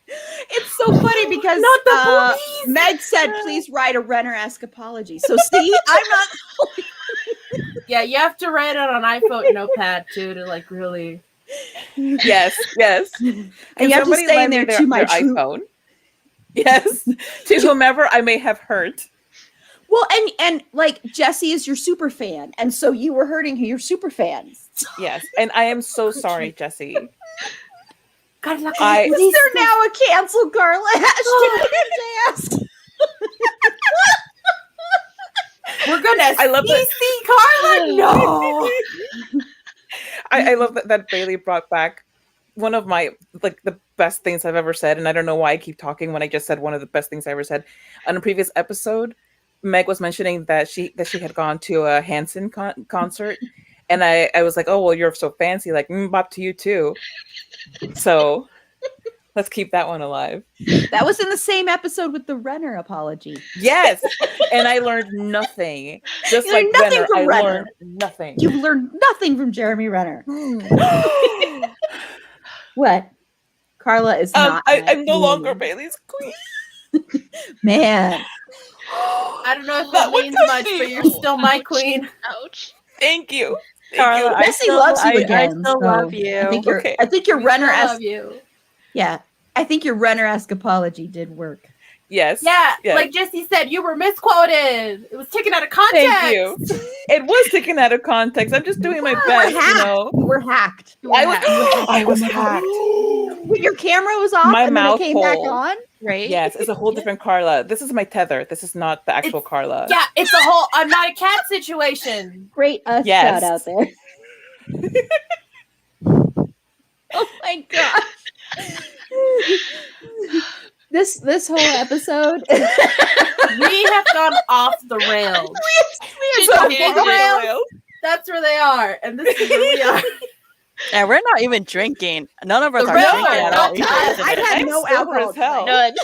It's so funny because Not the boobies. Meg said, "Please write a Renner-esque apology." So see, I'm not. Yeah, you have to write it on iPhone notepad too to like really. Yes. And you have to somebody stay in lend me there to my their true. iPhone. Yes. To whomever I may have hurt. Well, and like Jesse is your super fan, and so you were hurting your super fans. Yes. And I am so sorry, Jesse. God, Is there now a cancel Carla hashtag? We're gonna I love that. CC Carla. No. I love that Bailey brought back one of my the best things I've ever said, and I don't know why I keep talking when I just said one of the best things I ever said. On a previous episode, Meg was mentioning that she had gone to a Hanson concert, and I was like, "Oh well, you're so fancy." Like, bop to you too. So let's keep that one alive. That was in the same episode with the Renner apology. Yes, and I learned nothing. Just You like learned nothing Renner, from I Renner. learned nothing. You learned nothing from Jeremy Renner. What? Carla is not. I'm no longer Bailey's queen. Man. I don't know if That that would means touch much, me. but you're still my queen. Ouch. Thank you. Carla, I Jesse still- loves you I again. still so love you. I think your Okay. I think your We still Renner-esque. love you. Yeah, I think your Renner-esque apology did work. Yes. Yeah, Yes. like Jesse said, you were misquoted. It was taken out of context. Thank you. It was taken out of context. I'm just doing my You were best, you hacked. know. You were hacked. I was hacked. When your camera was off My and then it mouth came back hole. on. Right? Yes, it's a whole different Carla. This is my tether. This is not the actual Carla. Yeah, it's a whole I'm not a cat situation. Great Yes. shout out there. Oh my gosh. This whole episode. We have gone off the rails. It's a Yeah, whole yeah. different rail. That's where they are, and this is where we are. And we're not even drinking. None of us The are rest drinking are at not all. touched. either I've today. had I'm no sober alcohol as hell. None.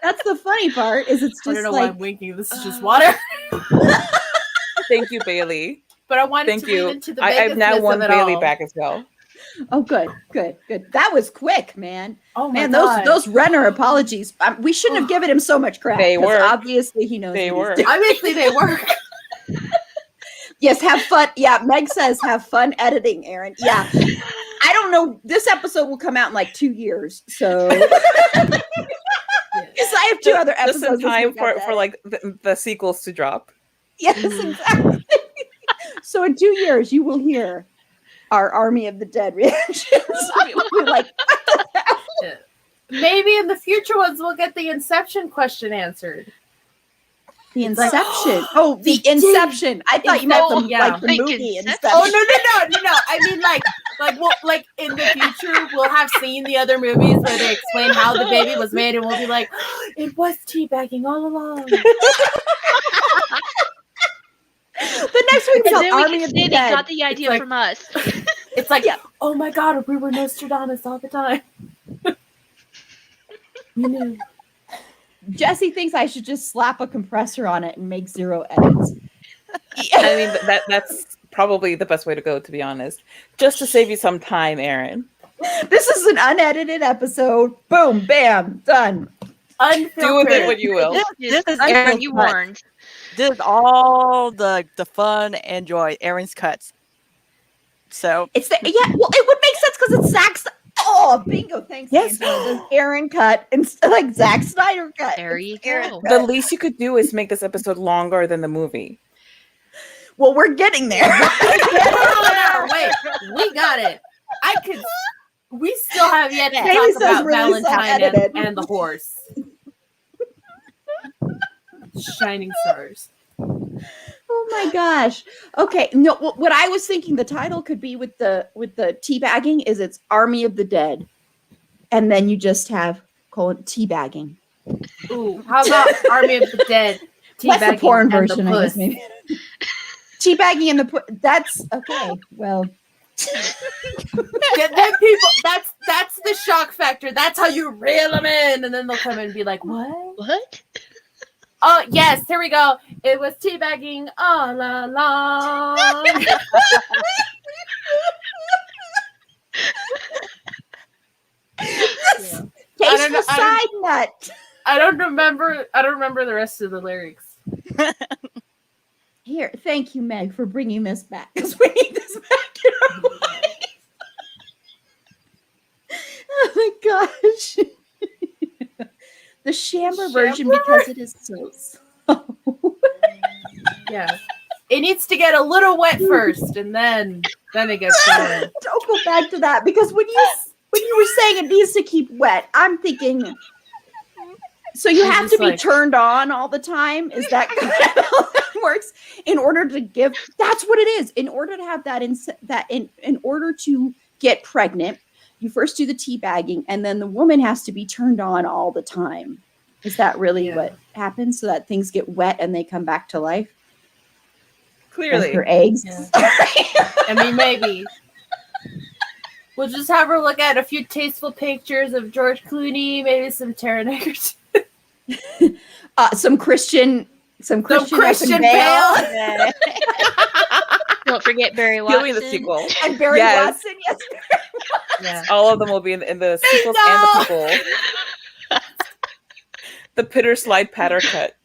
That's the funny part. Is it's I don't just know why like I'm winking. This is just water. Thank you, Bailey. But I wanted Thank to read you. into the I've now Vegas-ness won of it Bailey all. back as well. oh, good. That was quick, man. Oh my Man, god. those Renner apologies. We shouldn't have given him so much crap. They 'cause work. obviously he knows. They what he's work. doing. Obviously they work. Yes, have fun. Yeah, Meg says have fun editing, Aaron. Yeah. I don't know. This episode will come out in like 2 years. So because I have 2 other Just episodes. in this time week I have to for edit. like the sequels to drop. Yes, exactly. So in 2 years you will hear our Army of the Dead reactions. We'll be like, Maybe in the future ones we'll get the Inception question answered. the It's like, Inception. Oh, the Inception. I thought you meant the, Oh, yeah. like the Like movie Inception. Inception. Oh no! I mean like in the future we'll have seen the other movies where they explain how the baby was made, and we'll be like, it was teabagging all along. The next one's And called then we Army can of say the they Dead. got the idea like- from us. It's like, Yeah. oh my god, we were Nostradamus all the time. You knew. Jesse thinks I should just slap a compressor on it and make 0 edits. I mean, that's probably the best way to go, to be honest. Just to save you some time, Aaron. This is an unedited episode. Boom, bam, done. Unfiltered. Do with it what you will. This is Aaron, Aaron's you cut. warned. This is all the fun and joy. Aaron's cuts. So It's the well, it would make sense because it's Zack's. Oh, bingo! Thanks, Yes. Angela. The Aaron cut instead like Zack Snyder cut. There you It's Aaron go. cut. The least you could do is make this episode longer than the movie. Well, we're getting there. No, wait, we got it. We still have yet to Haley talk says about really Valentine unedited. and the horse. Shining stars. Oh my gosh. Okay. No, what I was thinking the title could be with the teabagging is it's Army of the Dead, and then you just have teabagging. Ooh, how about Army of the Dead? What's the Teabagging porn and the version? I guess puss? maybe. Teabagging and the that's okay. Well, Yeah, then people, that's the shock factor. That's how you reel them in, and then they'll come in and be like, "What? What? Oh yes, here we go. It was teabagging all along." Yeah. case don't the know- side nut. I don't remember the rest of the lyrics. Here, thank you, Meg, for bringing this back because we need this back in our lives. Oh my gosh. The Shamber version Shamber? because it is so slow. Yeah, it needs to get a little wet first, and then it gets going. Don't go back to that because when you were saying it needs to keep wet, I'm thinking. So you I'm have to just be like- turned on all the time. Is that kind of how that works? In order to give, that's what it is. In order to have that, in order to get pregnant, you first do the teabagging, and then the woman has to be turned on all the time. Is that really Yeah. what happens? So that things get wet and they come back to life? Clearly. Like her eggs. Yeah. I mean, maybe. We'll just have her look at a few tasteful pictures of George Clooney, maybe some Taron Egerton. Some Christian Christian Bale. Bale. Don't forget Barry He'll Watson. be in the sequel. And Barry Yes. Watson. Yes. Yeah. All of them will be in the sequels and the sequel. The Pitter Slide Patter cut,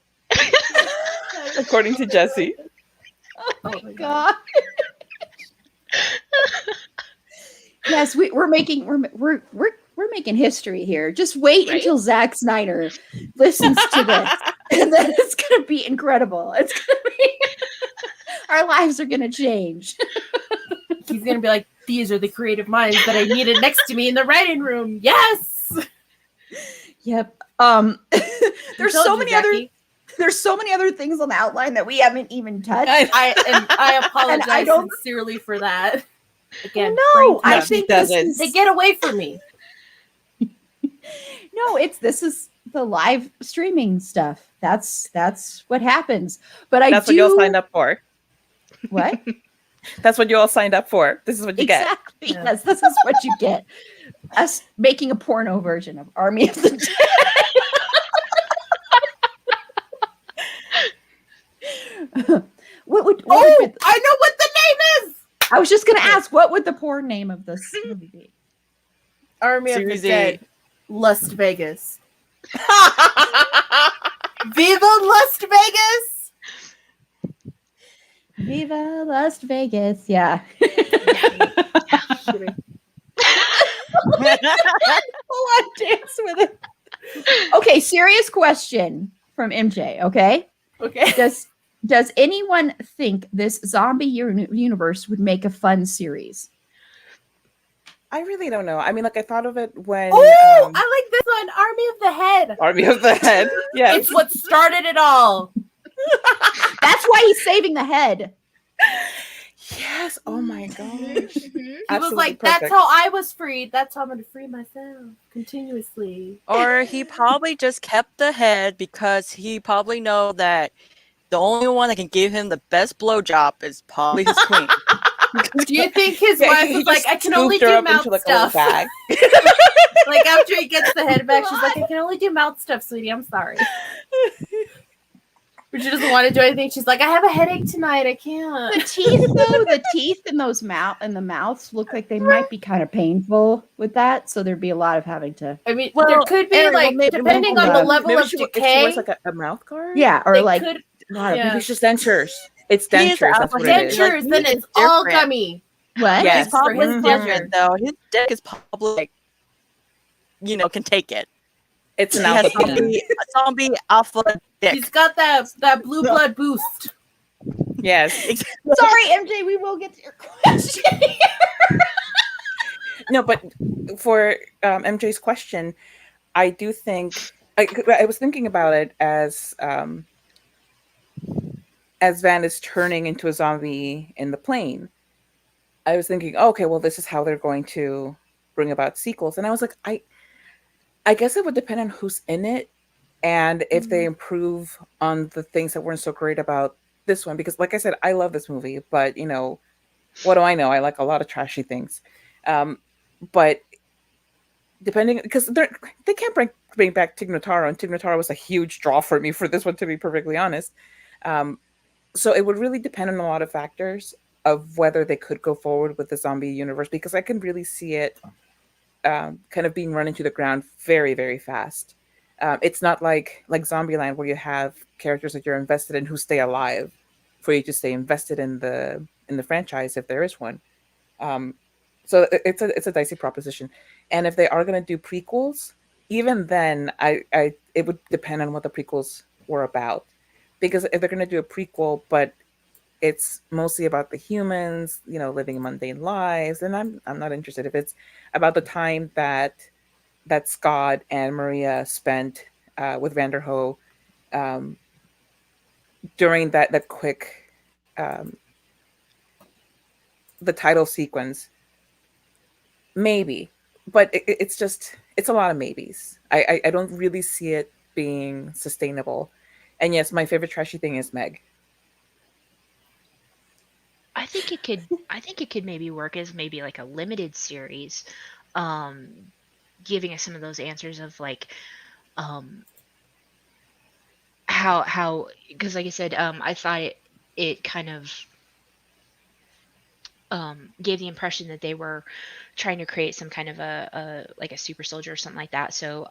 according to Jesse. Oh my god. Yes, we're making history here. Just wait Right? until Zack Snyder listens to this, and then it's gonna be incredible. It's gonna be our lives are gonna change. He's going to be like, these are the creative minds that I needed next to me in the writing room. Yes. Yep. There's Told so you, many Jackie. other things on the outline that we haven't even touched. I apologize don't- sincerely for that. Again, No, brain I fart. think does this it. is, They get away from me. no, this is the live streaming stuff. That's what happens. But I That's do what y'all signed up for. what? That's what you all signed up for. This is what you get. Exactly. Yeah. Yes, this is what you get. Us making a porno version of Army of the Dead. what would Oh, be I know what the name is. I was just gonna ask, what would the porn name of this movie be? Army Series of the Dead. 8. Lust Vegas. Viva Lust Vegas. Viva Las Vegas. Yeah. Full on dance with it. Okay, serious question from MJ. Okay. Okay. Does anyone think this zombie universe would make a fun series? I really don't know. I mean, like I thought of it when Oh, I like this one. Army of the Head. Army of the Head. Yes. It's what started it all. That's why he's saving the head. Yes. Oh my gosh. Mhm. He was like, "That's how I was freed. That's how I'm going to free myself continuously." Or he probably just kept the head because he probably know that the only one that can give him the best blowjob is probably his queen. Do you think his Yeah, wife he was like, just "I can only scooped her do up mouth into, like, a little stuff"? bag. Like after he gets the head back, she's like, "I can only do mouth stuff, sweetie. I'm sorry." But she doesn't want to do anything. She's like, "I have a headache tonight. I The can't." teeth, though, the teeth in those mouths look like they might be kind of painful with that. So there'd be a lot of having to, I mean, Well, there could be Aaron, like, maybe- depending on the maybe level Maybe of if she decay, wears like a mouth guard. yeah, or they like could God, Yeah. maybe it's just dentures. It's He is dentures. That's what it is. apprehensive. dentures. Like, Then he it's is all different. gummy. what? Yes. He's probably For his pleasure. different though. His dick is probably like, can take it. It's He an has alpha. a zombie alpha dick. He's got that blue blood boost. Yes. Sorry, MJ, we will get to your question. No, but for MJ's question, I do think I was thinking about it as Van is turning into a zombie in the plane. I was thinking, okay, well, this is how they're going to bring about sequels, and I was like, I guess it would depend on who's in it and if they improve on the things that weren't so great about this one. Because, like I said, I love this movie, but what do I know? I like a lot of trashy things. But depending, because they can't bring back Tig Notaro, and Tig Notaro was a huge draw for me for this one, to be perfectly honest. So it would really depend on a lot of factors of whether they could go forward with the zombie universe, because I can really see it kind of being run into the ground very, very fast. It's not like Zombieland, where you have characters that you're invested in who stay alive for you to stay invested in the franchise, if there is one. So it's a dicey proposition. And if they are going to do prequels, even then, it would depend on what the prequels were about. Because if they're going to do a prequel, but it's mostly about the humans, living mundane lives, then I'm not interested. If it's about the time that Scott and Maria spent with Vanderhoof during that quick the title sequence, maybe. But it's a lot of maybes. I don't really see it being sustainable. And yes, my favorite trashy thing is Meg. I think it could maybe work as maybe like a limited series, giving us some of those answers of like how because like I said, I thought it kind of gave the impression that they were trying to create some kind of a like a super soldier or something like that. So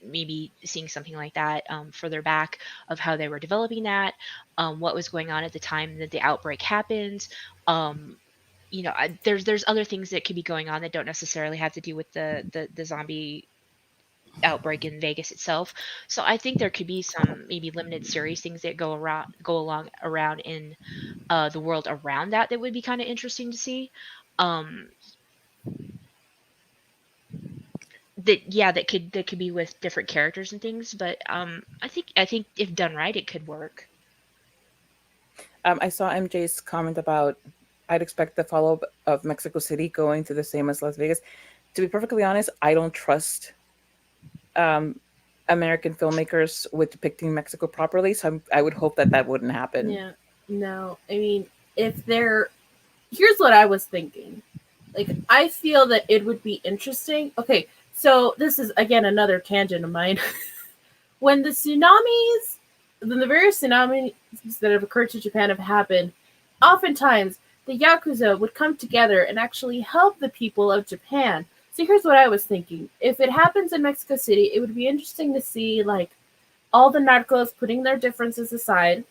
maybe seeing something like that further back of how they were developing that, what was going on at the time that the outbreak happened. There's other things that could be going on that don't necessarily have to do with the zombie outbreak in Vegas itself. So I think there could be some maybe limited series things that go along around in the world around that would be kind of interesting to see. That could be with different characters and things, but I think if done right, it could work. I saw MJ's comment about I'd expect the follow-up of Mexico City going to the same as Las Vegas. To be perfectly honest, I don't trust American filmmakers with depicting Mexico properly, so I would hope that wouldn't happen. Yeah. No, I mean, if they're here's what I was thinking. Like, I feel that it would be interesting. Okay, so this is again another tangent of mine. When the various tsunamis that have occurred to Japan have happened, oftentimes the Yakuza would come together and actually help the people of Japan. So here's what I was thinking. If it happens in Mexico City, it would be interesting to see like all the narcos putting their differences aside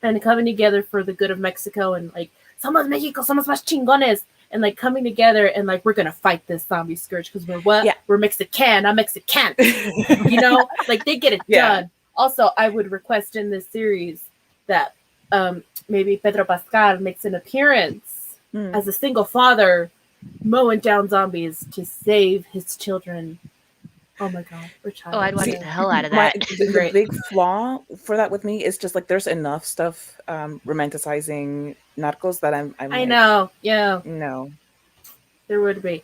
and coming together for the good of Mexico and like, somos Mexico, somos más chingones. And like coming together and like, we're going to fight this zombie scourge because we're what? Yeah. We're Mexican, I'm Mexican. You know, like they get it done. Also, I would request in this series that maybe Pedro Pascal makes an appearance as a single father mowing down zombies to save his children. Oh my god, we're child. Oh, I'd watch See, the hell out of that. The big flaw for that with me is just like there's enough stuff romanticizing narcos that I'm I like, know, yeah, no. there would be.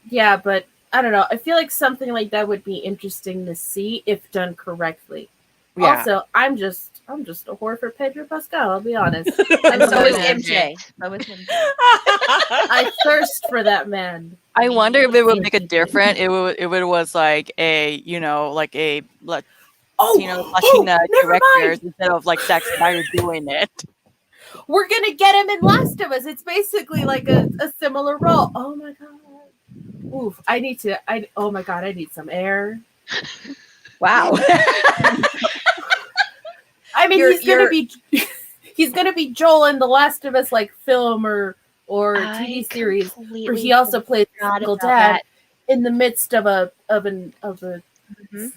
Yeah, but I don't know. I feel like something like that would be interesting to see if done correctly. Yeah. Also, I'm just a whore for Pedro Pascal. I'll be honest. And so is Yeah. MJ. So is MJ. I thirst for that man. I wonder if it would make a Thank you. difference. It was like a like a Latino Oh, Latina never director mind. instead of like Zack Snyder doing it. We're gonna get him in Last of Us. It's basically like a similar role. Oh my god. Oof. Oh my god, I need some air. Wow. I mean, You're- he's gonna be Joel in the Last of Us like film or TV series, where he also plays a forgot single about dad that. in the midst of a Mhm.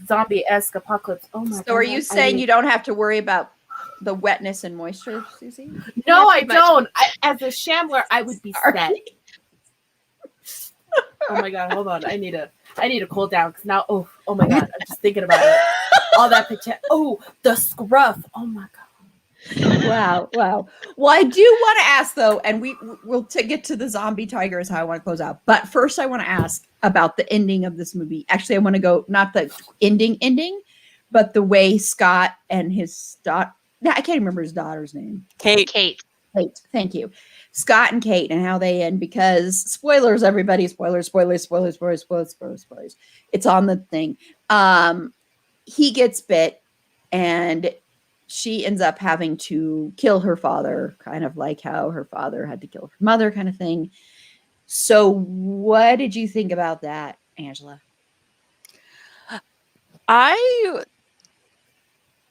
zombie-esque apocalypse. Oh my god. So are you saying you don't have to worry about the wetness and moisture, Susie? No, Not I too much. don't. As a shambler, I would be Sorry. set. Oh my god, hold on. I need to cool down because now oh my god, I'm just thinking about it. All that potential. Oh, the scruff. Oh my god. Wow. Well, I do want to ask though, and we'll get to the zombie tigers, how I want to close out. But first I want to ask about the ending of this movie. Actually, I want to go not the ending, but the way Scott and his daughter, I can't remember his daughter's name. Kate. Kate. Kate, thank you. Scott and Kate and how they end, because spoilers, everybody, spoilers. It's on the thing. He gets bit and she ends up having to kill her father, kind of like how her father had to kill her mother, kind of thing. So what did you think about that, Angela?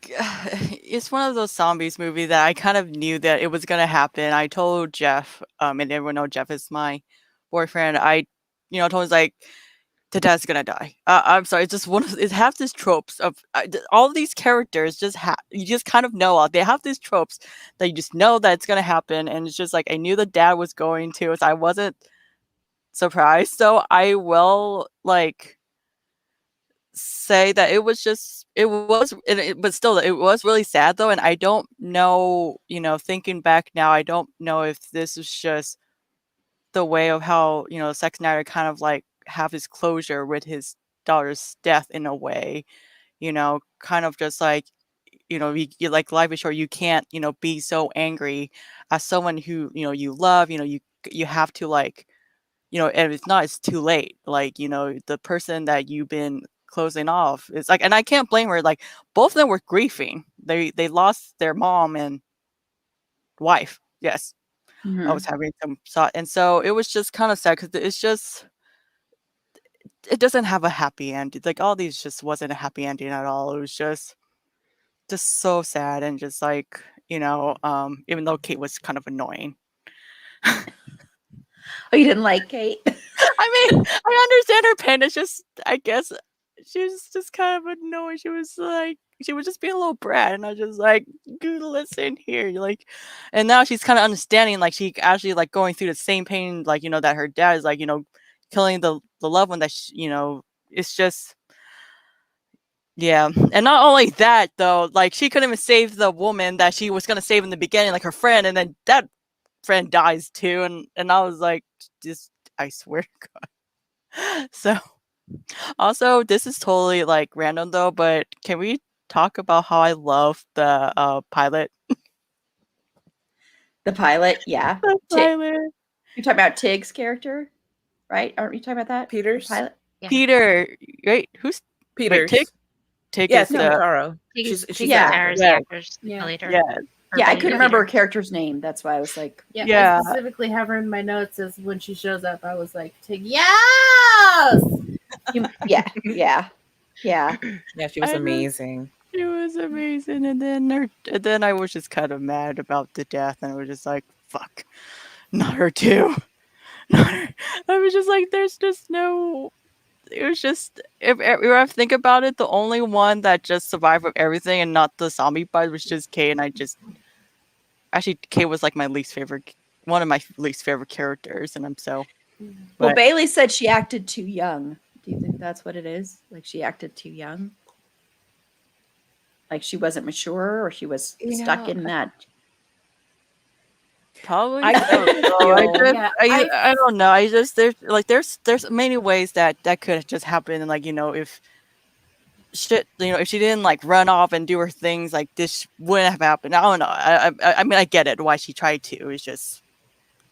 It's one of those zombies movie that I kind of knew that it was gonna happen. I told Jeff, and everyone know Jeff is my boyfriend. I, told him like, the dad's gonna die. I'm sorry. It's just it have these tropes of all these characters. You just kind of know they have these tropes that you just know that it's gonna happen, and it's just like I knew the dad was going to, so I wasn't surprised. So I will like say that it was really sad though, and I don't know. Thinking back now, I don't know if this is just the way of how Zack Snyder kind of like have his closure with his daughter's death in a way, kind of just like, you like life is short. You can't, be so angry as someone who, you love, you have to like, and it's too late. Like, the person that you've been closing off is like, and I can't blame her. Like both of them were grieving. They lost their mom and wife. Yes. I was having some thought. And so it was just kind of sad because it doesn't have a happy end. Like all these just wasn't a happy ending at all. It was just so sad and just like, even though Kate was kind of annoying. Oh, you didn't like Kate? I mean, I understand her pain. It's just, I guess she was just kind of annoying. She was just being a little brat, and I was just like, "Good, listen here." You're like, and now she's kind of understanding, like she actually like going through the same pain, like that her dad is like killing the loved one that it's just. Yeah, and not only that though, like she couldn't even save the woman that she was gonna save in the beginning, like her friend, and then that friend dies too, and I was like, just I swear to God. So, also this is totally like random though, but can we talk about how I love the pilot? The pilot, yeah. The Tig, pilot. you're talking about Tig's character, right? Aren't you talking about that? The Peters? pilot? Yeah. Peter. Wait, who's Peters. Tig? Tig Yeah, is Tig the Notaro. She's Yeah. Tara's Yeah. actor's Yeah. later. yeah. Yeah, I Peter. couldn't remember her character's name. That's why I was like, Yeah, Yeah. I specifically have her in my notes as when she shows up. I was like, yes. yeah, yeah, yeah. Yeah, she was I just- amazing. It was amazing, and then I was just kind of mad about the death, and I was just like, "Fuck, not her too." Not her. I was just like, "There's just no." It was just if I think about it, the only one that just survived with everything and not the zombie bite was just Kay, and I just actually Kay was like my least favorite, one of my least favorite characters, and I'm so. Well, But- Bailey said she acted too young. Do you think that's what it is? Like she acted too young? Like she wasn't mature, or she was stuck in that? Probably. I don't know. Yeah, I don't know. I just there's many ways that could just happen, and like if shit, if she didn't like run off and do her things, like this wouldn't have happened. I don't know. I mean, I get it why she tried to. It's just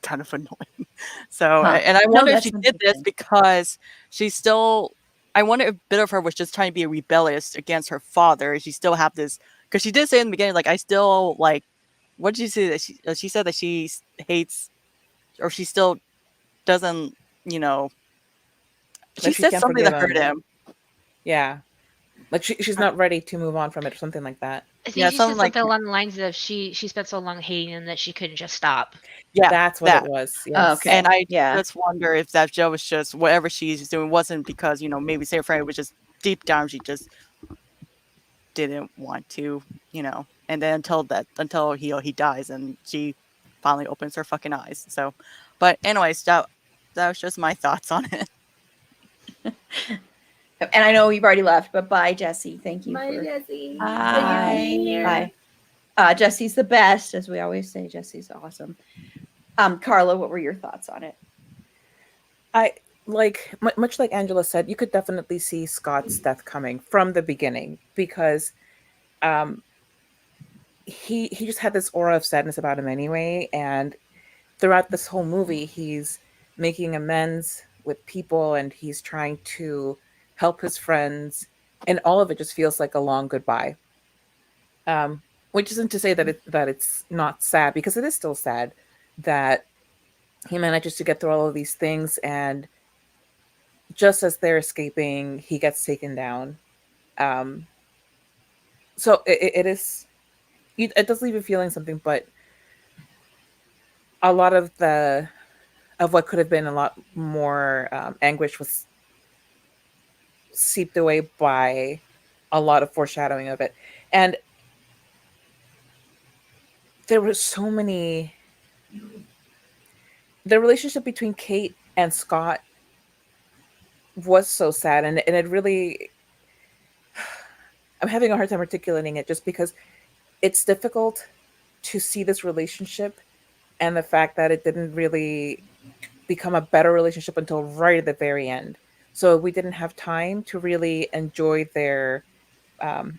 kind of annoying. So, Huh. and I No, wonder if that's she did this interesting. because she's still. I wonder if a bit of her was just trying to be rebellious against her father. She still have this because she did say in the beginning, like I still like. What did you say that she said that she hates, or she still doesn't, she Like, she said can't something that forgive hurt him. him. Yeah. Like she's not ready to move on from it or something like that. I think Yeah, she said something like- something along the lines of she spent so long hating him that she couldn't just stop. Yeah, That's what that. it was. Oh, Yes. okay. And I Yeah. just wonder if that Joe was just whatever she's doing wasn't because maybe say friend was just deep down she just didn't want to, and then until he dies and she finally opens her fucking eyes. So, but anyways, that was just my thoughts on it. And I know you've already left, but bye, Jesse. Thank you. Bye, for- Jesse. Bye. Bye. Jesse's the best, as we always say. Jesse's awesome. Carla, what were your thoughts on it? I like much like Angela said, you could definitely see Scott's death coming from the beginning because he just had this aura of sadness about him anyway, and throughout this whole movie he's making amends with people and he's trying to help his friends, and all of it just feels like a long goodbye. Which isn't to say that it's not sad, because it is still sad that he manages to get through all of these things, and just as they're escaping, he gets taken down. So it is, it does leave you feeling something, but a lot of what could have been a lot more anguish was seeped away by a lot of foreshadowing of it. And there were so many. The relationship between Kate and Scott was so sad, and it really, I'm having a hard time articulating it just because it's difficult to see this relationship and the fact that it didn't really become a better relationship until right at the very end. So we didn't have time to really enjoy their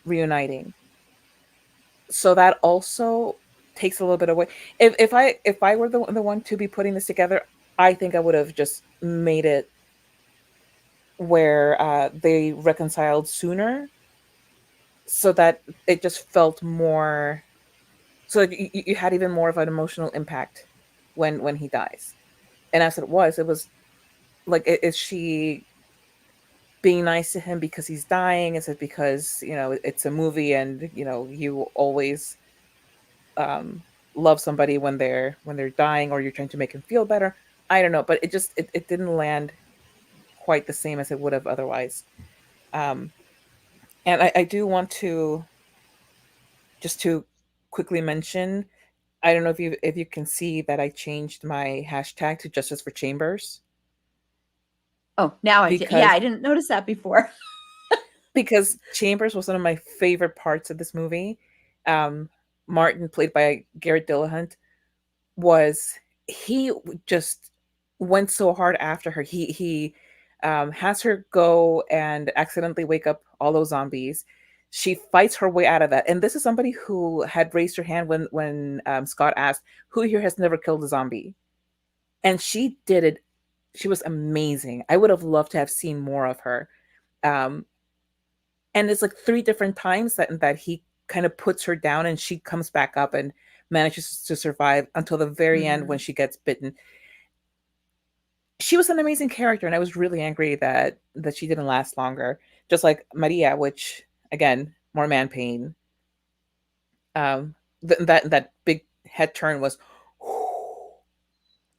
reuniting. So that also takes a little bit away. If I were the one to be putting this together, I think I would have just made it where they reconciled sooner, so that it just felt more. So you had even more of an emotional impact when he dies. And as it was like, is she being nice to him because he's dying? Is it because it's a movie and you always love somebody when they're dying, or you're trying to make him feel better? I don't know, but it just it didn't land quite the same as it would have otherwise. And I do want to just to quickly mention, I don't know if you can see that I changed my hashtag to Justice for Chambers, Oh, now I Because- yeah, I didn't notice that before. because Chambers was one of my favorite parts of this movie. Martin, played by Garrett Dillahunt, he just went so hard after her. He has her go and accidentally wake up all those zombies. She fights her way out of that. And this is somebody who had raised her hand when Scott asked, "Who here has never killed a zombie?" And she did it. She was amazing. I would have loved to have seen more of her. Um, and it's like 3 different times that he kind of puts her down, and she comes back up and manages to survive until the very end when she gets bitten. She was an amazing character, and I was really angry that she didn't last longer. Just like Maria, which again, more man pain. That big head turn was.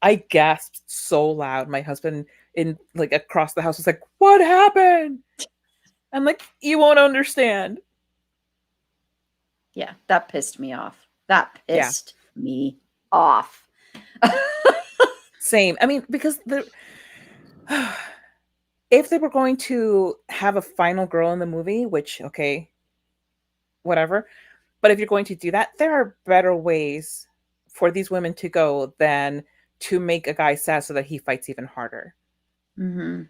I gasped so loud. My husband in like across the house was like, "What happened?" I'm like, "You won't understand." Yeah, that pissed me off. That Yeah. pissed me off. Same. I mean, because if they were going to have a final girl in the movie, which okay, whatever, but if you're going to do that, there are better ways for these women to go than to make a guy sad so that he fights even harder. Mm-hmm.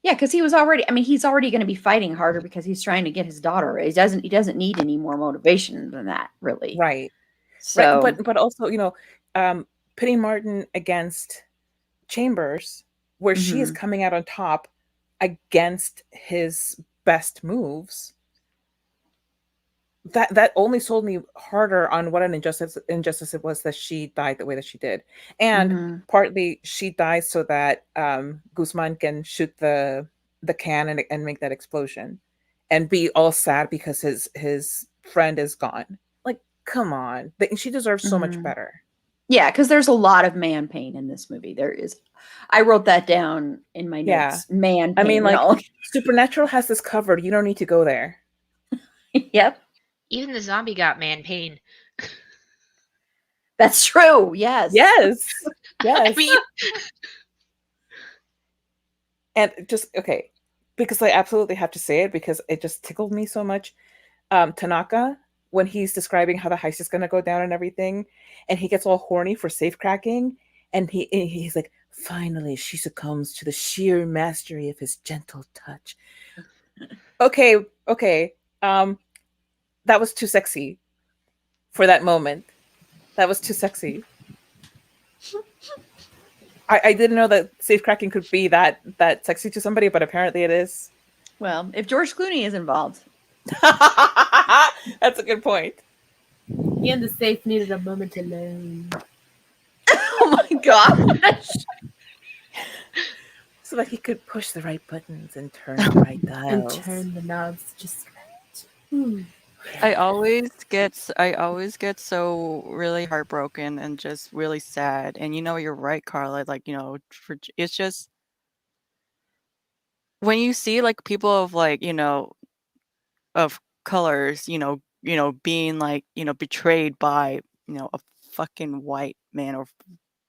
Yeah, because he was already. I mean, he's already going to be fighting harder because he's trying to get his daughter. He doesn't need any more motivation than that, really. Right. So, Right. But also, pitting Martin against Chambers, where she is coming out on top against his best moves. That only sold me harder on what an injustice it was that she died the way that she did. And partly she dies so that Guzman can shoot the can and make that explosion and be all sad because his friend is gone. Like, come on. She deserves so much better. Yeah, because there's a lot of man pain in this movie. There is. I wrote that down in my notes. Yeah. Man pain. I mean, like, Supernatural has this covered. You don't need to go there. Yep. Even the zombie got man pain. That's true. Yes. Yes. I mean, and just okay, because I absolutely have to say it because it just tickled me so much. Tanaka, when he's describing how the heist is going to go down and everything, and he gets all horny for safe cracking, and he's like, "Finally, she succumbs to the sheer mastery of his gentle touch." Okay. That was too sexy for that moment. That was too sexy. I didn't know that safe cracking could be that sexy to somebody, but apparently it is. Well, if George Clooney is involved. That's a good point. He and the safe needed a moment alone. Oh my gosh. So that he could push the right buttons and turn the right dials. And turn the knobs just right. I always get so really heartbroken and just really sad. And you're right, Carla. Like, it's just when you see like people of like, of colors, being like, betrayed by, a fucking white man or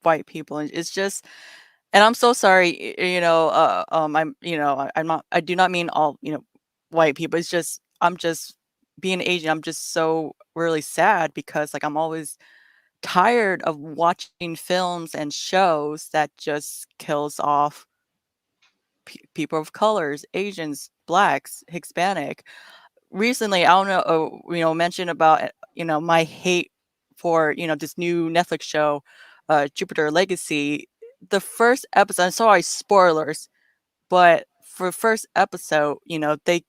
white people. And it's just, and I'm so sorry, I do not mean all, white people. It's just, I'm just being Asian. I'm just so really sad because like, I'm always tired of watching films and shows that just kills off people of colors, Asians, blacks, Hispanic. Recently, I don't know, mentioned about, my hate for, this new Netflix show, Jupiter Legacy. The first episode, sorry, spoilers, but for first episode, they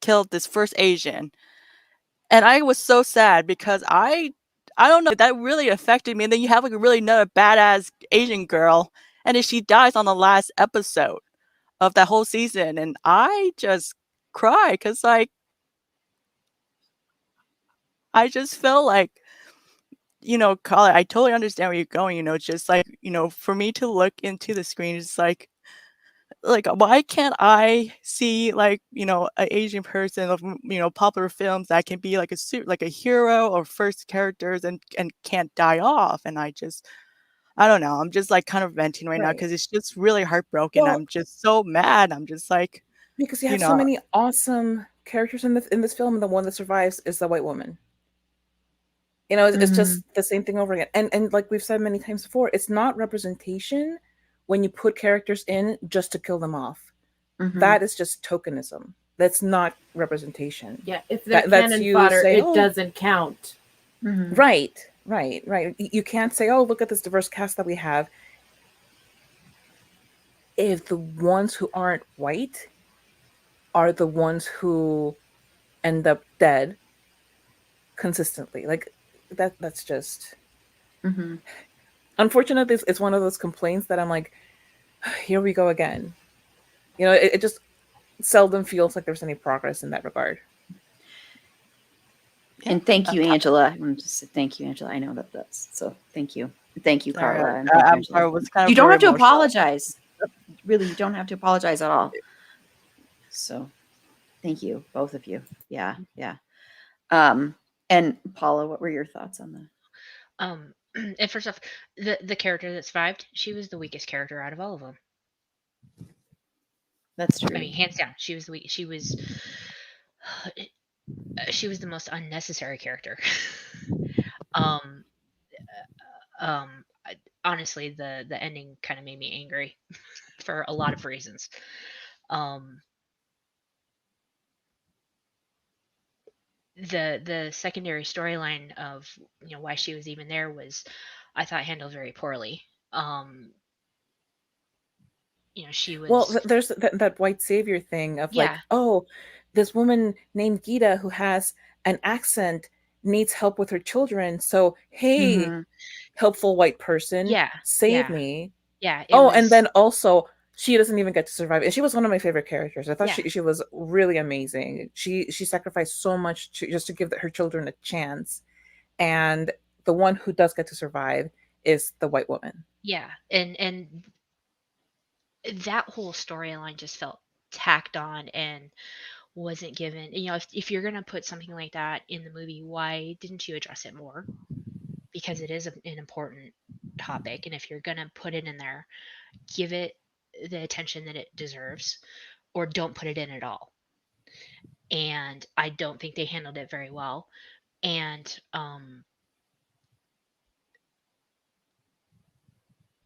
killed this first Asian. And I was so sad because I don't know, that really affected me. And then you have like a really another badass Asian girl, and then she dies on the last episode of that whole season. And I just cry because like, I just felt like, Colin, I totally understand where you're going, just like, for me to look into the screen, it's like, why can't I see like, an Asian person of, popular films that can be like a hero or first characters and can't die off? And I don't know. I'm just like kind of venting right now because it's just really heartbroken. Well, I'm just so mad. I'm just like, because you have so many awesome characters in this film, and the one that survives is the white woman. It's just the same thing over again. And like we've said many times before, it's not representation when you put characters in just to kill them off. That is just tokenism. That's not representation. Yeah, if they're That's cannon you fodder, saying, it oh, doesn't count. Mhm. right. You can't say, oh, look at this diverse cast that we have. If the ones who aren't white are the ones who end up dead consistently, like that's just Mhm. unfortunately. It's one of those complaints that I'm like, here we go again. It just seldom feels like there's any progress in that regard. And thank you, Angela. I want to say thank you, Angela. I know that's so. Thank you, thank you, Sorry, Carla, and thank you, I'm sorry. Angela. It was kind of You don't very have to emotional. apologize. Really, you don't have to apologize at all. So, thank you, both of you. Yeah. And Paula, what were your thoughts on that? And first off, the character that survived, she was the weakest character out of all of them. That's true. I mean, hands down, she was the weak. She was the most unnecessary character. um, honestly, the ending kind of made me angry for a lot of reasons. The secondary storyline of why she was even there was, I thought, handled very poorly. She Well, was, there's that white savior thing of like, yeah, oh, this woman named Gita who has an accent needs help with her children. So, hey, Mhm. helpful white person, yeah, save yeah, me. yeah. It Oh, and was, then also she doesn't even get to survive. And she was one of my favorite characters. I thought yeah, she was really amazing. She sacrificed so much just to give her children a chance. And the one who does get to survive is the white woman. yeah, and that whole storyline just felt tacked on and wasn't given. If you're gonna put something like that in the movie, why didn't you address it more? Because it is an important topic, and if you're gonna put it in there, give it the attention that it deserves, or don't put it in at all. And I don't think they handled it very well. And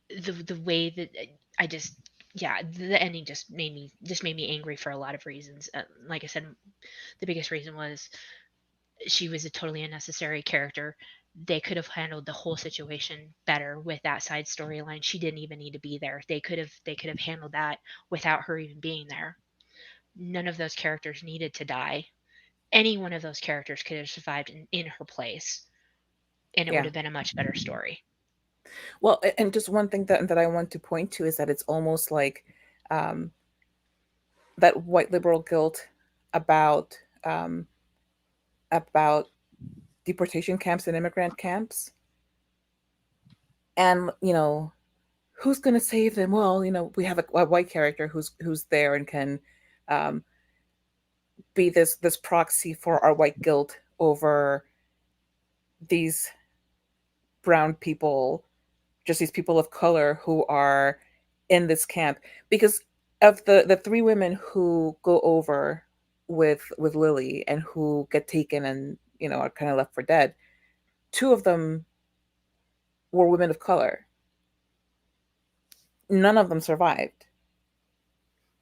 the way that I just, yeah, the ending just made me angry for a lot of reasons. Like I said, the biggest reason was she was a totally unnecessary character. They could have handled the whole situation better with that side storyline. She didn't even need to be there. They could have handled that without her even being there. None of those characters needed to die. Any one of those characters could have survived in her place, and it would Yeah. have been a much better story. Well, and just one thing that I want to point to is that it's almost like um, that white liberal guilt about um, about deportation camps and immigrant camps, and who's going to save them? Well, we have a white character who's there and can um, be this proxy for our white guilt over these brown people, just these people of color who are in this camp. Because of the three women who go over with Lily and who get taken and are kind of left for dead, two of them were women of color. None of them survived.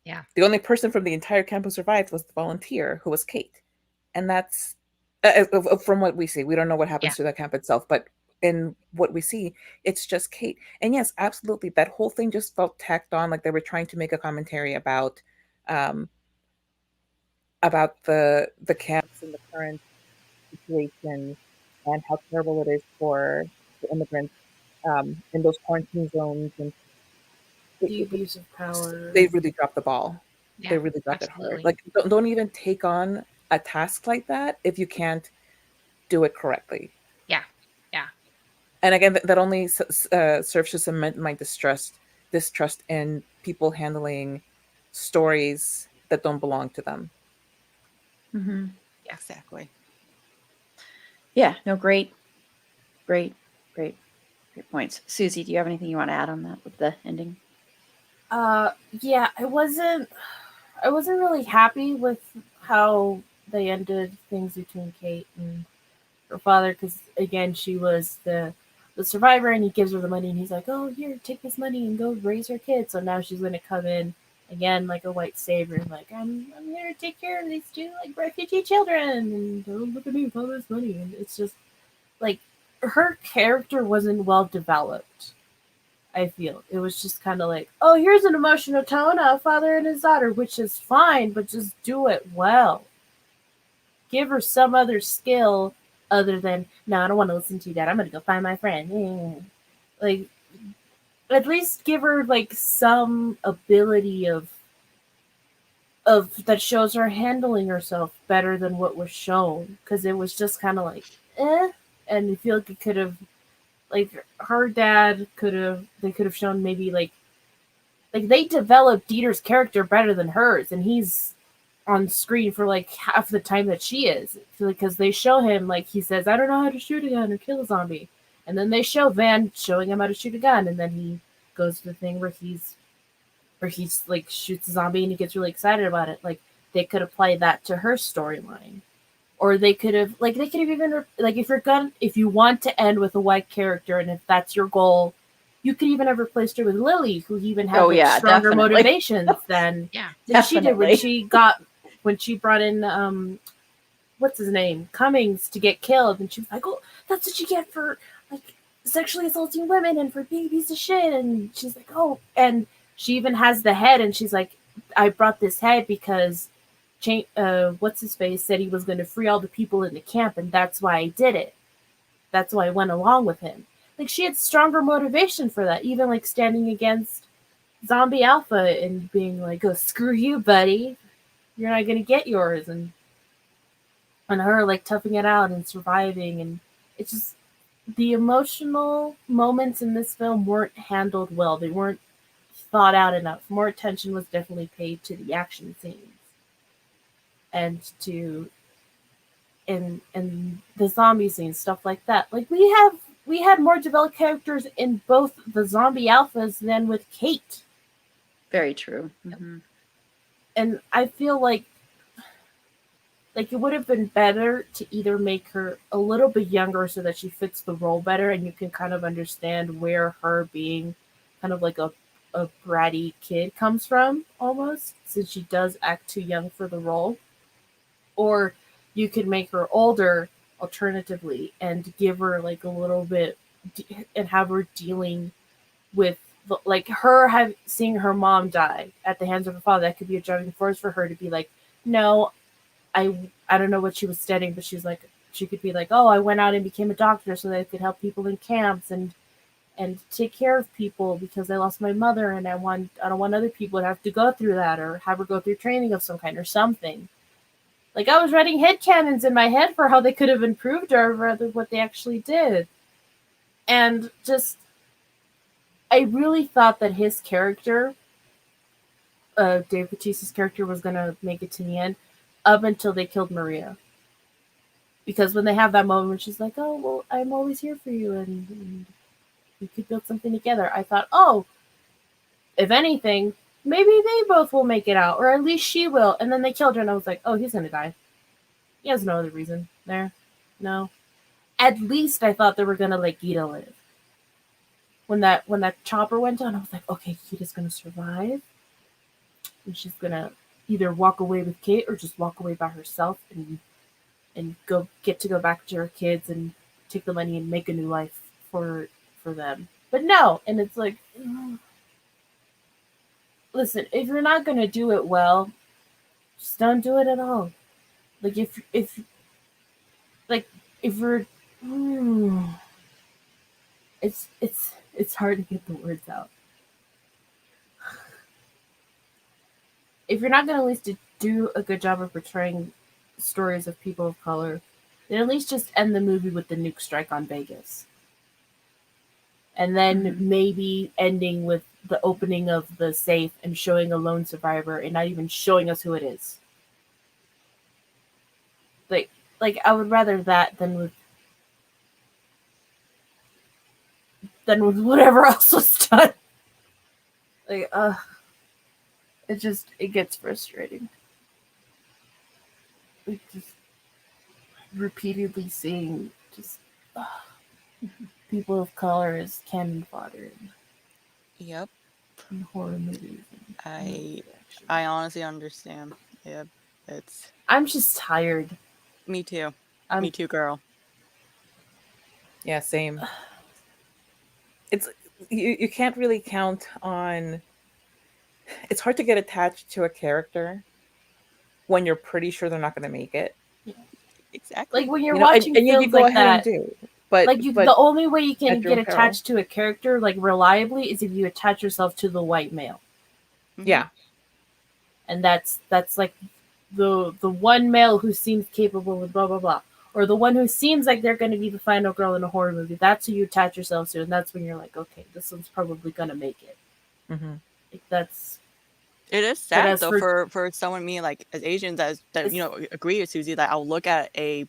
Yeah. The only person from the entire camp who survived was the volunteer, who was Kate. And that's from what we see. We don't know what happens Yeah. to that camp itself, but in what we see, it's just Kate. And yes, absolutely, that whole thing just felt tacked on, like they were trying to make a commentary um, about the camps and the current situation and how terrible it is for the immigrants in those quarantine zones. And The abuse of power. they really dropped the ball. They Yeah. really dropped it hard. Absolutely. Like, don't even take on a task like that if you can't do it correctly. Yeah. Yeah. And again, that only serves to cement my distrust in people handling stories that don't belong to them. Mhm. Exactly. Yeah. No. Great points. Susie, do you have anything you want to add on that with the ending? Yeah, I wasn't really happy with how they ended things between Kate and her father, because again, she was the survivor, and he gives her the money, and he's like, "Oh, here, take this money and go raise your kids." So now she's going to come in again like a white savior, like I'm here to take care of these two like refugee children, and don't look at me with all this money. And it's just like her character wasn't well developed. I feel it was just kind of like, oh, here's an emotional tone, a father and his daughter, which is fine, but just do it well. Give her some other skill other than, no, I don't want to listen to you, Dad. I'm gonna go find my friend. Like, at least give her like some ability of that shows her handling herself better than what was shown, because it was just kind of like, and I feel like it could have, like her dad they could have shown maybe like they developed Dieter's character better than hers, and he's on screen for like half the time that she is, because they show him like he says, I don't know how to shoot a gun or kill a zombie, and then they show Van showing him how to shoot a gun, and then he goes to the thing where he's like shoots a zombie and he gets really excited about it. Like they could apply that to her storyline, or they could have even like if you want to end with a white character, and if that's your goal, you could even have replaced her with Lily, who even had stronger definitely. motivations than she did when she brought in what's his name, Cummings, to get killed, and she was like, oh, that's what you get for like sexually assaulting women and for being a piece of shit. And she's like, oh, and she even has the head, and she's like, I brought this head because what's his face said he was going to free all the people in the camp, and that's why I did it. That's why I went along with him. Like she had stronger motivation for that, even like standing against Zombie Alpha and being like, oh, screw you, buddy, you're not going to get yours, and her like toughing it out and surviving. And it's just the emotional moments in this film weren't handled well. They weren't thought out enough. More attention was definitely paid to the action scenes and to and the zombie scenes, stuff like that. Like we had more developed characters in both the Zombie Alphas than with Kate. Very true. Mm-hmm. And I feel like it would have been better to either make her a little bit younger so that she fits the role better, and you can kind of understand where her being kind of like a bratty kid comes from, almost, since she does act too young for the role. Or you could make her older, alternatively, and give her like a little bit, and have her dealing with like her seeing her mom die at the hands of her father. That could be a driving force for her to be like, no, I don't know what she was studying, but she's like, she could be like, oh, I went out and became a doctor so that I could help people in camps and take care of people because I lost my mother, and I don't want other people to have to go through that, or have her go through training of some kind or something. Like I was writing headcanons in my head for how they could have improved her rather than what they actually did. And just, I really thought that his character, Dave Bautista's character, was going to make it to the end, up until they killed Maria. Because when they have that moment, she's like, oh, well, I'm always here for you, and we could build something together. I thought, oh, if anything, maybe they both will make it out, or at least she will. And then they killed her, and I was like, oh, he's going to die. He has no other reason there. No. At least I thought they were going to let Gita live. When that chopper went down, I was like, okay, Gita's going to survive. And she's going to either walk away with Kate or just walk away by herself and go back to her kids and take the money and make a new life for them. But no, and it's like, listen, if you're not going to do it well, just don't do it at all. Like if you're it's hard to get the words out. If you're not going to at least do a good job of portraying stories of people of color, then at least just end the movie with the nuke strike on Vegas. And then maybe ending with the opening of the safe and showing a lone survivor and not even showing us who it is. Like I would rather that than with whatever else was done. Like, it gets frustrating. Like just repeatedly seeing just people of color as cannon fodder. Yep. in horror movies. And movie action. I honestly understand. Yeah, it's I'm just tired. me too. I'm Me too, girl. Yeah, same. It's you can't really count on. It's hard to get attached to a character when you're pretty sure they're not going to make it. Exactly. like when you're You know, watching and you films go like ahead and that. do. But Like but the only way you can at your get peril. attached to a character like reliably is if you attach yourself to the white male, Mhm. yeah, and that's like the one male who seems capable of blah blah blah, or the one who seems like they're going to be the final girl in a horror movie. That's who you attach yourself to, and that's when you're like, okay, this one's probably going to make it. hmm Like that's It is sad as though for- for someone me like as Asians that It's- you know agree with Susie that I'll look at a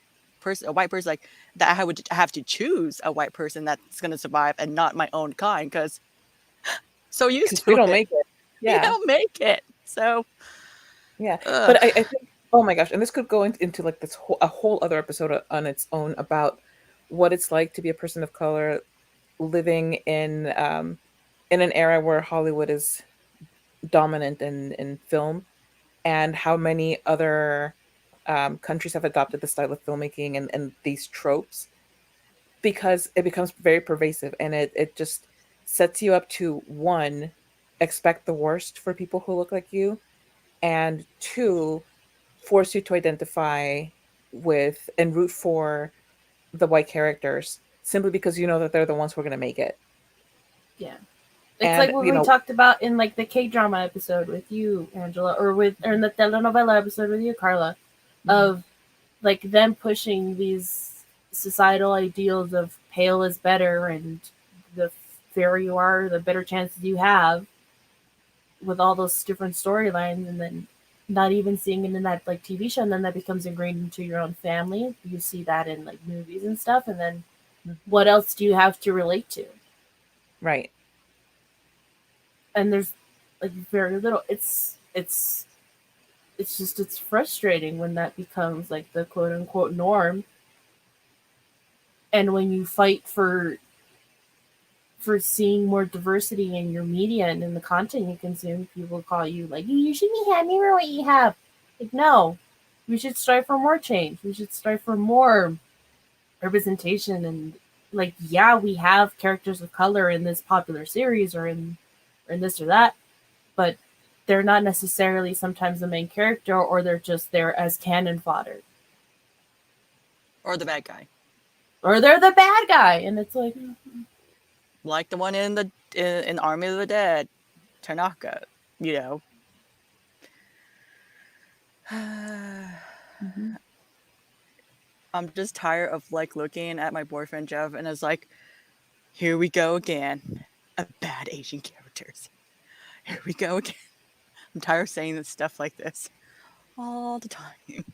white person like that I would have to choose a white person that's going to survive and not my own kind because so used because to we don't it. make it. We Yeah, don't make it. So yeah. ugh. But I think, oh my gosh, and this could go into like a whole other episode on its own about what it's like to be a person of color living in an era where Hollywood is dominant in film, and how many other countries have adopted the style of filmmaking and these tropes, because it becomes very pervasive, and it just sets you up to, one, expect the worst for people who look like you, and two, force you to identify with and root for the white characters simply because you know that they're the ones who are going to make it. yeah. It's And, like what you we know- talked about in like the K-drama episode with you, Angela, or in the telenovela episode with you, Carla, of like them pushing these societal ideals of pale is better and the fairer you are, the better chances you have, with all those different storylines, and then not even seeing it in that like TV show, and then that becomes ingrained into your own family. You see that in like movies and stuff, and then what else do you have to relate to? Right. And there's like very little. It's just it's frustrating when that becomes like the quote unquote norm, and when you fight for seeing more diversity in your media and in the content you consume, people call you like, you should be happy with what you have. Like, no, we should strive for more change. We should strive for more representation. And like, yeah, we have characters of color in this popular series or in this or that, but they're not necessarily sometimes the main character, or they're just there as cannon fodder, or the bad guy. or they're the bad guy. And it's like, Like the one in Army of the Dead, Tanaka, you know. I'm just tired of like looking at my boyfriend Jeff and it's like, here we go again. A bad Asian characters. Here we go again. I'm tired of saying this stuff like this all the time.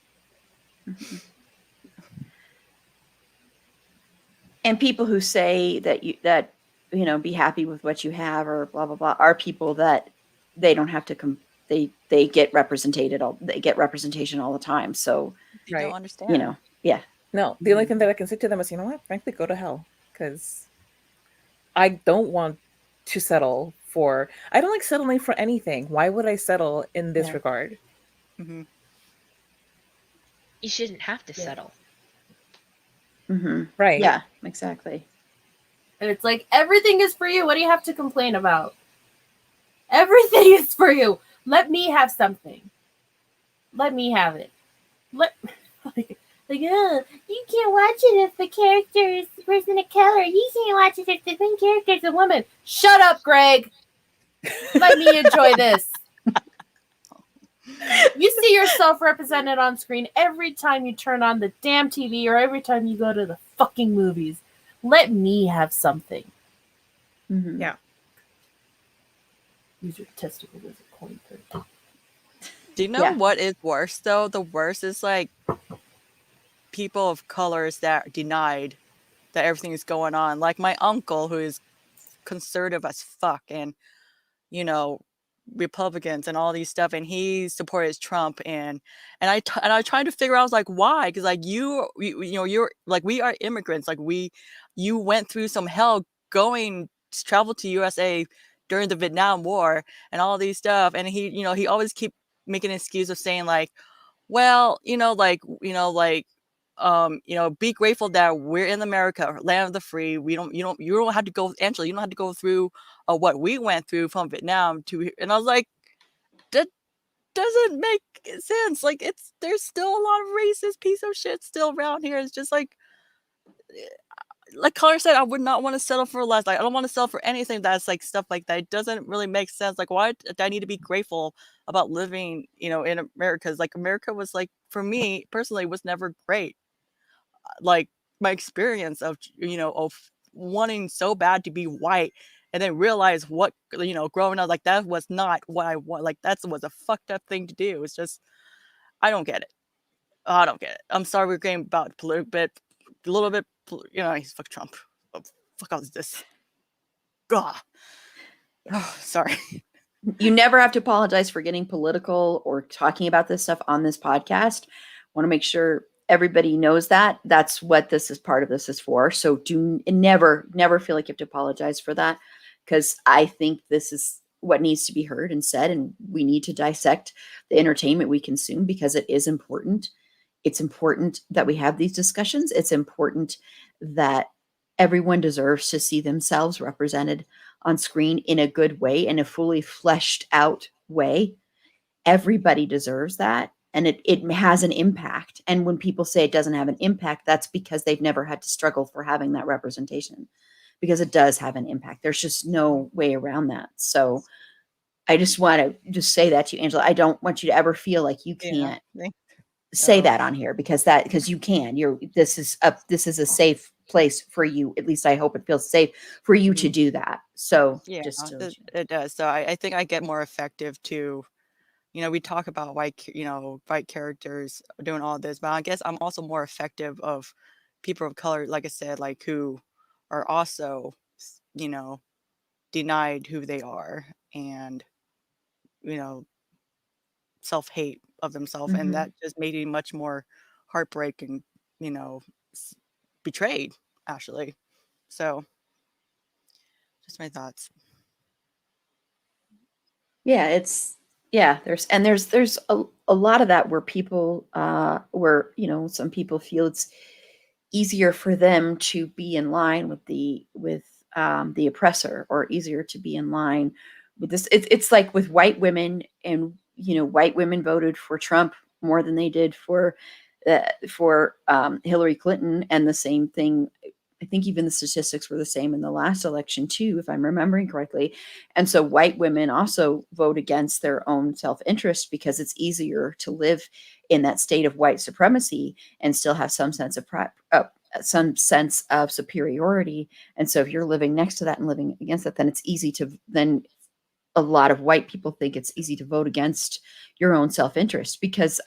And people who say that you know, be happy with what you have or blah blah blah are people that they don't have to they get representation all the time. So You Right. don't understand. you know, yeah. No, the only thing that I can say to them is, you know what? Frankly, go to hell, because I don't want to settle for. I don't like settling for anything. Why would I settle in this Yeah. regard? Mhm. You shouldn't have to Yeah. settle. Hmm. Right. Yeah, exactly. and it's like, everything is for you. What do you have to complain about? Everything is for you. Let me have something. Let me have it. You can't watch it if the character is the person of color. You can't watch it if the main character is a woman. Shut up, Greg. Let me enjoy this. You see yourself represented on screen every time you turn on the damn TV or every time you go to the fucking movies. Let me have something. Mhm. Yeah. Use your testicles as a coin purse. Do you know Yeah. what is worse though? The worst is like people of colors that are denied that everything is going on. Like my uncle who is conservative as fuck and you know Republicans and all these stuff and he supported Trump and I tried to figure out I was like why, because like you know you're like we are immigrants, like you went through some hell travel to USA during the Vietnam War and all these stuff. And he always keep making an excuse of saying like, well, be grateful that we're in America, land of the free. You don't have to go, Angela, you don't have to go through what we went through from Vietnam to, and I was like, that doesn't make sense. Like, there's still a lot of racist piece of shit still around here. It's just like Color said, I would not want to settle for less. Like, I don't want to settle for anything that's like stuff like that. It doesn't really make sense. Like, why do I need to be grateful about living, in America? 'Cause like America was like, for me personally, was never great. Like, my experience of wanting so bad to be white, and then realize what growing up, like, that was not what I want. Like, that was a fucked up thing to do. It's just, I don't get it. I don't get it. I'm sorry we're getting about a little bit. He's fuck Trump. Oh, fuck all this. God. Oh, sorry. You never have to apologize for getting political or talking about this stuff on this podcast. Want to make sure everybody knows that. That's what part of this is for. So do never feel like you have to apologize for that, because I think this is what needs to be heard and said, and we need to dissect the entertainment we consume because it is important. It's important that we have these discussions. It's important that everyone deserves to see themselves represented on screen in a good way, in a fully fleshed out way. Everybody deserves that. And it has an impact. And when people say it doesn't have an impact, that's because they've never had to struggle for having that representation, because it does have an impact. There's just no way around that. So I just want to just say that to you, Angela. I don't want you to ever feel like you can't say that on here, because you can. This is a safe place for you. At least I hope it feels safe for you to do that. So Yeah, just it does. So I think I get more effective to, we talk about white characters doing all this, but I guess I'm also more effective of people of color, like I said, like, who are also, denied who they are, and, self-hate of themselves. And that just made me much more heartbreaking, betrayed, actually. So just my thoughts. Yeah, there's a lot of that where people where some people feel it's easier for them to be in line with the oppressor, or easier to be in line with this. It's like with white women, and white women voted for Trump more than they did for Hillary Clinton, and the same thing. I think even the statistics were the same in the last election too, if I'm remembering correctly. And so white women also vote against their own self-interest, because it's easier to live in that state of white supremacy and still have some sense of superiority. And so if you're living next to that and living against that, then a lot of white people think it's easy to vote against your own self-interest, because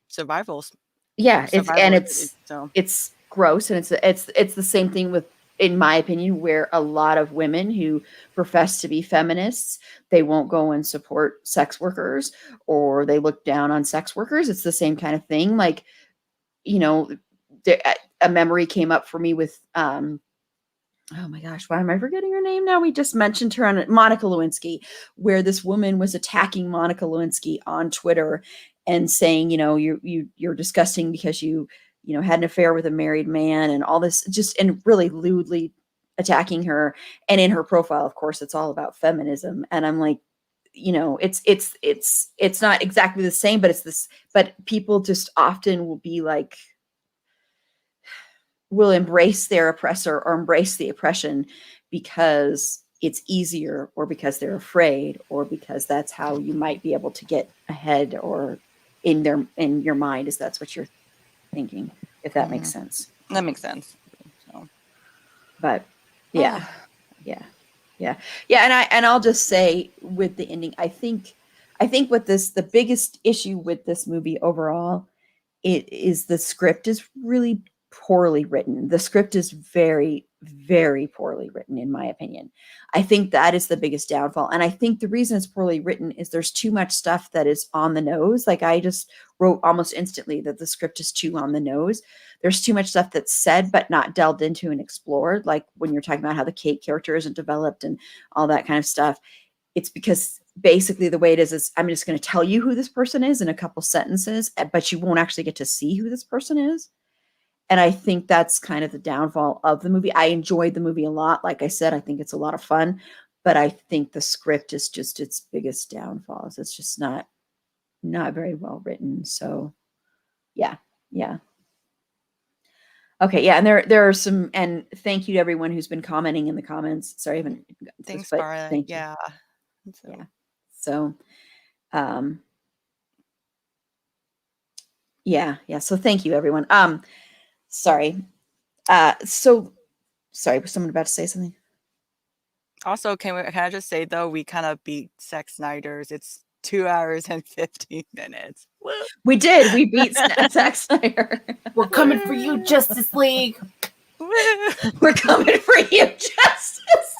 Survivals. Yeah, it's gross, and it's the same thing with, in my opinion, where a lot of women who profess to be feminists, they won't go and support sex workers, or they look down on sex workers. It's the same kind of thing. Like, a memory came up for me with oh my gosh, why am I forgetting her name now? We just mentioned her on Monica Lewinsky, where this woman was attacking Monica Lewinsky on Twitter and saying, you're disgusting because you had an affair with a married man, and all this, and really lewdly attacking her. And in her profile, of course, it's all about feminism. And I'm like, it's not exactly the same, but it's this, but people just often will be like, will embrace their oppressor or embrace the oppression because it's easier, or because they're afraid, or because that's how you might be able to get ahead, or in your mind, is that's what you're thinking, if that makes sense. That makes sense. So. But yeah. And I'll just say with the ending, I think with this, the biggest issue with this movie overall, it is the script is really poorly written. The script is very, very poorly written, in my opinion. I think that is the biggest downfall. And I think the reason it's poorly written is there's too much stuff that is on the nose. Like I just wrote almost instantly that the script is too on the nose. There's too much stuff that's said, but not delved into and explored. Like when you're talking about how the Kate character isn't developed and all that kind of stuff. It's because basically the way it is I'm just going to tell you who this person is in a couple sentences, but you won't actually get to see who this person is. And I think that's kind of the downfall of the movie. I enjoyed the movie a lot. Like I said, I think it's a lot of fun, but I think the script is just its biggest downfalls. It's just not very well written. So yeah. Okay, yeah, and there are some, and thank you to everyone who's been commenting in the comments. Sorry, I haven't gotten to this, Thanks, but Scarlett. thank you. Yeah. Yeah. So, yeah. So thank you, everyone. Sorry. Sorry, was someone about to say something? Also, can I just say though, we kind of beat Zack Snyder's. It's 2 hours and 15 minutes. Woo. We did. We beat Zack Snyder. We're coming for you, Justice League. Woo. We're coming for you, Justice.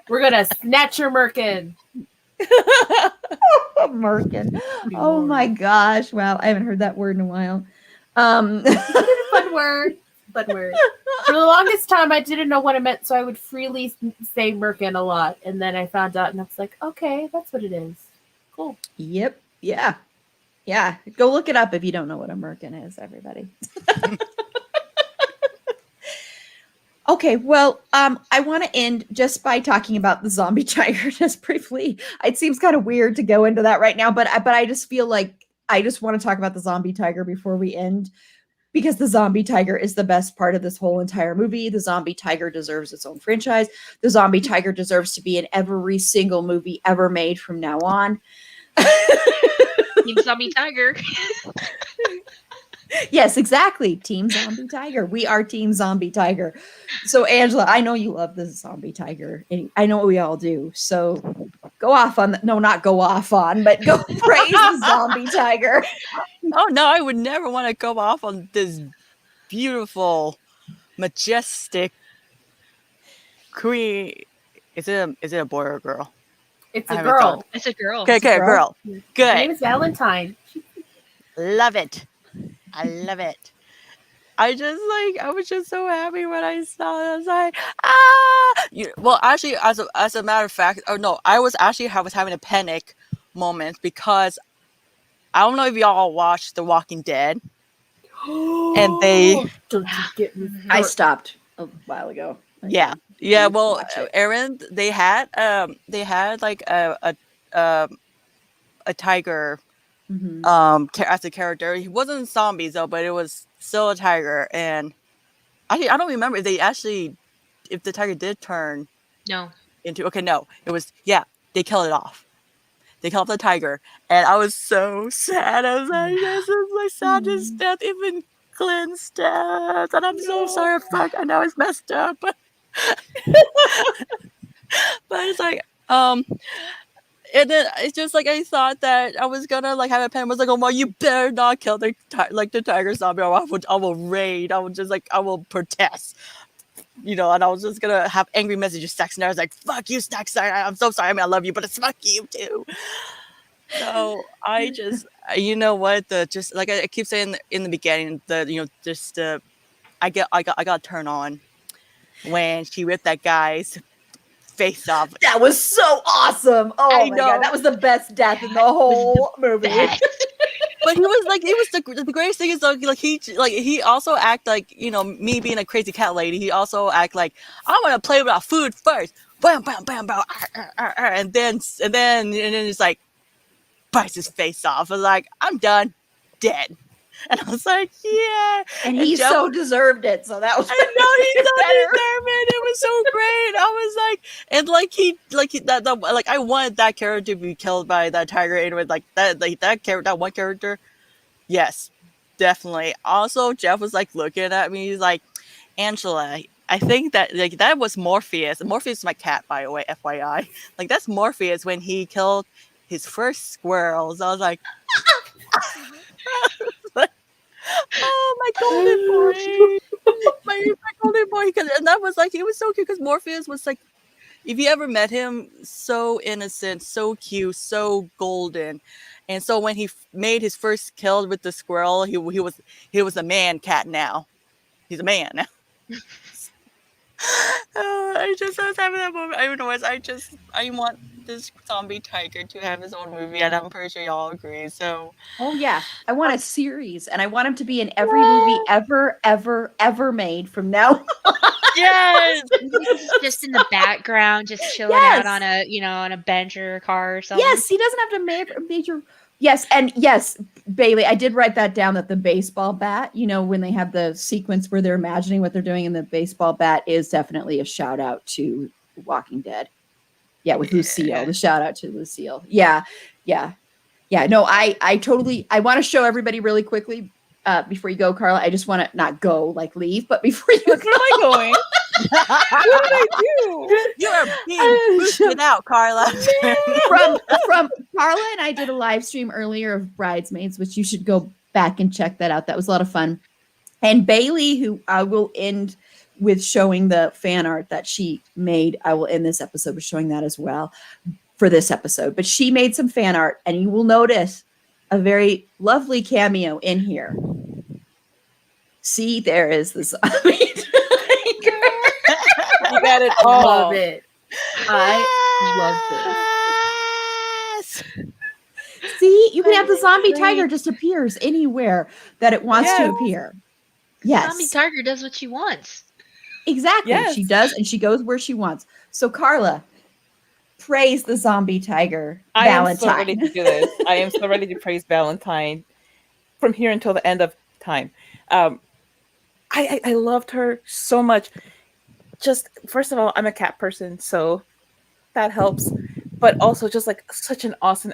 We're gonna snatch your merkin. Merkin. Oh my gosh! Wow, I haven't heard that word in a while. Fun word. Fun word. For the longest time, I didn't know what it meant, so I would freely say merkin a lot, and then I found out, and I was like, okay, that's what it is. Cool. Yep. Yeah. Go look it up if you don't know what a merkin is, everybody. Okay, well, I want to end just by talking about the zombie tiger just briefly. It seems kind of weird to go into that right now, but I just feel like I just want to talk about the zombie tiger before we end, because the zombie tiger is the best part of this whole entire movie. The zombie tiger deserves its own franchise. The zombie tiger deserves to be in every single movie ever made from now on. Team Zombie Tiger. Yes, exactly. Team Zombie Tiger. We are Team Zombie Tiger. So, Angela, I know you love the Zombie Tiger. And I know we all do. So go off on not go off on, but go praise the Zombie Tiger. Oh no, I would never want to go off on this beautiful, majestic queen. Is it a boy or a girl? It's I a haven't girl. thought. It's a girl. Okay, a girl. girl. Her name Good. is Valentine. Love it. I love it. I was just so happy when I saw it. I was like, well, actually, as a matter of fact, I was having a panic moment because I don't know if y'all watched The Walking Dead, and they, Don't you get me I started. stopped a while ago. yeah. need to Well, watch it. Aaron, they had like a tiger Mhm. as a character. He wasn't zombies though, but it was still a tiger. And actually, I don't remember if the tiger did turn No. into. Okay, no, it was they killed it off. They killed off the tiger, and I was so sad. I was like, "This is my saddest death, even Glenn's death," and I'm so sorry. Fuck, I know it's messed up, but it's like and then it's just like I thought that I was gonna like have a pen. I was like, "Oh, well, you better not kill the tiger zombie, or I will raid. I will protest." And I was just gonna have angry messages texting. I was like, "Fuck you, Snack Side. I'm so sorry. I mean, I love you, but it's fuck you too." So I just, you know what? Just like I keep saying in the beginning, I got turned on when she ripped that guy's face off. That was so awesome. Oh I my know. God. That was the best death in the whole movie. Best. But he was the greatest thing is he also act like me being a crazy cat lady. He also act like I want to play with our food first. Bam, bam, bam, bam, and then it's like bites his face off. I was like, I'm done, dead. And I was like, yeah. And he Jeff- so deserved it. So that was I know he so deserved it. It was so great. I was like, I wanted that character to be killed by that tiger. And with that one character, yes, definitely. Also, Jeff was like looking at me. He's like, Angela, I think that that was Morpheus. Morpheus is my cat, by the way, FYI. Like that's Morpheus when he killed his first squirrels. I was like, oh my golden boy. my golden boy, and that was like, he was so cute because Morpheus was like, if you ever met him, so innocent, so cute, so golden. And so when he made his first kill with the squirrel, he was a man cat now. He's a man now. I was having that moment. I want this zombie tiger to have his own movie, and I'm pretty sure y'all agree. So, Oh yeah, I want a series, and I want him to be in every movie ever made from now. yes, Just in the background, just chilling Yes. out on a bench or a car or something. Yes, he doesn't have to major. Yes, and yes, Bailey, I did write that down, that the baseball bat, when they have the sequence where they're imagining what they're doing in the baseball bat, is definitely a shout out to Walking Dead. Yeah, with Lucille, the shout out to Lucille. Yeah. No, I totally, I want to show everybody really quickly before you go, Carla. I just want to not go, like leave, but before you Where am I going? What did I do? you are being boosted out, Carla. from Carla and I did a live stream earlier of Bridesmaids, which you should go back and check that out. That was a lot of fun. And Bailey, who I will end with showing the fan art that she made. I will end this episode with showing that as well for this episode. But she made some fan art, and you will notice a very lovely cameo in here. See, there is the zombie tiger. You got it I all. love it. I love this. See, you can have the zombie tiger just appears anywhere that it wants to Yes. appear. Yes. Zombie tiger does what she wants. Exactly. Yes. She does, and she goes where she wants. So, Carla, praise the zombie tiger, I am so Valentine. ready to do this. I am so ready to praise Valentine from here until the end of time. I loved her so much. Just first of all, I'm a cat person, so that helps. But also, just like such an awesome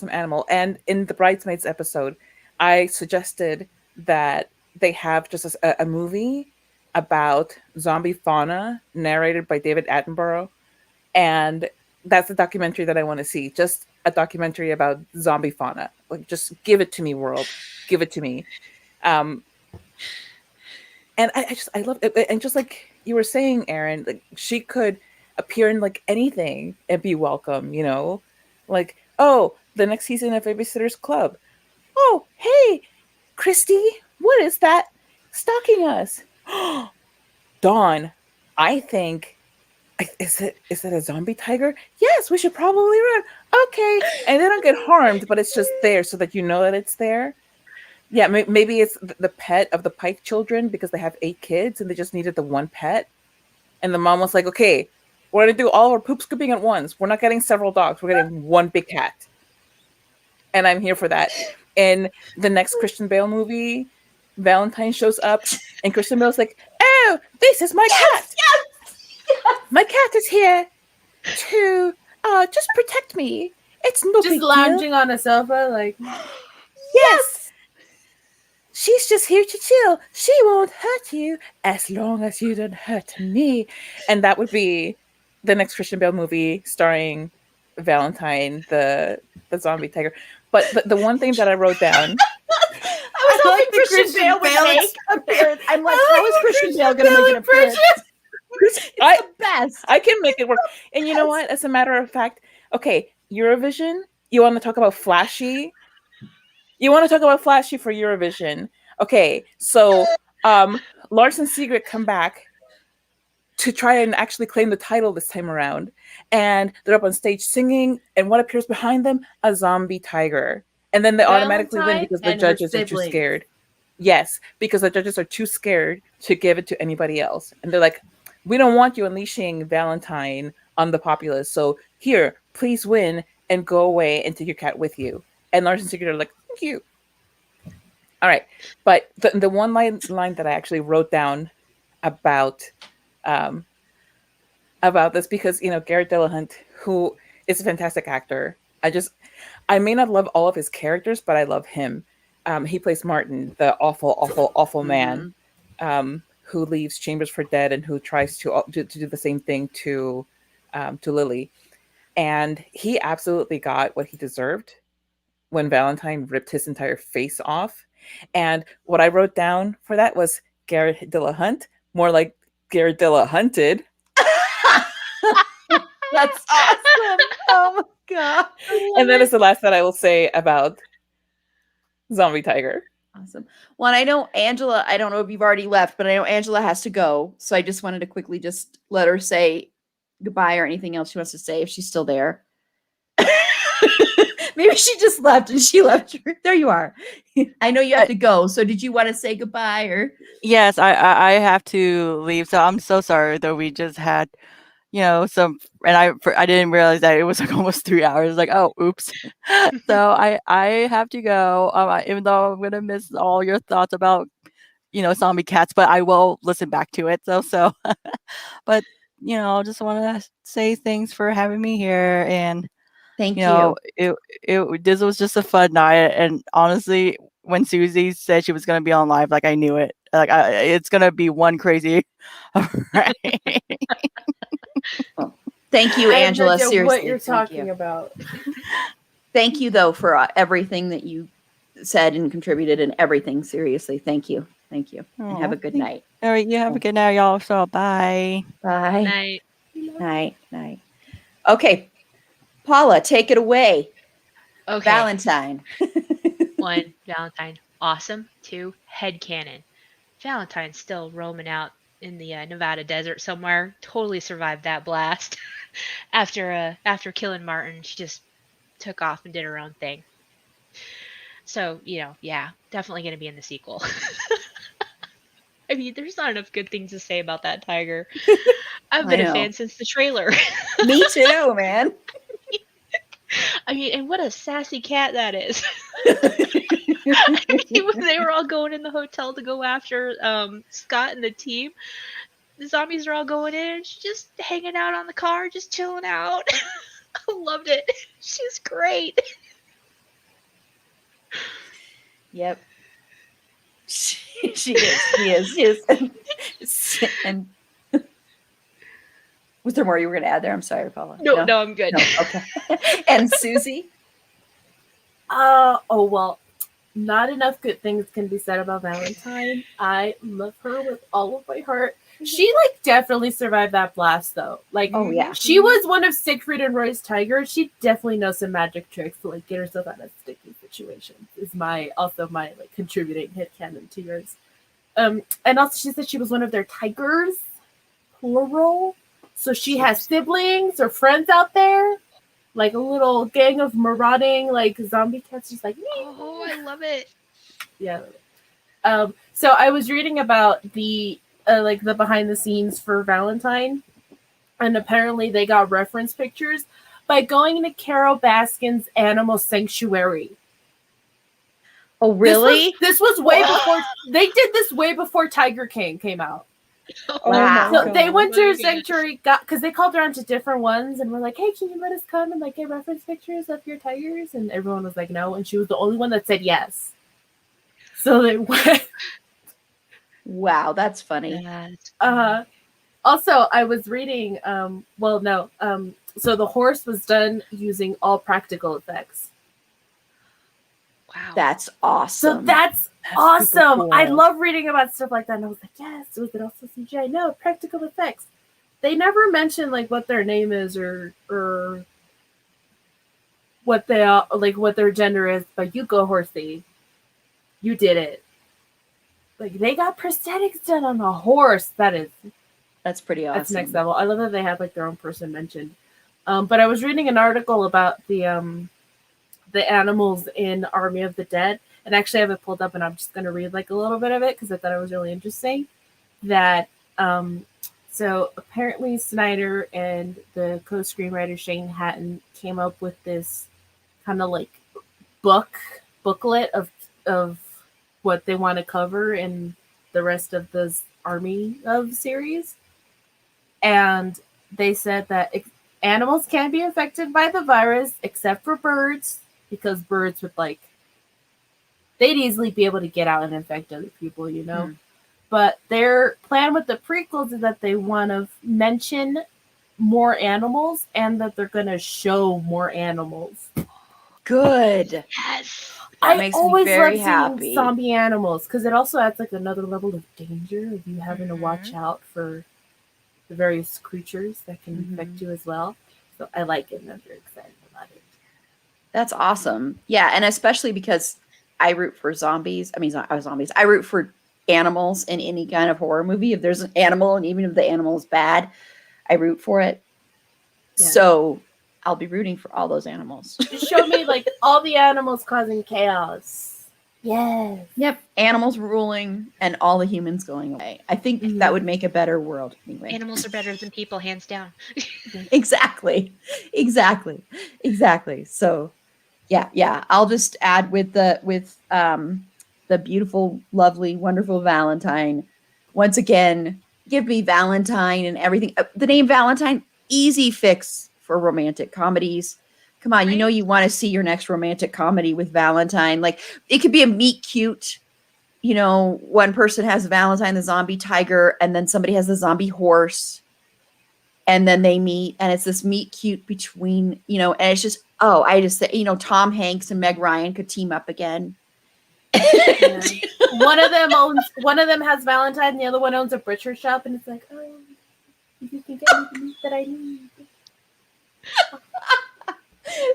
animal. And in the Bridesmaids episode, I suggested that they have just a movie about zombie fauna narrated by David Attenborough, and that's the documentary that I want to see. Just a documentary about zombie fauna. Like, just give it to me, world. Give it to me. And I love it. And just like you were saying, Aaron, like she could appear in like anything and be welcome, like, oh, the next season of Babysitter's Club. Oh, hey, Christy, what is that stalking us? Dawn, I think, is it a zombie tiger? Yes, we should probably run. Okay, and they don't get harmed, but it's just there so that you know that it's there. Yeah, maybe it's the pet of the Pike children because they have 8 kids and they just needed the one pet. And the mom was like, okay, we're going to do all our poop scooping at once. We're not getting several dogs. We're getting one big cat. And I'm here for that. In the next Christian Bale movie, Valentine shows up and Christian Bale's like, oh, this is my cat. Yes! My cat is here to just protect me. It's no big Just deal. lounging on a sofa, like, Yes. She's just here to chill. She won't hurt you as long as you don't hurt me. And that would be the next Christian Bale movie starring Valentine, the zombie tiger. But the one thing that I wrote down, I was I like hoping the Christian Christian Bale would Bale make an appearance. I'm like, I how like is the Christian Bale Christian going to make Bale an appearance? It's I the best. I can make it work. And you know what? As a matter of fact, okay, Eurovision, you want to talk about flashy? You want to talk about flashy for Eurovision? Okay, so Lars and Sigrid come back to try and actually claim the title this time around. And they're up on stage singing, and what appears behind them? A zombie tiger. And then they automatically win Valentine because the and her judges are too siblings. scared. Yes, because the judges are too scared to give it to anybody else. And they're like, we don't want you unleashing Valentine on the populace. So here, please win and go away and take your cat with you. And Lars and Sigrid are like, thank you. All right. But the one line that I actually wrote down about this, because, Garrett Dillahunt, who is a fantastic actor. I may not love all of his characters, but I love him. He plays Martin, the awful man, who leaves Chambers for dead and who tries to do the same thing to Lily. And he absolutely got what he deserved when Valentine ripped his entire face off. And what I wrote down for that was Garrett Dillahunt more like Gyarradilla hunted. That's awesome. Oh my god. And that is the last that I will say about Zombie Tiger. Awesome. Well, and I know Angela, I don't know if you've already left, but I know Angela has to go. So I just wanted to quickly just let her say goodbye or anything else she wants to say if she's still there. Maybe she just left and she left. There you are. I know you have to go. So did you want to say goodbye or? Yes, I have to leave. So I'm so sorry that we just had, some, and I didn't realize that it was like almost 3 hours. Like, oh, oops. So I have to go. Even though I'm gonna miss all your thoughts about, zombie cats, but I will listen back to it. So, but I just want to say thanks for having me here, and Thank you. this was just a fun night. And honestly, when Susie said she was gonna be on live, like I knew it. Like it's gonna be one crazy. Right. Thank you, I have no Angela. idea Seriously, what you're thank talking you. about. Thank you, though, for everything that you said and contributed and everything. Seriously, thank you. Thank you. And have a good night. All right, you have a good night, y'all. So bye. Bye. Night. Night. Night. Okay. Paula, take it away. Okay. Valentine. 1, Valentine, awesome. 2, headcanon. Valentine's still roaming out in the Nevada desert somewhere. Totally survived that blast. After killing Martin, she just took off and did her own thing. So, yeah, definitely going to be in the sequel. I mean, there's not enough good things to say about that tiger. I've been a fan since the trailer. Me too, man. I mean, and what a sassy cat that is. I mean, when they were all going in the hotel to go after Scott and the team, the zombies are all going in, and she's just hanging out on the car, just chilling out. I loved it. She's great. Yep. She is. She is. And was there more you were going to add there? I'm sorry, Paula. No, I'm good. No, okay. And Susie? Oh, well, not enough good things can be said about Valentine. I love her with all of my heart. She, definitely survived that blast, though. Oh, yeah. She was one of Siegfried and Roy's tigers. She definitely knows some magic tricks to, get herself out of sticky situations, is my contributing headcanon to yours. And also she said she was one of their tigers, plural. So she has siblings or friends out there, like a little gang of marauding, zombie cats. She's like, oh, I love it. Yeah. So I was reading about the behind the scenes for Valentine, and apparently they got reference pictures by going to Carol Baskin's Animal Sanctuary. Oh, really? This was way before they did this way before Tiger King came out. Wow. So they went to her sanctuary, because they called around to different ones and were like, hey, can you let us come and get reference pictures of your tigers? And everyone was like, no. And she was the only one that said yes. So they went. Wow, that's funny. Also, I was reading, so the horse was done using all practical effects. Wow. That's awesome. So that's awesome. Cool. I love reading about stuff like that. And I was like, yes, was it also CGI? No, practical effects. They never mention what their name is or what they are, what their gender is, but you go horsey. You did it. They got prosthetics done on a horse. That's pretty awesome. That's next level. I love that they have their own person mentioned. But I was reading an article about the animals in Army of the Dead, and actually I have it pulled up, and I'm just going to read a little bit of it because I thought it was really interesting. That so apparently Snyder and the co-screenwriter Shane Hatton came up with this kind of booklet of what they want to cover in the rest of the Army of series, and they said that animals can be affected by the virus except for birds, because birds would they'd easily be able to get out and infect other people, But their plan with the prequels is that they want to mention more animals and that they're going to show more animals. Good. Yes. That I makes me always very love happy. seeing zombie animals because it also adds like another level of danger of you having to watch out for the various creatures that can infect you as well. So I like it and I'm very excited about it. That's awesome. Yeah, and especially because I root for zombies. I mean, zombies. I root for animals in any kind of horror movie. If there's an animal, and even if the animal is bad, I root for it. Yeah. So I'll be rooting for all those animals. Just show me like all the animals causing chaos. Yes. Yep, animals ruling and all the humans going away. I think that would make a better world anyway. Animals are better than people, hands down. Exactly. So yeah. I'll just add with the beautiful, lovely, wonderful Valentine. Once again, give me Valentine and everything. The name Valentine, easy fix for romantic comedies. Come on, you know you want to see your next romantic comedy with Valentine. Like it could be a meet cute. You know, one person has Valentine the zombie tiger, and then somebody has the zombie horse. And then they meet, and it's this meet cute between, and it's just, Tom Hanks and Meg Ryan could team up again. Yeah. One of them has Valentine, the other one owns a butcher shop, and it's like, oh, you can get me the meat that I need.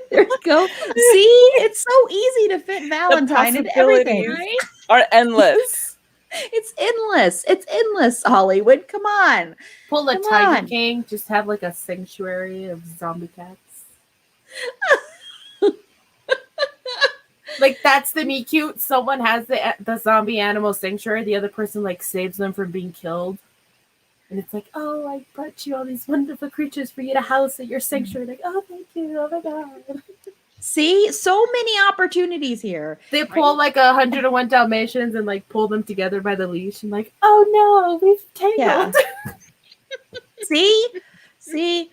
There you go. See, it's so easy to fit Valentine into everything. Right? Are endless. It's endless, Hollywood. Come on. Pull a Come Tiger on. King, just have like a sanctuary of zombie cats. Like that's the meet cute. Someone has the zombie animal sanctuary. The other person like saves them from being killed. And it's like, oh, I brought you all these wonderful creatures for you to house at your sanctuary. Like, oh, thank you. Oh my god. See, so many opportunities here. They pull like 101 Dalmatians and like pull them together by the leash and like, oh no, we've tangled. Yeah. See,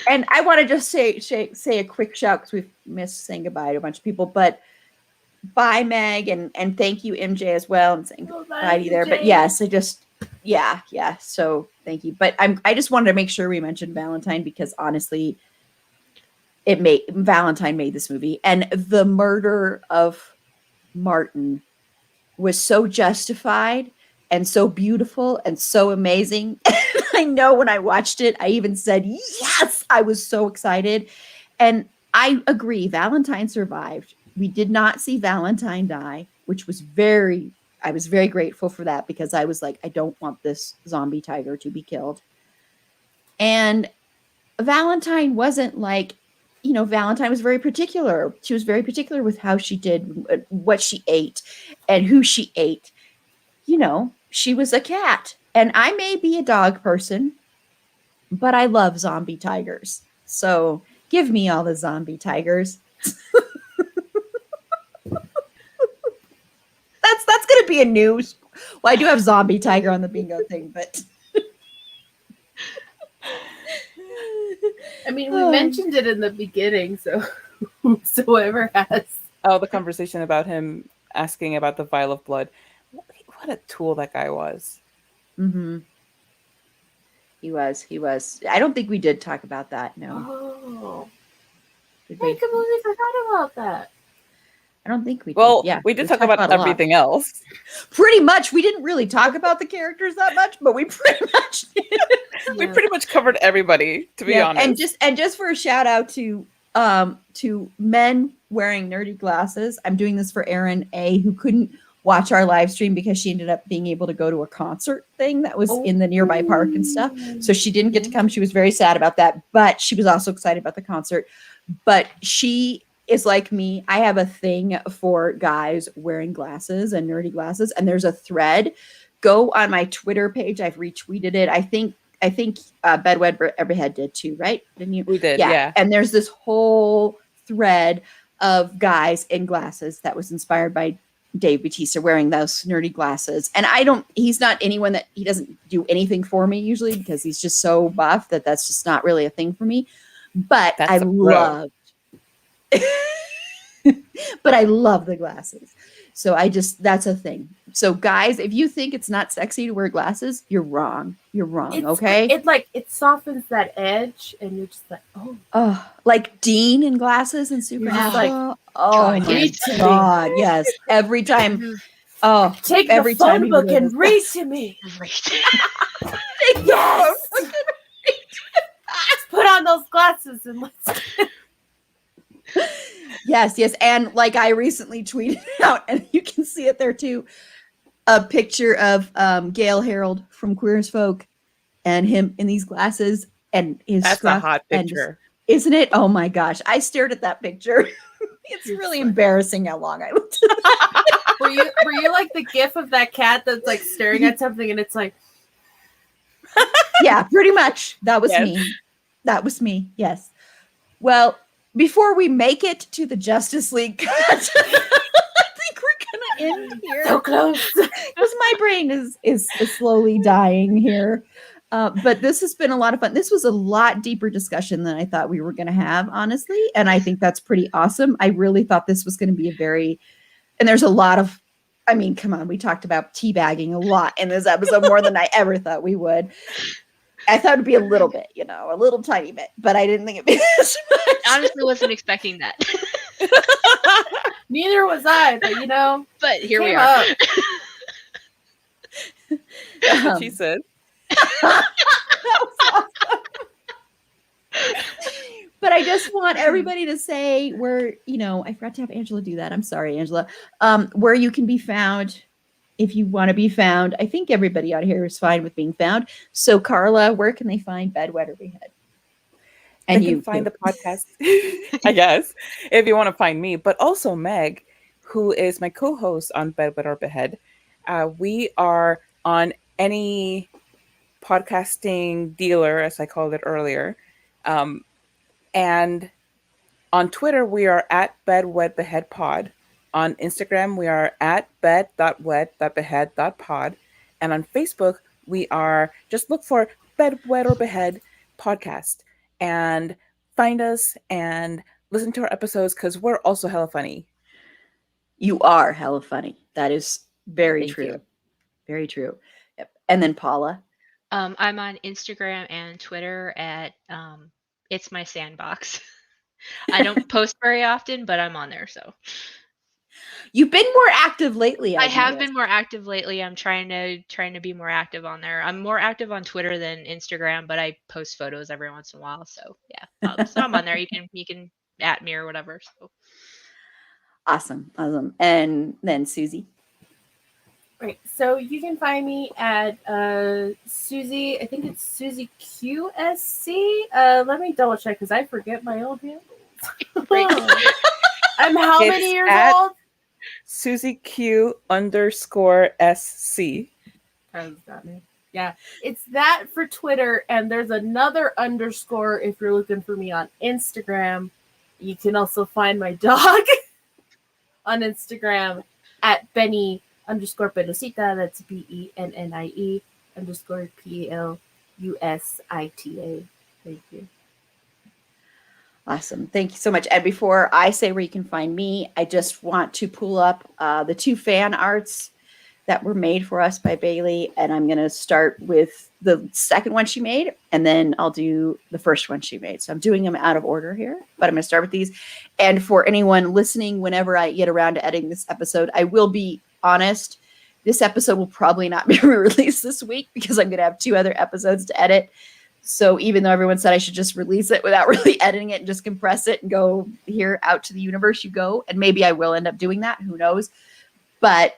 and I want to just say a quick shout because we've missed saying goodbye to a bunch of people, but bye Meg and thank you MJ as well and saying goodbye to you there. But yes, yeah. So thank you. But I just wanted to make sure we mentioned Valentine because honestly, Valentine made this movie, and the murder of Martin was so justified and so beautiful and so amazing. I know when I watched it, I even said, yes, I was so excited. And I agree. Valentine survived. We did not see Valentine die, which was I was very grateful for that because I was like, I don't want this zombie tiger to be killed. And Valentine wasn't like, Valentine was very particular. She was very particular with how she did, what she ate and who she ate. She was a cat. And I may be a dog person, but I love zombie tigers. So give me all the zombie tigers. That's going to be a news. Well, I do have zombie tiger on the bingo thing, but. I mean, we mentioned it in the beginning, so whosoever has. Oh, the conversation about him asking about the vial of blood. What a tool that guy was. Mm-hmm. He was. I don't think we did talk about that. No. Oh. Did I we? completely forgot about that. I don't think we did. Well, Yeah, we did we talk talked about a lot. everything else. Pretty much. We didn't really talk about the characters that much, but we pretty much did. We pretty much covered everybody, to be honest. And just for a shout out to men wearing nerdy glasses. I'm doing this for Erin A, who couldn't watch our live stream because she ended up being able to go to a concert thing that was in the nearby park and stuff. So she didn't get to come. She was very sad about that, but she was also excited about the concert. But she is like me. I have a thing for guys wearing glasses and nerdy glasses. And there's a thread. Go on my Twitter page. I've retweeted it. I think Bedwed Everhead did too, right? Didn't you? We did, yeah. And there's this whole thread of guys in glasses that was inspired by Dave Bautista wearing those nerdy glasses. And he's not anyone that he doesn't do anything for me usually because he's just so buff that's just not really a thing for me. But I loved but I love the glasses. So that's a thing. So guys, if you think it's not sexy to wear glasses, you're wrong. You're wrong. Okay. It softens that edge, and you're just like, oh, Oh, like Dean in glasses and Supernatural. Oh God, my yes. God. Yes. Every time. Oh, take every the time phone he would book wear and those read glasses. to me. Right. Yes. Put on those glasses and let's. Yes, yes. And like I recently tweeted out, and you can see it there too, a picture of Gail Harold from Queer as Folk and him in these glasses and his That's a scruff hot and just- picture. isn't it? Oh my gosh. I stared at that picture. It's really embarrassing how long I looked at it. Were you like the gif of that cat that's like staring at something and it's like, Yeah, pretty much. That was Yes. me. That was me. Yes. Well, before we make it to the Justice League cut, I think we're gonna end here. so close? Because my brain is slowly dying here. But this has been a lot of fun. This was a lot deeper discussion than I thought we were going to have, honestly. And I think that's pretty awesome. I really thought this was going to be and there's a lot of, I mean, come on, we talked about teabagging a lot in this episode, more than I ever thought we would. I thought it'd be a little bit, a little tiny bit, but I didn't think it'd be this much. Honestly, wasn't expecting that. Neither was I, but But here we came are. up. That's what Um, she said. That was awesome. But I just want everybody to say where, I forgot to have Angela do that. I'm sorry, Angela. Where you can be found if you want to be found. I think everybody out here is fine with being found. So Carla, where can they find Bed, Wet, or Behead? And You you can find too. the podcast, I guess, if you want to find me, but also Meg, who is my co-host on Bed, Wet, or Behead. We are on any podcasting dealer, as I called it earlier. And on Twitter, we are at Bed, Wet, Behead Pod. On Instagram, we are at bed.wet.behead.pod. And on Facebook, we are, just look for Bed, Wet, or Behead podcast and find us and listen to our episodes because we're also hella funny. You are hella funny. That is very Thank true. you. Very true. Yep. And then Paula. I'm on Instagram and Twitter at It's My Sandbox. I don't post very often, but I'm on there. So You've been more active lately. I I've have noticed. been more active lately. I'm trying to be more active on there. I'm more active on Twitter than Instagram, but I post photos every once in a while. So yeah, so I'm on there. You can at me or whatever. So Awesome. And then Susie. Right. So you can find me at Susie. I think it's Susie QSC. Let me double check because I forget my own handles. Right. I'm how It's many years at- old? Susie Q_SC. Yeah, it's that for Twitter, and there's another underscore if you're looking for me on Instagram. You can also find my dog on Instagram at Benny_Pelusita. That's BENNIE_PALUSITA. Thank you. Awesome. Thank you so much. And before I say where you can find me, I just want to pull up the 2 fan arts that were made for us by Bailey. And I'm going to start with the second one she made, and then I'll do the first one she made. So I'm doing them out of order here, but I'm going to start with these. And for anyone listening, whenever I get around to editing this episode, I will be honest. This episode will probably not be released this week because I'm going to have 2 other episodes to edit. So even though everyone said I should just release it without really editing it and just compress it and go here out to the universe you go, and maybe I will end up doing that, who knows, but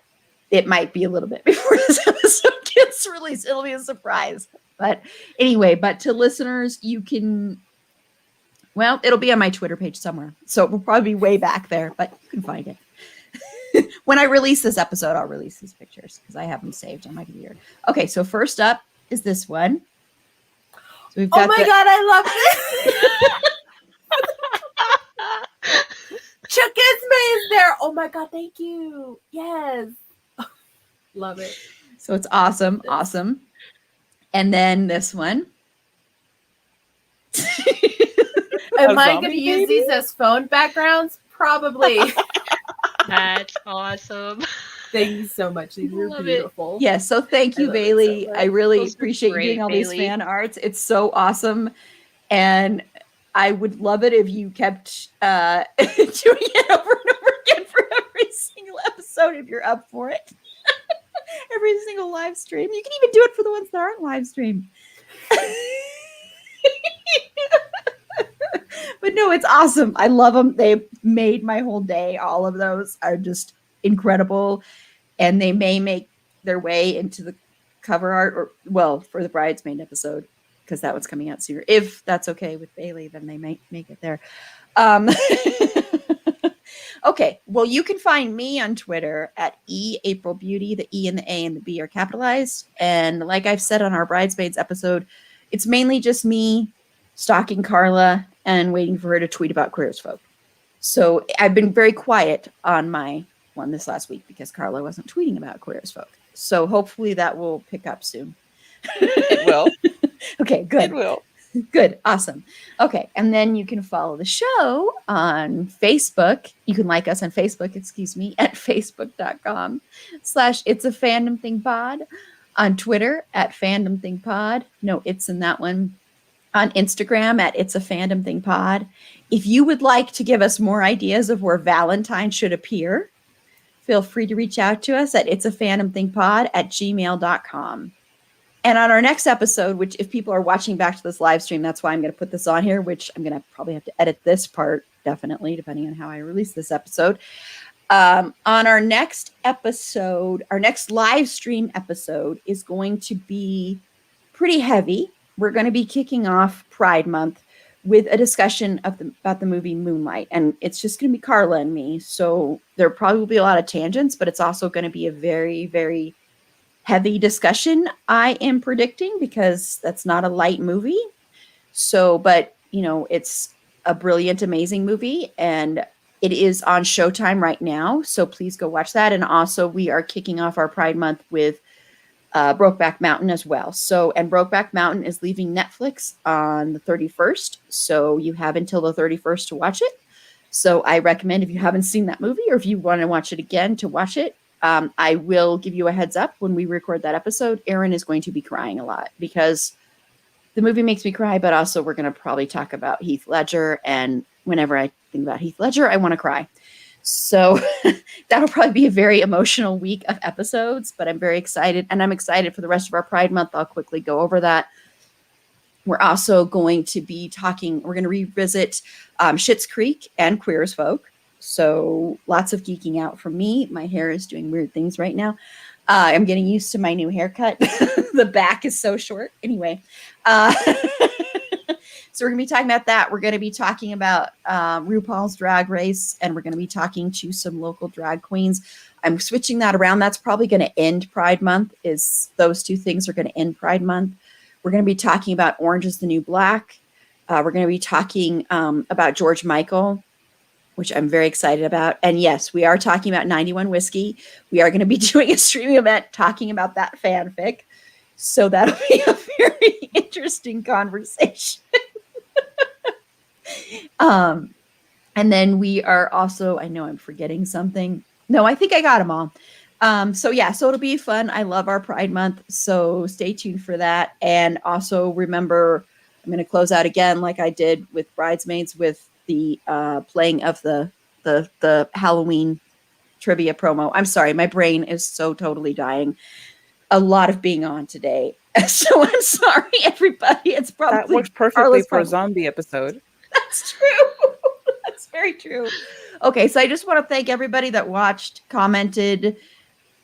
it might be a little bit before this episode gets released. It'll be a surprise. But anyway, but to listeners, you can, well, it'll be on my Twitter page somewhere. So it will probably be way back there, but you can find it. When I release this episode, I'll release these pictures because I have them saved on my computer. Okay, so first up is this one. So we've got Oh my God, I love this. Chuck Esme is there. Oh my God, thank you. Yes. Love it. So it's awesome, awesome. And then this one. Am I zombie going to use baby? these as phone backgrounds? Probably. That's awesome. Thank you so much. These are Love it. beautiful. Yes, so thank I you, love it so Bailey. much. I really Those are appreciate you doing great, all these Bailey. fan arts. It's so awesome. And I would love it if you kept doing it over and over again for every single episode if you're up for it. Every single live stream. You can even do it for the ones that aren't live stream. But no, it's awesome. I love them. They made my whole day. All of those are just incredible. And they may make their way into the cover art, or well, for the bridesmaid episode, because that one's coming out sooner. If that's okay with Bailey, then they might make it there. Okay, well, you can find me on Twitter at @AprilBeauty. The E and the A and the B are capitalized. And like I've said on our bridesmaids episode, it's mainly just me stalking Carla and waiting for her to tweet about Queer as Folk. So I've been very quiet on my one this last week because Carla wasn't tweeting about Queer as Folk. So hopefully that will pick up soon. It will. Okay, It good. will. Good. Awesome. Okay. And then you can follow the show on Facebook. You can like us on Facebook, at facebook.com/It's a Fandom Thing Pod. On Twitter at Fandom Thing Pod. No, it's in that one. On Instagram at It's a Fandom Thing Pod. If you would like to give us more ideas of where Valentine should appear, feel free to reach out to us at itsafandomthingpod@gmail.com. And on our next episode, which if people are watching back to this live stream, that's why I'm going to put this on here, which I'm going to probably have to edit this part, definitely, depending on how I release this episode. On our next episode, our next live stream episode is going to be pretty heavy. We're going to be kicking off Pride Month with a discussion about the movie Moonlight. And it's just going to be Carla and me. So there probably will be a lot of tangents, but it's also going to be a very, very heavy discussion, I am predicting, because that's not a light movie. So, but, you know, it's a brilliant, amazing movie, and it is on Showtime right now. So please go watch that. And also, we are kicking off our Pride Month with Brokeback Mountain as well. So, and Brokeback Mountain is leaving Netflix on the 31st. So you have until the 31st to watch it. So I recommend, if you haven't seen that movie, or if you want to watch it again, to watch it. I will give you a heads up when we record that episode. Erin is going to be crying a lot because the movie makes me cry, but also we're going to probably talk about Heath Ledger. And whenever I think about Heath Ledger, I want to cry. So that'll probably be a very emotional week of episodes, but I'm very excited. And I'm excited for the rest of our Pride Month. I'll quickly go over that. We're also going to be we're going to revisit Schitt's Creek and Queer as Folk. So lots of geeking out from me. My hair is doing weird things right now. I'm getting used to my new haircut. The back is so short. Anyway, so we're going to be talking about that. We're going to be talking about RuPaul's Drag Race, and we're going to be talking to some local drag queens. I'm switching that around. That's probably going to end Pride Month. Those two things are going to end Pride Month. We're going to be talking about Orange is the New Black. We're going to be talking about George Michael, which I'm very excited about. And yes, we are talking about 91 Whiskey. We are going to be doing a streaming event talking about that fanfic. So that'll be a very interesting conversation. And then we are also, I know I'm forgetting something. No, I think I got them all. So it'll be fun. I love our Pride Month. So stay tuned for that. And also remember, I'm going to close out again, like I did with Bridesmaids, with the playing of the Halloween trivia promo. I'm sorry, my brain is so totally dying. A lot of being on today. So I'm sorry, everybody. It's probably That works perfectly Carla's for a problem. zombie episode. That's true. That's very true. Okay, so I just want to thank everybody that watched, commented.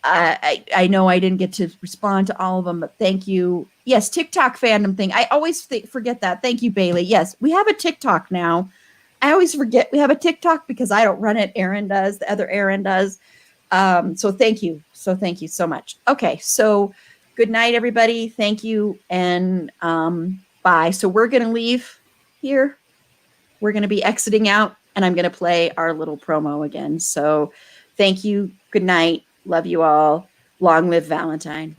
I know I didn't get to respond to all of them, but thank you. Yes, TikTok fandom thing. I always forget that. Thank you, Bailey. Yes, we have a TikTok now. I always forget we have a TikTok because I don't run it. Erin does. The other Erin does. So thank you. So thank you so much. Okay, so good night, everybody. Thank you, and bye. So we're going to leave here. We're going to be exiting out, and I'm going to play our little promo again. So thank you. Good night. Love you all. Long live Valentine.